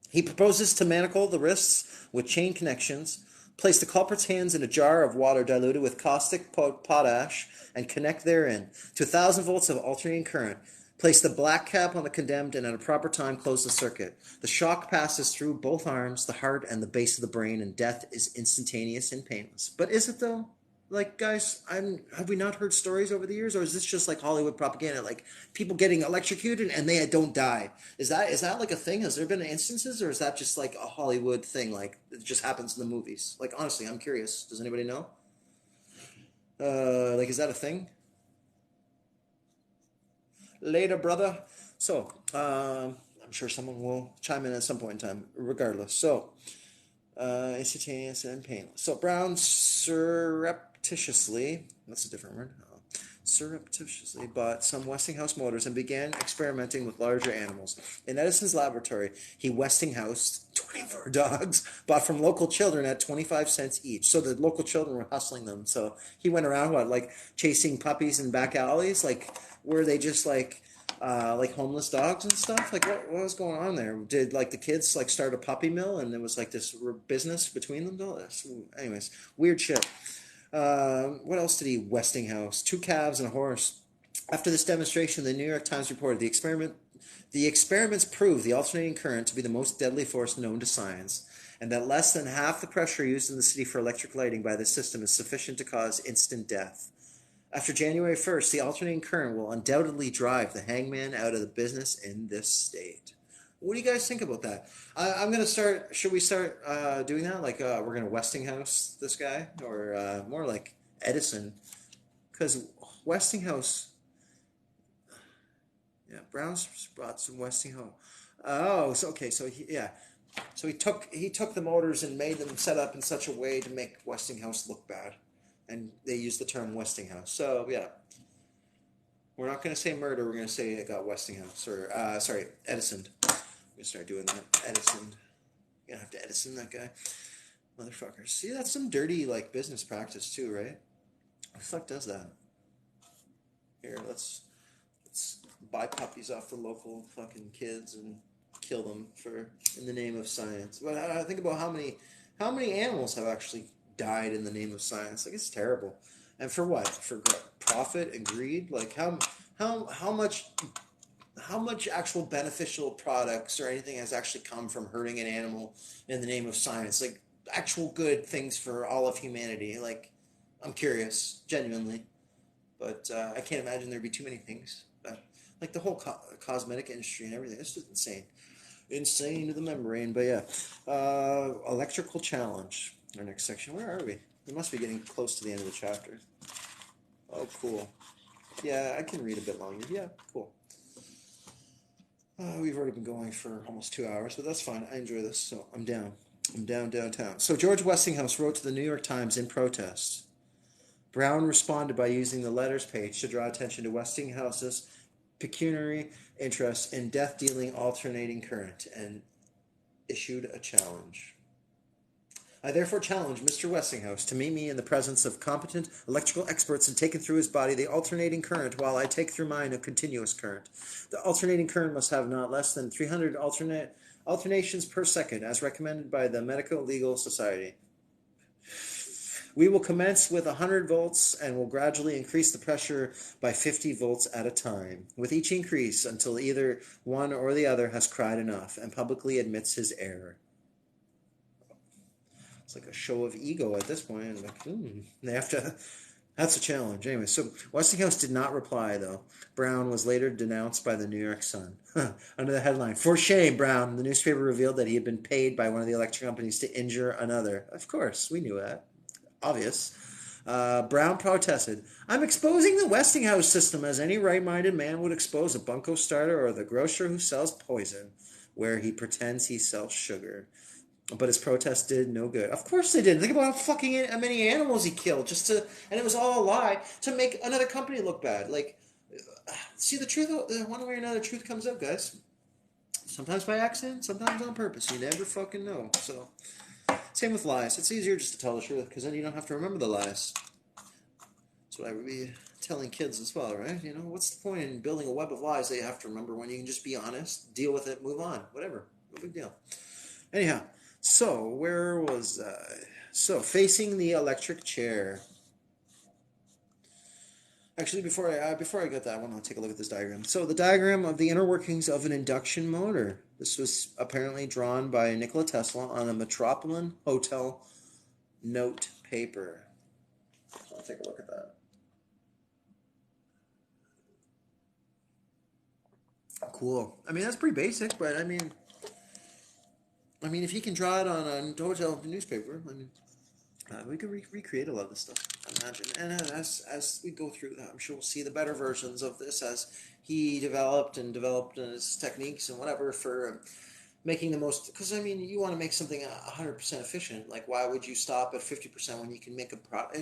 He proposes to manacle the wrists with chain connections, place the culprit's hands in a jar of water diluted with caustic potash, and connect therein to 1,000 volts of alternating current. Place the black cap on the condemned and at a proper time close the circuit. The shock passes through both arms, the heart, and the base of the brain, and death is instantaneous and painless. But is it though? Like, guys, have we not heard stories over the years, or is this just like Hollywood propaganda? Like people getting electrocuted and they don't die. Is that like a thing? Has there been instances, or is that just like a Hollywood thing? Like it just happens in the movies. Like honestly, I'm curious. Does anybody know? Like is that a thing? Later, brother. So, I'm sure someone will chime in at some point in time, regardless. So, instantaneous and painless. So, Brown surreptitiously, that's a different word, surreptitiously bought some Westinghouse motors and began experimenting with larger animals. In Edison's laboratory, he Westinghoused 24 dogs bought from local children at 25 cents each. So the local children were hustling them. So he went around, like chasing puppies in back alleys? Like, were they just like homeless dogs and stuff? Like, what was going on there? Did like the kids like start a puppy mill and there was like this business between them? Anyways, weird shit. What else did he Westinghouse? 2 calves and a horse. After this demonstration, the New York Times reported the experiments proved the alternating current to be the most deadly force known to science, and that less than half the pressure used in the city for electric lighting by this system is sufficient to cause instant death. After January 1st, the alternating current will undoubtedly drive the hangman out of the business in this state. What do you guys think about that? I'm going to start, should we start doing that? Like, we're going to Westinghouse this guy? Or more like Edison? Because Westinghouse, yeah, Brown's brought some Westinghouse. Oh, so, okay, so yeah. So he took the motors and made them set up in such a way to make Westinghouse look bad. And they used the term Westinghouse. So, yeah. We're not going to say murder, we're going to say it got Westinghouse. Or, sorry, Edison. I'm gonna start doing that. Edison. You're gonna have to Edison that guy. Motherfuckers. See, that's some dirty like business practice too, right? Who the fuck does that? Here, let's buy puppies off the local fucking kids and kill them in the name of science. But I think about how many animals have actually died in the name of science. Like, it's terrible. And for what? For profit and greed? Like, how much actual beneficial products or anything has actually come from hurting an animal in the name of science? Like, actual good things for all of humanity. Like, I'm curious, genuinely. But I can't imagine there'd be too many things. Like the whole cosmetic industry and everything. It's just insane. Insane to the membrane. But yeah. Electrical challenge. Our next section. Where are we? We must be getting close to the end of the chapter. Oh, cool. Yeah, I can read a bit longer. Yeah, cool. We've already been going for almost 2 hours, but that's fine. I enjoy this, so I'm down. I'm downtown. So George Westinghouse wrote to the New York Times in protest. Brown responded by using the letters page to draw attention to Westinghouse's pecuniary interest in death-dealing alternating current and issued a challenge. I therefore challenge Mr. Westinghouse to meet me in the presence of competent electrical experts and take through his body the alternating current while I take through mine a continuous current. The alternating current must have not less than 300 alternations per second as recommended by the Medical Legal Society. We will commence with 100 volts and will gradually increase the pressure by 50 volts at a time, with each increase until either one or the other has cried enough and publicly admits his error. It's like a show of ego at this point. Like, they have to. That's a challenge. Anyway, so Westinghouse did not reply, though. Brown was later denounced by the New York Sun. Under the headline, "For shame, Brown." The newspaper revealed that he had been paid by one of the electric companies to injure another. Of course, we knew that. Obvious. Brown protested, "I'm exposing the Westinghouse system as any right-minded man would expose a bunco starter or the grocer who sells poison, where he pretends he sells sugar." But his protest did no good. Of course they did. Think about how many animals he killed and it was all a lie to make another company look bad. Like, see, the truth, one way or another, truth comes out, guys. Sometimes by accident, sometimes on purpose. You never fucking know. So, same with lies. It's easier just to tell the truth because then you don't have to remember the lies. That's what I would be telling kids as well, right? You know, what's the point in building a web of lies that you have to remember when you can just be honest, deal with it, move on, whatever. No big deal. Anyhow. So, where was I? So, facing the electric chair. Actually, before I get that, I want to take a look at this diagram. So, the diagram of the inner workings of an induction motor. This was apparently drawn by Nikola Tesla on a Metropolitan Hotel note paper. So I'll take a look at that. Cool. I mean, that's pretty basic, but I mean, if he can draw it on a hotel newspaper, we could recreate a lot of this stuff, I imagine. And as we go through that, I'm sure we'll see the better versions of this as he developed his techniques and whatever for making the most. Because, I mean, you want to make something 100% efficient. Like, why would you stop at 50% when you can make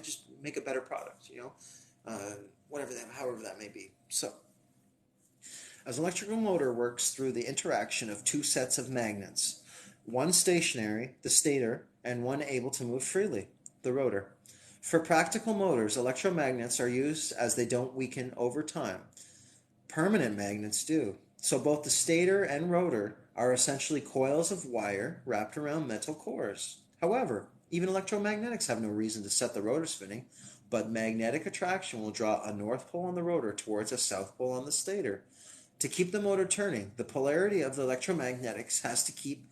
just make a better product, you know? However that may be. So, as an electrical motor works through the interaction of two sets of magnets, one stationary, the stator, and one able to move freely, the rotor. For practical motors, electromagnets are used as they don't weaken over time. Permanent magnets do. So both the stator and rotor are essentially coils of wire wrapped around metal cores. However, even electromagnetics have no reason to set the rotor spinning, but magnetic attraction will draw a north pole on the rotor towards a south pole on the stator. To keep the motor turning, the polarity of the electromagnets has to keep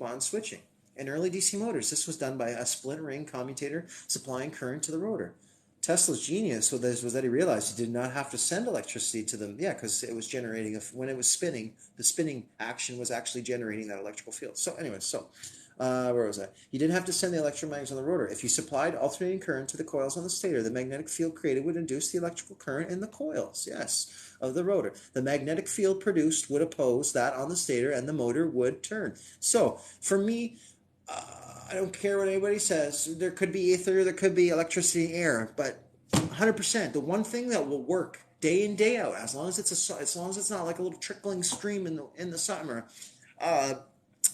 on switching. In early DC motors, this was done by a split ring commutator supplying current to the rotor. Tesla's genius was that he realized he did not have to send electricity to them. Yeah, because it was generating, when it was spinning, the spinning action was actually generating that electrical field. So anyway, where was I? You didn't have to send the electromagnets on the rotor. If you supplied alternating current to the coils on the stator, the magnetic field created would induce the electrical current in the coils, of the rotor. The magnetic field produced would oppose that on the stator, and the motor would turn. So, for me, I don't care what anybody says. There could be ether, there could be electricity, air, but 100%, the one thing that will work day in, day out, as long as it's not like a little trickling stream in the summer,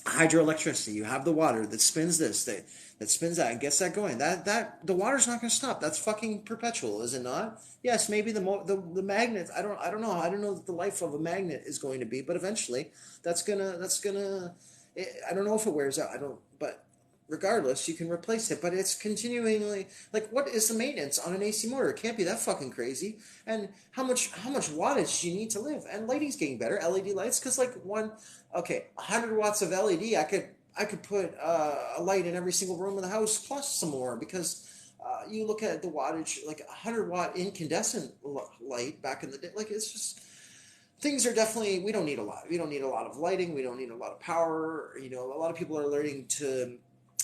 hydroelectricity. You have the water that spins this, that spins that, and gets that going. That the water's not going to stop. That's fucking perpetual, is it not? Yes, maybe the magnets. I don't know. I don't know what the life of a magnet is going to be, but eventually, that's gonna. I don't know if it wears out. I don't, but regardless, you can replace it. But it's continually like, what is the maintenance on an AC motor? It can't be that fucking crazy. And how much wattage do you need to live? And lighting's getting better. LED lights, because like 100 watts of LED, I could put a light in every single room in the house plus some more, because you look at the wattage, like 100-watt incandescent light back in the day. Like, it's just, things are definitely, we don't need a lot. We don't need a lot of lighting. We don't need a lot of power. A lot of people are learning to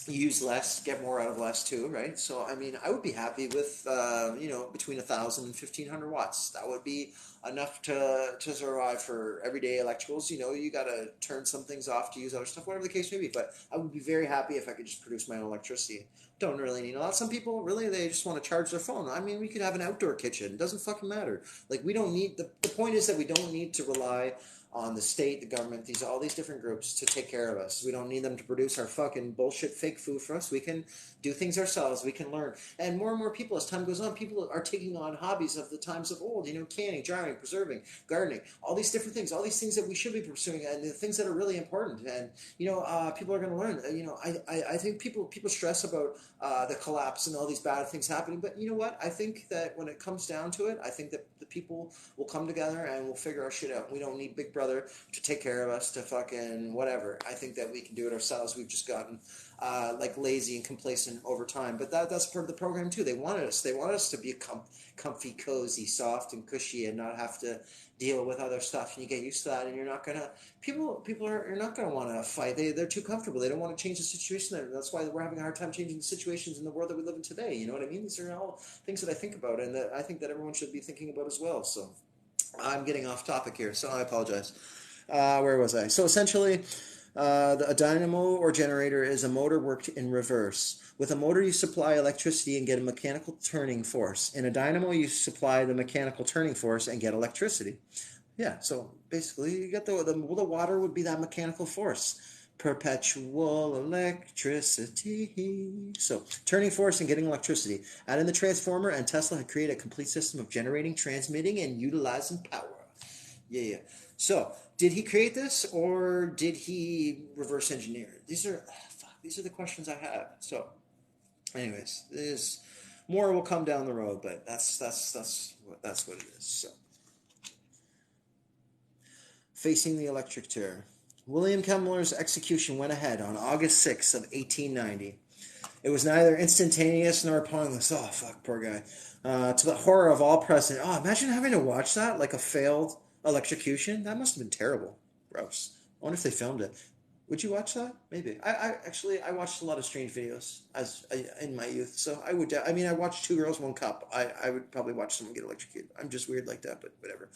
use less, get more out of less too, right? So, I mean, I would be happy with, between 1,000 and 1,500 watts. That would be enough to survive for everyday electricals. You got to turn some things off to use other stuff, whatever the case may be. But I would be very happy if I could just produce my own electricity. Don't really need a lot. Some people, really, they just want to charge their phone. I mean, we could have an outdoor kitchen. It doesn't fucking matter. Like, we don't need, the point is that we don't need to rely on the state, the government, all these different groups to take care of us. We don't need them to produce our fucking bullshit fake food for us. We can do things ourselves. We can learn. And more people, as time goes on, people are taking on hobbies of the times of old, canning, jarring, preserving, gardening, all these different things, all these things that we should be pursuing, and the things that are really important. And, people are going to learn. I think people stress about the collapse and all these bad things happening. But you know what? I think that when it comes down to it, I think that the people will come together and we'll figure our shit out. We don't need Big Brother to take care of us, to fucking whatever. I think that we can do it ourselves. We've just gotten lazy and complacent over time. But that's part of the program too. They wanted us to be comfy, cozy, soft, and cushy, and not have to deal with other stuff. And you get used to that, and you're not gonna. People are not gonna want to fight. They're too comfortable. They don't want to change the situation. That's why we're having a hard time changing the situations in the world that we live in today. You know what I mean? These are all things that I think about, and that I think that everyone should be thinking about as well. So I'm getting off topic here, so I apologize. Where was I? So essentially, a dynamo or generator is a motor worked in reverse. With a motor, you supply electricity and get a mechanical turning force. In a dynamo, you supply the mechanical turning force and get electricity. Yeah, so basically, you get the water would be that mechanical force. Perpetual electricity. So, turning force and getting electricity. Add in the transformer, and Tesla had created a complete system of generating, transmitting, and utilizing power. Yeah. So, did he create this, or did he reverse engineer it? These are the questions I have. So, anyways, there's more will come down the road, but that's what it is. So, facing the electric chair. William Kemmler's execution went ahead on August 6th of 1890. It was neither instantaneous nor painless. Oh, fuck, poor guy. To the horror of all present. Oh, imagine having to watch that, like a failed electrocution. That must have been terrible. Gross. I wonder if they filmed it. Would you watch that? Maybe. I watched a lot of strange videos in my youth. So I would. I mean, I watched Two Girls, One Cup. I would probably watch someone get electrocuted. I'm just weird like that, but whatever.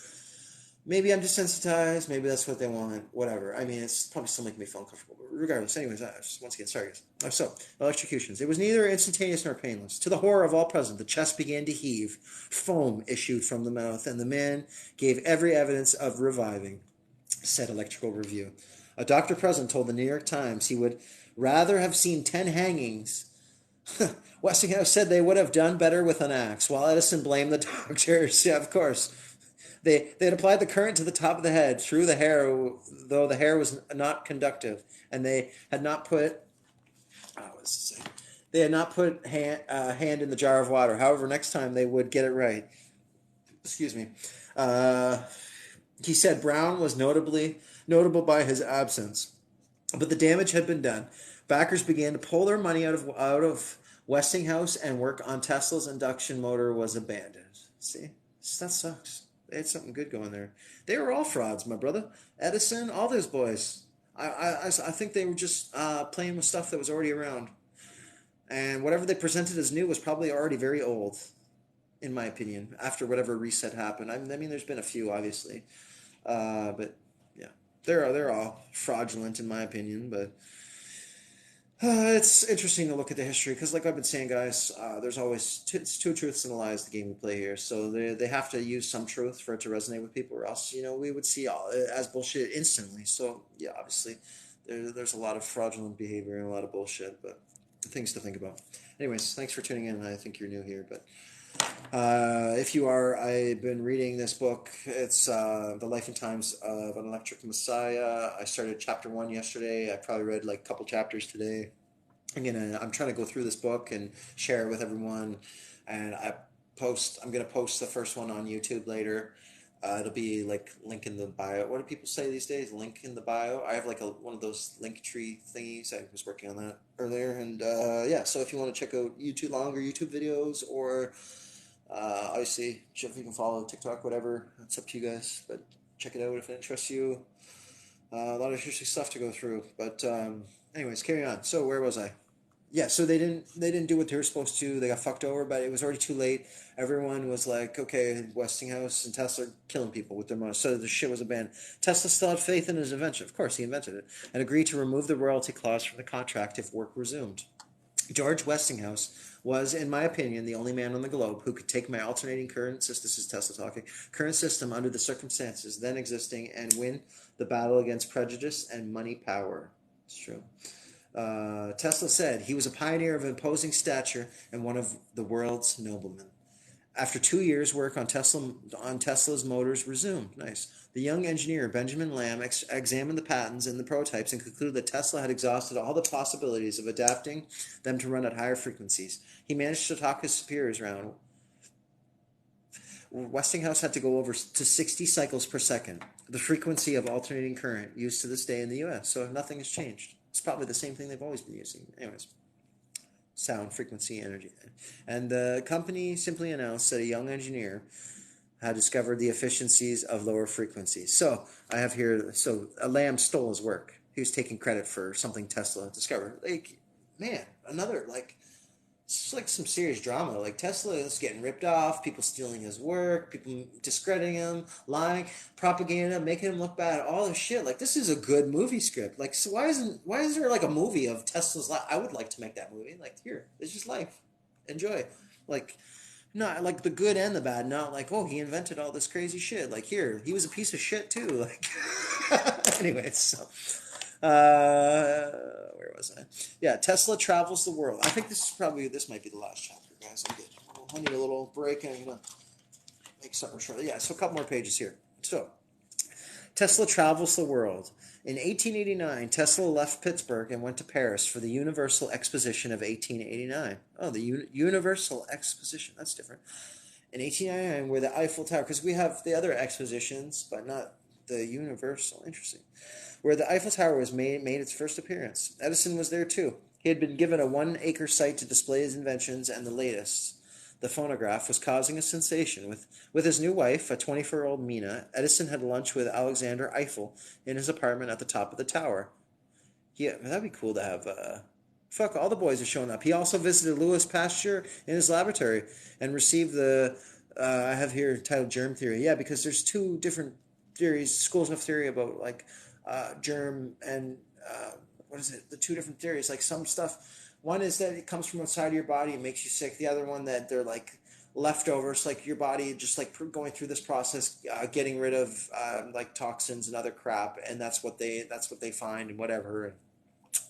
Maybe I'm desensitized. Maybe that's what they want. Whatever. I mean, it's probably still making me feel uncomfortable. But regardless, anyways, once again, sorry guys. So, electrocutions. It was neither instantaneous nor painless. To the horror of all present, the chest began to heave. Foam issued from the mouth, and the man gave every evidence of reviving, said Electrical Review. A doctor present told the New York Times he would rather have seen 10 hangings. Westinghouse said they would have done better with an axe, while Edison blamed the doctors. Yeah, of course. They had applied the current to the top of the head, through the hair, though the hair was not conductive, and they had not put. They had not put hand in the jar of water. However, next time they would get it right. Excuse me. He said Brown was notable by his absence, but the damage had been done. Backers began to pull their money out of Westinghouse, and work on Tesla's induction motor was abandoned. See, that sucks. They had something good going there. They were all frauds, my brother. Edison, all those boys. I think they were just playing with stuff that was already around. And whatever they presented as new was probably already very old, in my opinion, after whatever reset happened. I mean there's been a few, obviously. But, yeah. They're all fraudulent, in my opinion, but... it's interesting to look at the history, because like I've been saying, guys, there's always it's two truths and a lie is the game we play here. So they have to use some truth for it to resonate with people, or else we would see all as bullshit instantly. So yeah, obviously there's a lot of fraudulent behavior and a lot of bullshit, but things to think about. Anyways, thanks for tuning in. I think you're new here, but if you are, I've been reading this book. It's The Life and Times of an Electric Messiah. I started chapter 1 yesterday. I probably read like a couple chapters today. I'm trying to go through this book and share it with everyone. And I'm gonna post the first one on YouTube later. It'll be like link in the bio. What do people say these days? Link in the bio. I have like one of those link tree thingies. I was working on that earlier, and yeah. So if you want to check out longer YouTube videos, or obviously if you can follow TikTok, whatever, it's up to you guys. But check it out if it interests you. A lot of interesting stuff to go through. But anyways, carry on. So where was I? Yeah, so they didn't do what they were supposed to. They got fucked over, but it was already too late. Everyone was like, okay, Westinghouse and Tesla are killing people with their money. So the shit was abandoned. Tesla still had faith in his invention. Of course, he invented it. And agreed to remove the royalty clause from the contract if work resumed. George Westinghouse was, in my opinion, the only man on the globe who could take my alternating current system, this is Tesla talking, current system under the circumstances then existing and win the battle against prejudice and money power. It's true. Tesla said he was a pioneer of imposing stature and one of the world's noblemen. After 2 years, work on Tesla's motors resumed. Nice. The young engineer, Benjamin Lamb, examined the patents and the prototypes and concluded that Tesla had exhausted all the possibilities of adapting them to run at higher frequencies. He managed to talk his superiors around. Westinghouse had to go over to 60 cycles per second, the frequency of alternating current used to this day in the U.S., so nothing has changed. It's probably the same thing they've always been using. Anyways, sound, frequency, energy. And the company simply announced that a young engineer had discovered the efficiencies of lower frequencies. So I have here, Lamb stole his work. He was taking credit for something Tesla discovered. Like, man, it's like some serious drama. Like Tesla is getting ripped off, people stealing his work, people discrediting him, lying, propaganda, making him look bad, all this shit. Like this is a good movie script. Like so why is there like a movie of Tesla's life? I would like to make that movie. Like here, it's just life. Enjoy. Like not like the good and the bad, not like, oh, he invented all this crazy shit. Like here, he was a piece of shit too. Like anyways, so where was I? Yeah, Tesla travels the world. I think this might be the last chapter, guys. I need a little break and I'm gonna make something short. Yeah, so a couple more pages here. So, Tesla travels the world. In 1889, Tesla left Pittsburgh and went to Paris for the Universal Exposition of 1889. Oh, the Universal Exposition. That's different. In 1899, where the Eiffel Tower, because we have the other expositions, but not the Universal. Interesting. Where the Eiffel Tower was made its first appearance. Edison was there too. He had been given a 1-acre site to display his inventions, and the latest, the phonograph, was causing a sensation. With his new wife, a 24-year-old Mina, Edison had lunch with Alexander Eiffel in his apartment at the top of the tower. Yeah, that'd be cool to have. Fuck, all the boys are showing up. He also visited Louis Pasteur in his laboratory and received the. I have here titled germ theory. Yeah, because there's 2 different theories, schools of theory about like. Germ and the 2 different theories, like some stuff, one is that it comes from outside your body and makes you sick, the other one that they're like leftovers, like your body just like going through this process, getting rid of like toxins and other crap, and that's what they find and whatever,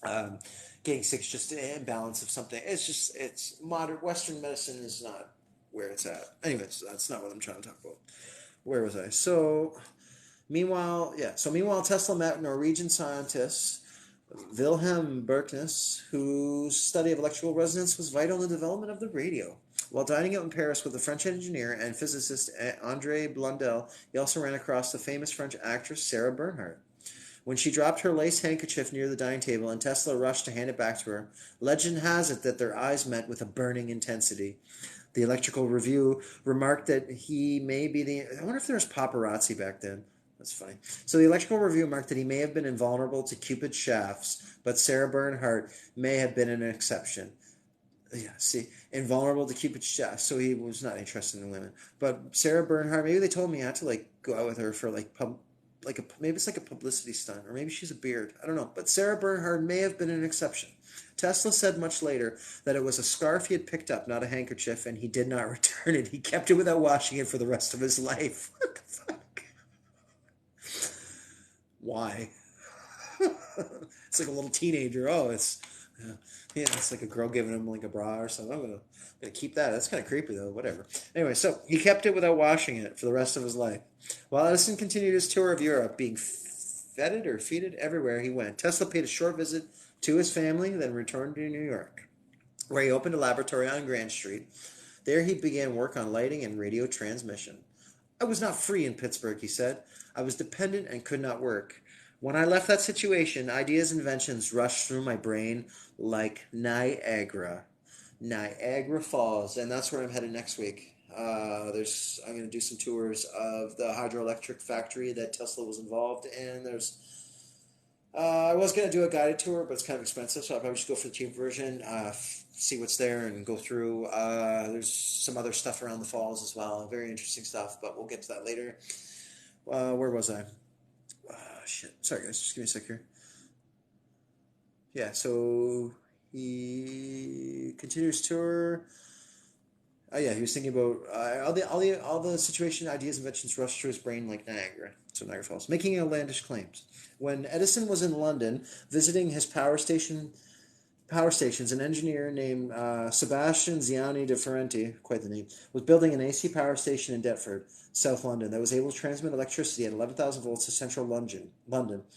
and getting sick is just an imbalance of something. It's modern Western medicine is not where it's at. Anyways, that's not what I'm trying to talk about. Where was I? Meanwhile, Tesla met Norwegian scientist Wilhelm Birknes, whose study of electrical resonance was vital in the development of the radio. While dining out in Paris with the French engineer and physicist André Blondel, he also ran across the famous French actress Sarah Bernhardt. When she dropped her lace handkerchief near the dining table and Tesla rushed to hand it back to her, legend has it that their eyes met with a burning intensity. The Electrical Review remarked that he may be I wonder if there was paparazzi back then. That's funny. So the Electrical Review marked that he may have been invulnerable to Cupid's shafts, but Sarah Bernhardt may have been an exception. Yeah, see, invulnerable to Cupid's shafts, so he was not interested in women. But Sarah Bernhardt, maybe they told me I had to like go out with her for maybe it's like a publicity stunt, or maybe she's a beard. I don't know. But Sarah Bernhardt may have been an exception. Tesla said much later that it was a scarf he had picked up, not a handkerchief, and he did not return it. He kept it without washing it for the rest of his life. What the fuck? Why? It's like a little teenager. Oh, it's like a girl giving him like a bra or something. I'm gonna keep that. That's kind of creepy though. Whatever. Anyway, so he kept it without washing it for the rest of his life. While Edison continued his tour of Europe, being feted everywhere he went, Tesla paid a short visit to his family, then returned to New York, where he opened a laboratory on Grand Street. There he began work on lighting and radio transmission. I was not free in Pittsburgh, he said. I was dependent and could not work. When I left that situation, ideas and inventions rushed through my brain like Niagara Falls, and that's where I'm headed next week. I'm going to do some tours of the hydroelectric factory that Tesla was involved in. I was going to do a guided tour, but it's kind of expensive, so I'll probably just go for the cheap version, see what's there, and go through. There's some other stuff around the falls as well, very interesting stuff, but we'll get to that later. Where was I? Shit. Sorry, guys, just give me a sec here. Yeah, so he continues tour. Yeah, he was thinking about all the situation, ideas, inventions rushed through his brain like Niagara. So Niagara Falls, making outlandish claims. When Edison was in London visiting his power stations, an engineer named Sebastian Ziani de Ferrante, quite the name, was building an AC power station in Deptford, South London, that was able to transmit electricity at 11,000 volts to central London,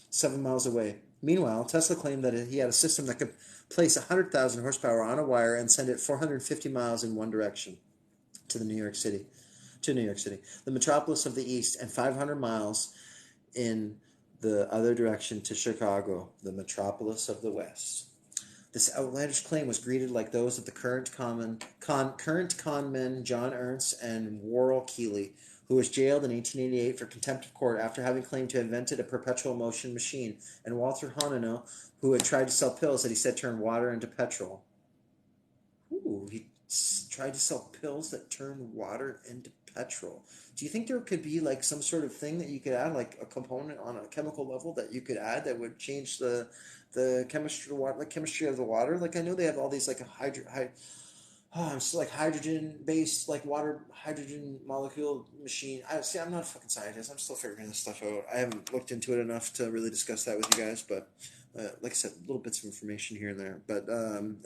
7 miles away. Meanwhile, Tesla claimed that he had a system that could place 100,000 horsepower on a wire and send it 450 miles in one direction to New York City, the metropolis of the East, and 500 miles in the other direction to Chicago, the metropolis of the West. This outlandish claim was greeted like those of the current con men John Ernst and Worrell Keely, who was jailed in 1888 for contempt of court after having claimed to have invented a perpetual motion machine, and Walter Honano, who had tried to sell pills that he said turned water into petrol. Ooh, he tried to sell pills that turned water into petrol. Do you think there could be like some sort of thing that you could add, like a component on a chemical level that you could add that would change the chemistry of the water, like chemistry of the water? Like I know they have all these like hydrogen based like water hydrogen molecule machine. I'm not a fucking scientist. I'm still figuring this stuff out. I haven't looked into it enough to really discuss that with you guys, but like I said, little bits of information here and there. But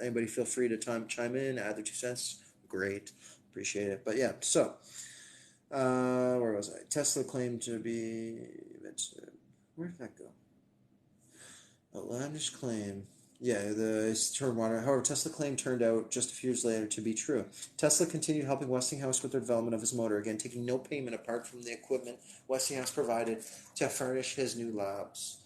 anybody feel free to chime in, add their 2 cents. Great, appreciate it. But yeah, so where was I? Tesla claimed to be. Where did that go? Outlandish claim. Yeah, the turned water. However, Tesla claim turned out just a few years later to be true. Tesla continued helping Westinghouse with the development of his motor, again taking no payment apart from the equipment Westinghouse provided to furnish his new labs.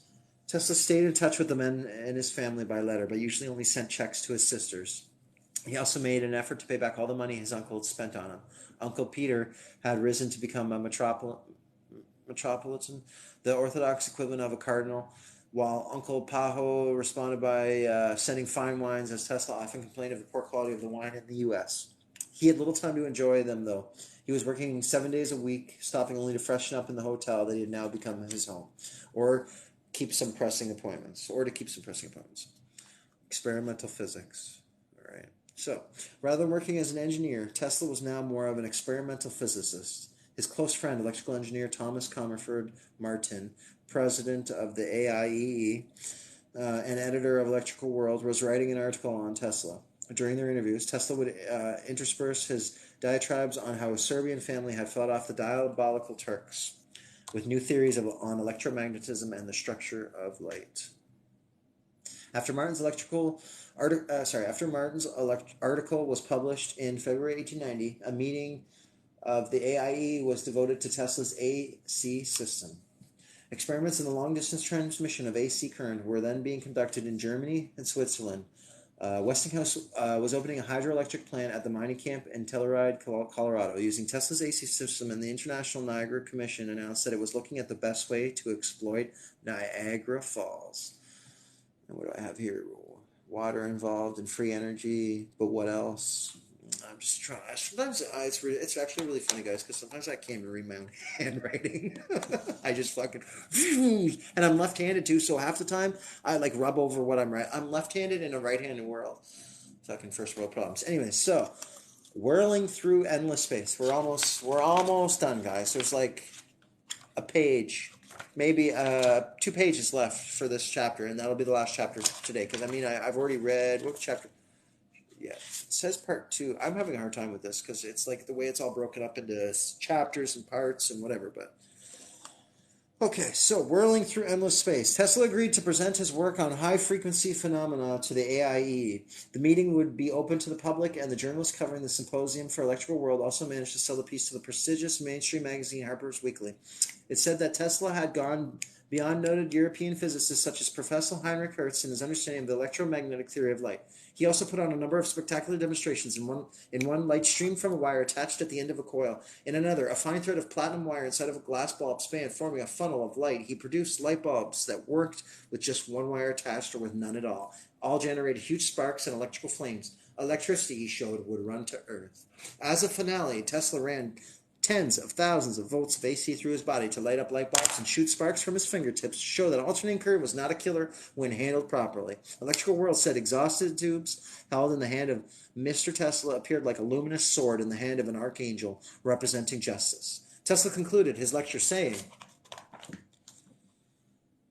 Tesla stayed in touch with the men and his family by letter, but usually only sent checks to his sisters. He also made an effort to pay back all the money his uncle had spent on him. Uncle Peter had risen to become a metropolitan, the orthodox equivalent of a cardinal, while Uncle Pajo responded by sending fine wines, as Tesla often complained of the poor quality of the wine in the U.S. He had little time to enjoy them, though. He was working 7 days a week, stopping only to freshen up in the hotel that he had now become his home, or to keep some pressing appointments. Experimental physics. All right. So, rather than working as an engineer, Tesla was now more of an experimental physicist. His close friend, electrical engineer Thomas Comerford Martin, president of the AIEE and editor of Electrical World, was writing an article on Tesla. During their interviews, Tesla would intersperse his diatribes on how a Serbian family had fought off the diabolical Turks with new theories on electromagnetism and the structure of light. After Martin's article was published in February 1890, a meeting of the AIE was devoted to Tesla's AC system. Experiments in the long-distance transmission of AC current were then being conducted in Germany and Switzerland. Westinghouse was opening a hydroelectric plant at the mining camp in Telluride, Colorado, using Tesla's AC system, and the International Niagara Commission announced that it was looking at the best way to exploit Niagara Falls. And what do I have here? Water involved and free energy, but what else? I'm just trying. Sometimes it's actually really funny, guys, because sometimes I can't even read my own handwriting. I just fucking, and I'm left-handed too, so half the time I like rub over what I'm right. I'm left-handed in a right-handed world. Fucking first world problems. Anyway, so whirling through endless space. We're almost done, guys. There's like a page maybe 2 pages left for this chapter, and that'll be the last chapter today. Because I mean, I've already read what chapter. Yeah, it says part 2. I'm having a hard time with this because it's like the way it's all broken up into chapters and parts and whatever. But okay, so whirling through endless space. Tesla agreed to present his work on high-frequency phenomena to the AIE. The meeting would be open to the public, and the journalist covering the Symposium for Electrical World also managed to sell the piece to the prestigious mainstream magazine Harper's Weekly. It said that Tesla had gone beyond noted European physicists such as Professor Heinrich Hertz in his understanding of the electromagnetic theory of light. He also put on a number of spectacular demonstrations. In one, light streamed from a wire attached at the end of a coil. In another, a fine thread of platinum wire inside of a glass bulb span, forming a funnel of light. He produced light bulbs that worked with just one wire attached or with none at all. All generated huge sparks and electrical flames. Electricity, he showed, would run to Earth. As a finale, Tesla ran tens of thousands of volts of AC through his body to light up light bulbs and shoot sparks from his fingertips to show that alternating current was not a killer when handled properly. Electrical World said exhausted tubes held in the hand of Mr. Tesla appeared like a luminous sword in the hand of an archangel representing justice. Tesla concluded his lecture saying,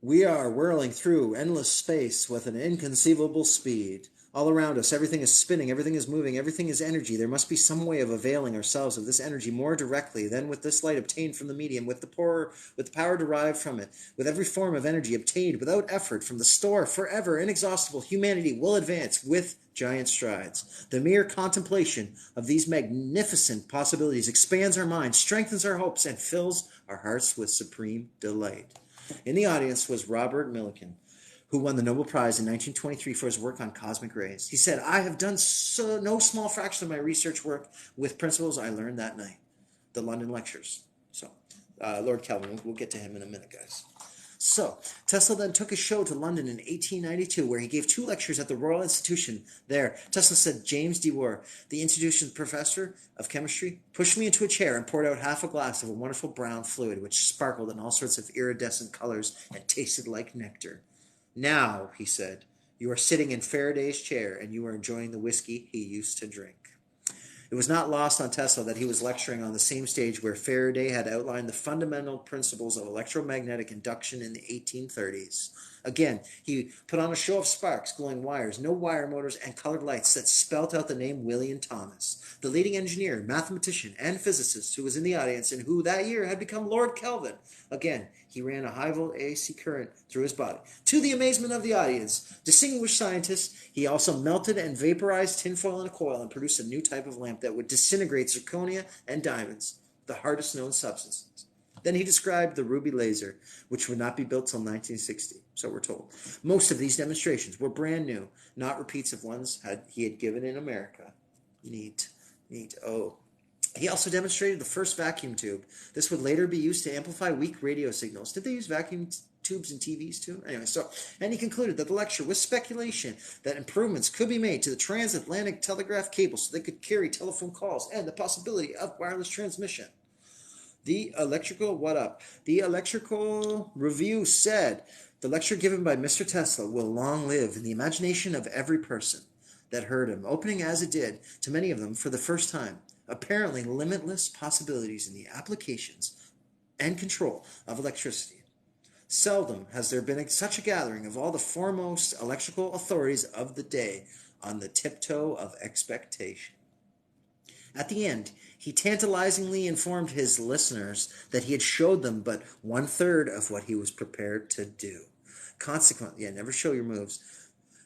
"We are whirling through endless space with an inconceivable speed. All around us, everything is spinning, everything is moving, everything is energy. There must be some way of availing ourselves of this energy more directly than with this light obtained from the medium, with the power derived from it. With every form of energy obtained without effort from the store, forever, inexhaustible, humanity will advance with giant strides. The mere contemplation of these magnificent possibilities expands our minds, strengthens our hopes, and fills our hearts with supreme delight." In the audience was Robert Millikan, who won the Nobel Prize in 1923 for his work on cosmic rays. He said, "I have done no small fraction of my research work with principles I learned that night." The London lectures. So, Lord Kelvin, we'll get to him in a minute, guys. So, Tesla then took his show to London in 1892, where he gave 2 lectures at the Royal Institution. There, Tesla said, "James Dewar, the institution's professor of chemistry, pushed me into a chair and poured out half a glass of a wonderful brown fluid, which sparkled in all sorts of iridescent colors and tasted like nectar. 'Now,' he said, 'you are sitting in Faraday's chair, and you are enjoying the whiskey he used to drink.'" It was not lost on Tesla that he was lecturing on the same stage where Faraday had outlined the fundamental principles of electromagnetic induction in the 1830s. Again, he put on a show of sparks, glowing wires, no wire motors, and colored lights that spelt out the name William Thomas, the leading engineer, mathematician, and physicist who was in the audience and who that year had become Lord Kelvin. Again, he ran a high-volt AC current through his body. To the amazement of the audience, distinguished scientist, he also melted and vaporized tinfoil in a coil and produced a new type of lamp that would disintegrate zirconia and diamonds, the hardest known substances. Then he described the ruby laser, which would not be built till 1960, so we're told. Most of these demonstrations were brand new, not repeats of ones he had given in America. Neat. Oh. He also demonstrated the first vacuum tube. This would later be used to amplify weak radio signals. Did they use vacuum tubes in TVs too? Anyway, and he concluded that the lecture was speculation that improvements could be made to the transatlantic telegraph cable so they could carry telephone calls and the possibility of wireless transmission. The Electrical Review said, "The lecture given by Mr. Tesla will long live in the imagination of every person that heard him, opening as it did, to many of them for the first time, apparently limitless possibilities in the applications and control of electricity. Seldom has there been such a gathering of all the foremost electrical authorities of the day on the tiptoe of expectation." At the end, he tantalizingly informed his listeners that he had showed them but 1/3 of what he was prepared to do. Consequently, never show your moves.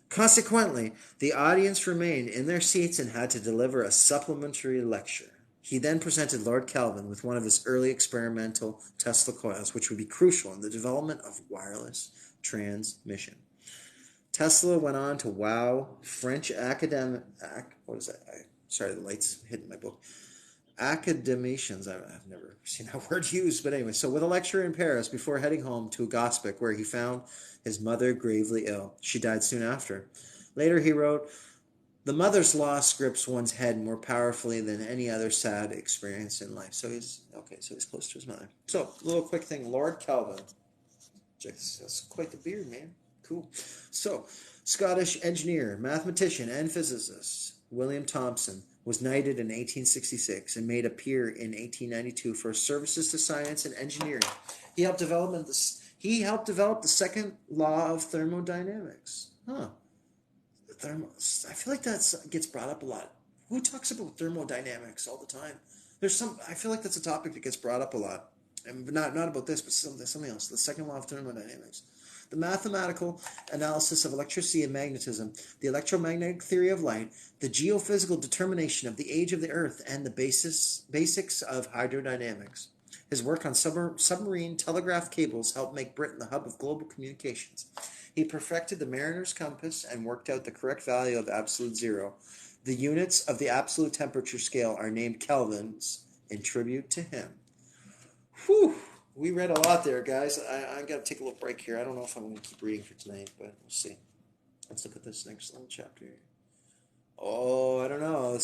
Consequently, the audience remained in their seats and had to deliver a supplementary lecture. He then presented Lord Kelvin with one of his early experimental Tesla coils, which would be crucial in the development of wireless transmission. Tesla went on to wow French academic... What is that? Sorry, the light's hitting my book. Academicians. I've never seen that word used, but anyway. So with a lecture in Paris before heading home to Gospic, where he found his mother gravely ill. She died soon after. Later he wrote, "The mother's loss grips one's head more powerfully than any other sad experience in life." So he's close to his mother. So, a little quick thing. Lord Kelvin. That's quite the beard, man. Cool. So, Scottish engineer, mathematician, and physicist William Thomson was knighted in 1866 and made a peer in 1892 for his services to science and engineering. He helped develop He helped develop the second law of thermodynamics. Huh. I feel like that gets brought up a lot. Who talks about thermodynamics all the time? I feel like that's a topic that gets brought up a lot, and not about this, but something else. The second law of thermodynamics, the mathematical analysis of electricity and magnetism, the electromagnetic theory of light, the geophysical determination of the age of the Earth, and the basics of hydrodynamics. His work on submarine telegraph cables helped make Britain the hub of global communications. He perfected the mariner's compass and worked out the correct value of absolute zero. The units of the absolute temperature scale are named kelvins in tribute to him. Whew! We read a lot there, guys. I got to take a little break here. I don't know if I'm going to keep reading for tonight, but we'll see. Let's look at this next little chapter. Oh, I don't know.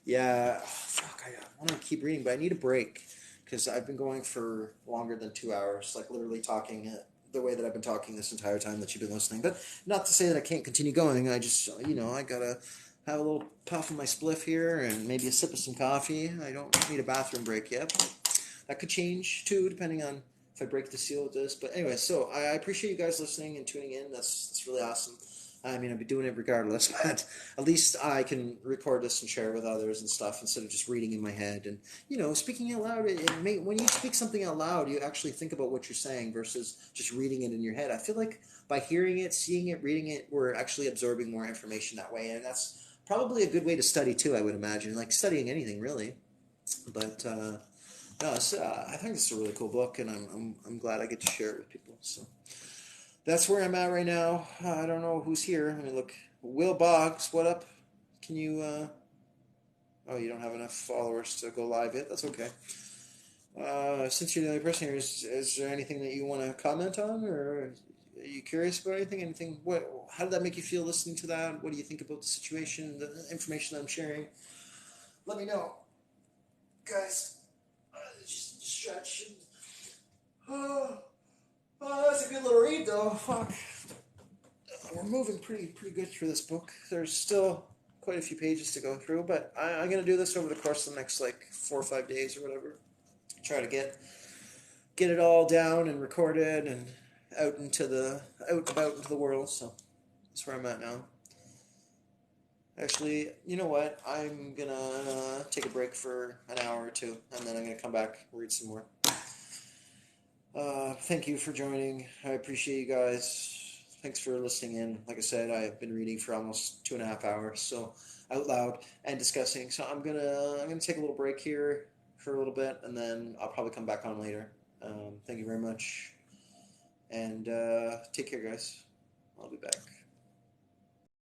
Yeah. Fuck, I want to keep reading, but I need a break because I've been going for longer than 2 hours, like literally talking the way that I've been talking this entire time that you've been listening. But not to say that I can't continue going. I just, I got to have a little puff of my spliff here and maybe a sip of some coffee. I don't need a bathroom break yet, but that could change too, depending on if I break the seal with this. But anyway, so I appreciate you guys listening and tuning in. That's really awesome. I mean, I'd be doing it regardless, but at least I can record this and share it with others and stuff instead of just reading in my head. And, speaking out loud, when you speak something out loud, you actually think about what you're saying versus just reading it in your head. I feel like by hearing it, seeing it, reading it, we're actually absorbing more information that way. And that's probably a good way to study too, I would imagine, like studying anything really. But no, I think it's a really cool book, and I'm glad I get to share it with people. So that's where I'm at right now. I don't know who's here. Let me look. Will Boggs, what up? Can you? Oh, you don't have enough followers to go live yet. That's okay. Since you're the only person here, is there anything that you want to comment on, or are you curious about anything? Anything? How did that make you feel listening to that? What do you think about the situation, the information that I'm sharing? Let me know, guys. Just stretch. Oh, that's a good little read, though. Fuck. We're moving pretty good through this book. There's still quite a few pages to go through, but I'm gonna do this over the course of the next 4 or 5 days or whatever. Try to get it all down and recorded and out about into the world. So that's where I'm at now. Actually, you know what? I'm gonna take a break for an hour or two, and then I'm gonna come back and read some more. Thank you for joining. I appreciate you guys. Thanks for listening in. Like I said, I've been reading for almost 2.5 hours, so out loud and discussing. So I'm gonna take a little break here for a little bit, and then I'll probably come back on later. Thank you very much, and take care, guys. I'll be back.